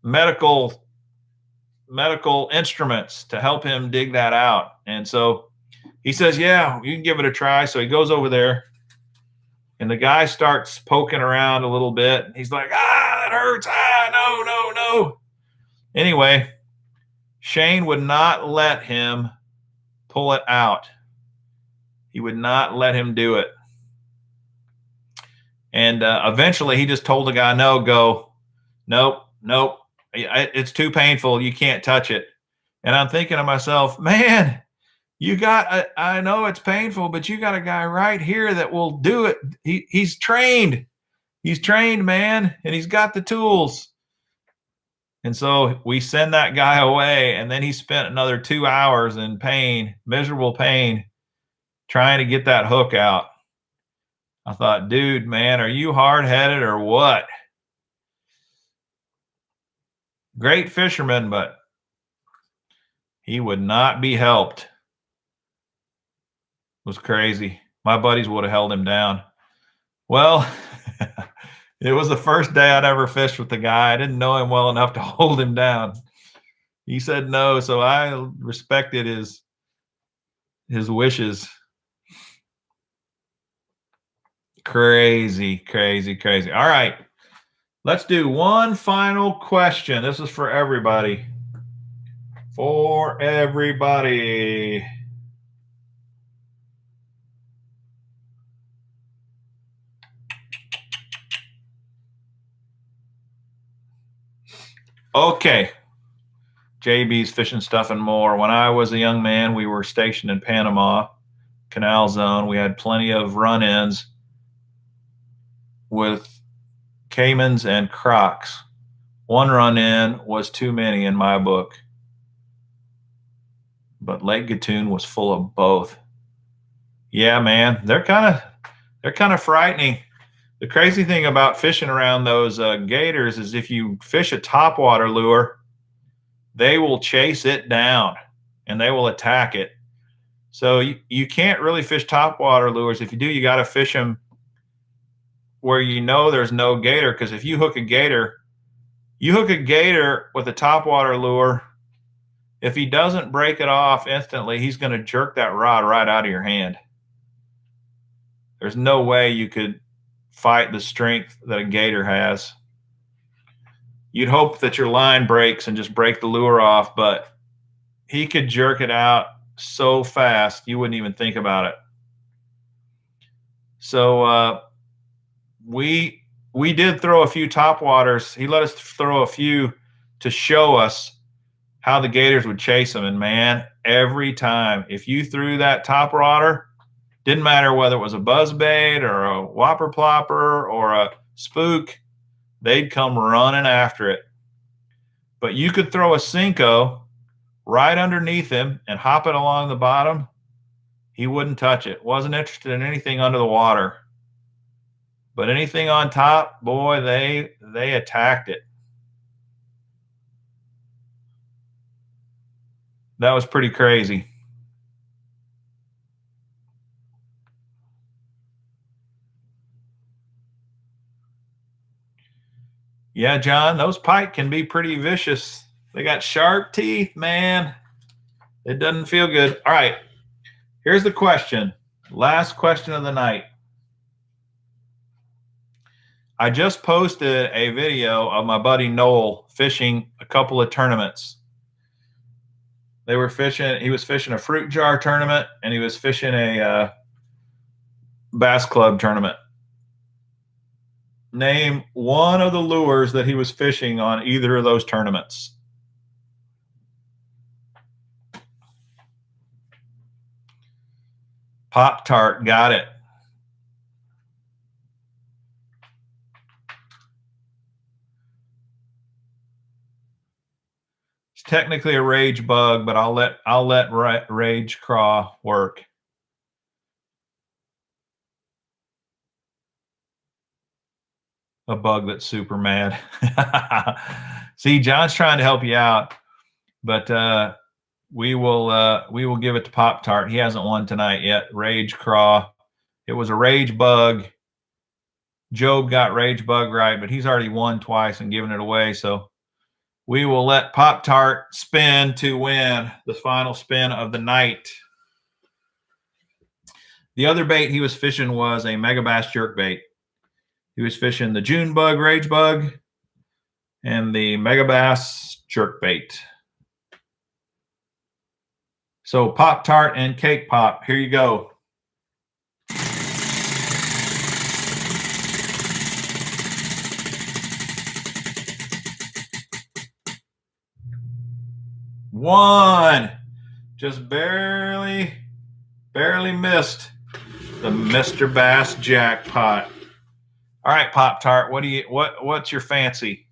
medical instruments to help him dig that out. And so he says, yeah, you can give it a try. So he goes over there and the guy starts poking around a little bit. He's like, that hurts. No. Anyway, Shane would not let him pull it out. He would not let him do it. And eventually he just told the guy, nope. It's too painful. You can't touch it. And I'm thinking to myself, man, I know it's painful, but you got a guy right here that will do it. He's trained. He's trained, man, and he's got the tools. And so we send that guy away, and then he spent another 2 hours in pain, miserable pain, trying to get that hook out. I thought, dude, man, are you hard-headed or what? Great fisherman, but he would not be helped. It was crazy. My buddies would have held him down. Well, it was the first day I'd ever fished with the guy. I didn't know him well enough to hold him down. He said no, so I respected his wishes. Crazy. All right. Let's do one final question. This is for everybody. Okay. JB's Fishing Stuff and More. When I was a young man, we were stationed in Panama, Canal Zone. We had plenty of run-ins with caimans and crocs. One run-in was too many in my book. But Lake Gatun was full of both. Yeah, man, they're kind of frightening. The crazy thing about fishing around those gators is if you fish a topwater lure, they will chase it down and they will attack it. So you can't really fish topwater lures. If you do, you got to fish them where there's no gator, because if you hook a gator with a topwater lure, if he doesn't break it off instantly, he's going to jerk that rod right out of your hand. There's no way you could fight the strength that a gator has. You'd hope that your line breaks and just break the lure off, but he could jerk it out so fast you wouldn't even think about it. So we did throw a few topwaters. He let us throw a few to show us how the gators would chase them. And man, every time, if you threw that topwater, didn't matter whether it was a buzzbait or a whopper plopper or a spook, they'd come running after it. But you could throw a Senko right underneath him and hop it along the bottom. He wouldn't touch it. Wasn't interested in anything under the water. But anything on top, boy, they attacked it. That was pretty crazy. Yeah, John, those pike can be pretty vicious. They got sharp teeth, man. It doesn't feel good. All right, here's the question. Last question of the night. I just posted a video of my buddy Noel fishing a couple of tournaments. They were fishing. He was fishing a fruit jar tournament, and he was fishing a bass club tournament. Name one of the lures that he was fishing on either of those tournaments. Pop-Tart, got it. It's technically a rage bug, but I'll let rage craw work. A bug that's super mad. See, John's trying to help you out, but we will give it to Pop-Tart. He hasn't won tonight yet. Rage craw. It was a rage bug. Job got rage bug right, but he's already won twice and given it away. So we will let Pop-Tart spin to win the final spin of the night. The other bait he was fishing was a Megabass jerkbait. He was fishing the June bug, rage bug, and the Megabass jerkbait. So Pop-Tart and Cake Pop, here you go. One, just barely missed the Mr. Bass jackpot. All right, Pop-Tart, what's your fancy?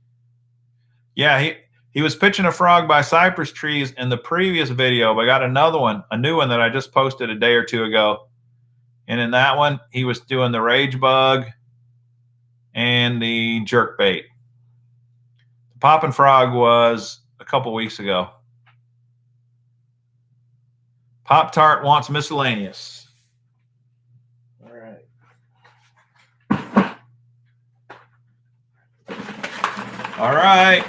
Yeah, he was pitching a frog by cypress trees in the previous video, but I got another one, a new one that I just posted a day or two ago. And in that one, he was doing the rage bug and the jerkbait. The popping frog was a couple weeks ago. Pop-Tart wants miscellaneous. All right,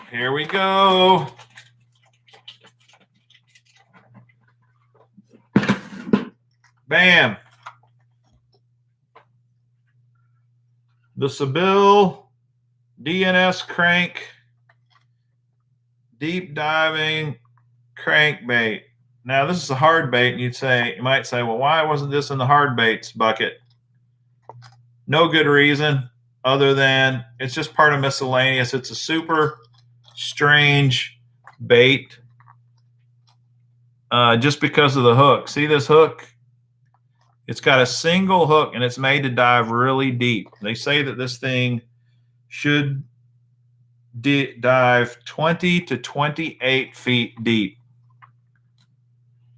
here we go. Bam. The Seville DNS crank deep diving crankbait. Now this is a hard bait, and you might say, well, why wasn't this in the hard baits bucket? No good reason. Other than it's just part of miscellaneous. It's a super strange bait just because of the hook. See this hook? It's got a single hook, and it's made to dive really deep. They say that this thing should dive 20 to 28 feet deep.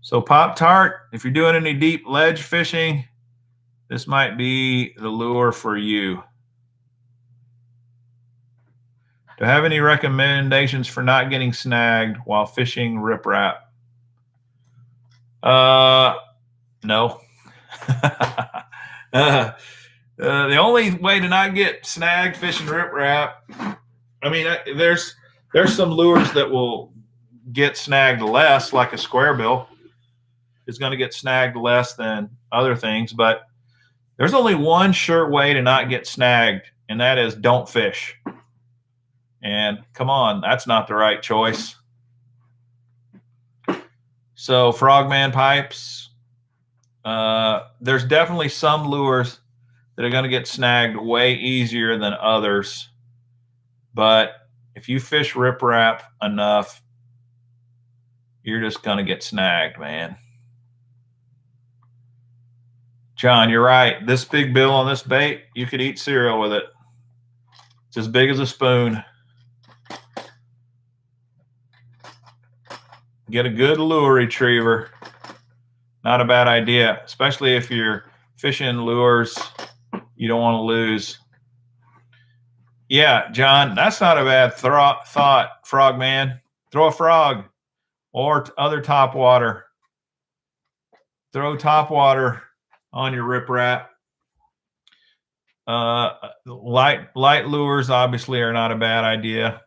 So Pop-Tart, if you're doing any deep ledge fishing, this might be the lure for you. Do you have any recommendations for not getting snagged while fishing riprap? No. The only way to not get snagged fishing riprap, I mean, there's some lures that will get snagged less, like a square bill is going to get snagged less than other things, but there's only one sure way to not get snagged, and that is don't fish. And come on, that's not the right choice. So Frogman pipes, there's definitely some lures that are going to get snagged way easier than others. But if you fish riprap enough, you're just going to get snagged, man. John, you're right. This big bill on this bait, you could eat cereal with it. It's as big as a spoon. Get a good lure retriever. Not a bad idea, especially if you're fishing lures you don't want to lose. Yeah, John, that's not a bad thought, Frogman. Throw a frog or other top water. Throw top water on your riprap. Light lures obviously are not a bad idea.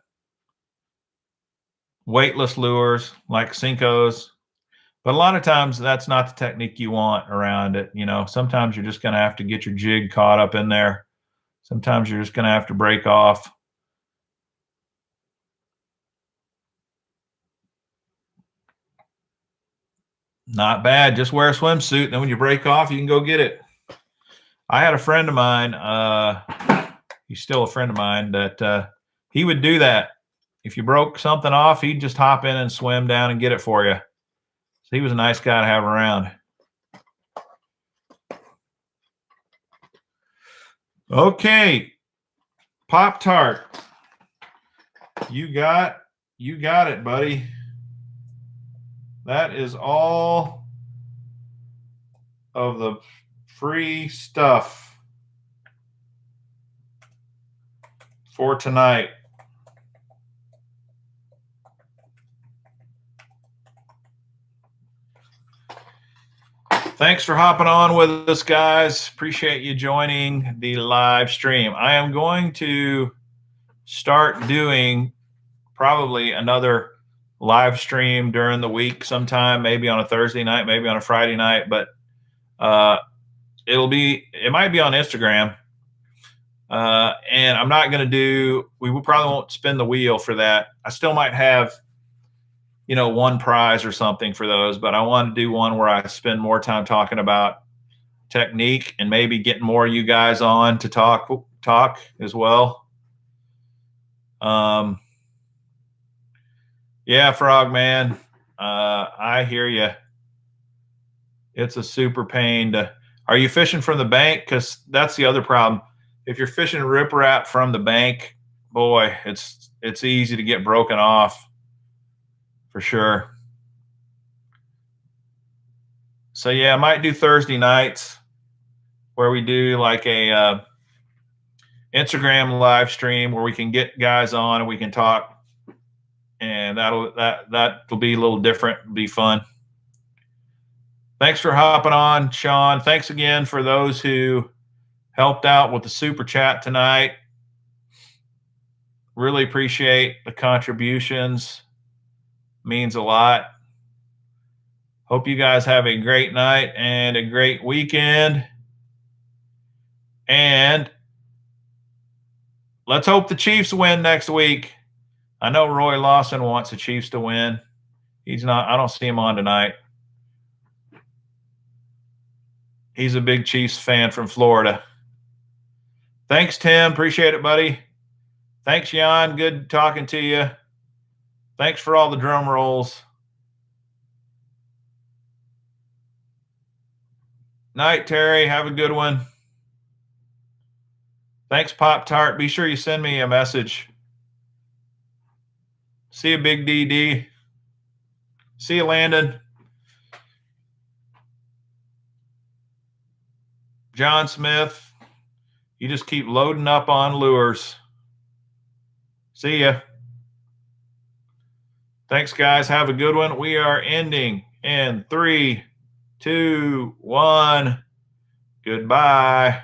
Weightless lures like Senkos, but a lot of times that's not the technique you want around it. You know, sometimes you're just going to have to get your jig caught up in there Sometimes you're just going to have to break off. Not bad. Just wear a swimsuit. Then when you break off, you can go get it. I had a friend of mine. He's still a friend of mine that he would do that. If you broke something off, he'd just hop in and swim down and get it for you. So he was a nice guy to have around. Okay. Pop-Tart. You got it, buddy. That is all of the free stuff for tonight. Thanks for hopping on with us, guys. Appreciate you joining the live stream. I am going to start doing probably another live stream during the week sometime, maybe on a Thursday night, maybe on a Friday night, but it might be on Instagram. And I'm not going to we probably won't spin the wheel for that. I still might have, one prize or something for those, but I want to do one where I spend more time talking about technique and maybe getting more of you guys on to talk as well. Yeah, Frog Man, I hear you. It's a super pain are you fishing from the bank? Because that's the other problem. If you're fishing riprap from the bank, boy, it's easy to get broken off for sure. So yeah, I might do Thursday nights where we do like a Instagram live stream where we can get guys on and we can talk, and that'll be a little different, be fun. Thanks for hopping on, Sean. Thanks again for those who helped out with the super chat tonight. Really appreciate the contributions. Means a lot. Hope you guys have a great night and a great weekend. And let's hope the Chiefs win next week. I know Roy Lawson wants the Chiefs to win. I don't see him on tonight. He's a big Chiefs fan from Florida. Thanks, Tim. Appreciate it, buddy. Thanks, Jan. Good talking to you. Thanks for all the drum rolls. Night, Terry. Have a good one. Thanks, Pop-Tart. Be sure you send me a message. See you, Big DD. See you, Landon. John Smith, you just keep loading up on lures. See ya. Thanks, guys. Have a good one. We are ending in 3, 2, 1. Goodbye.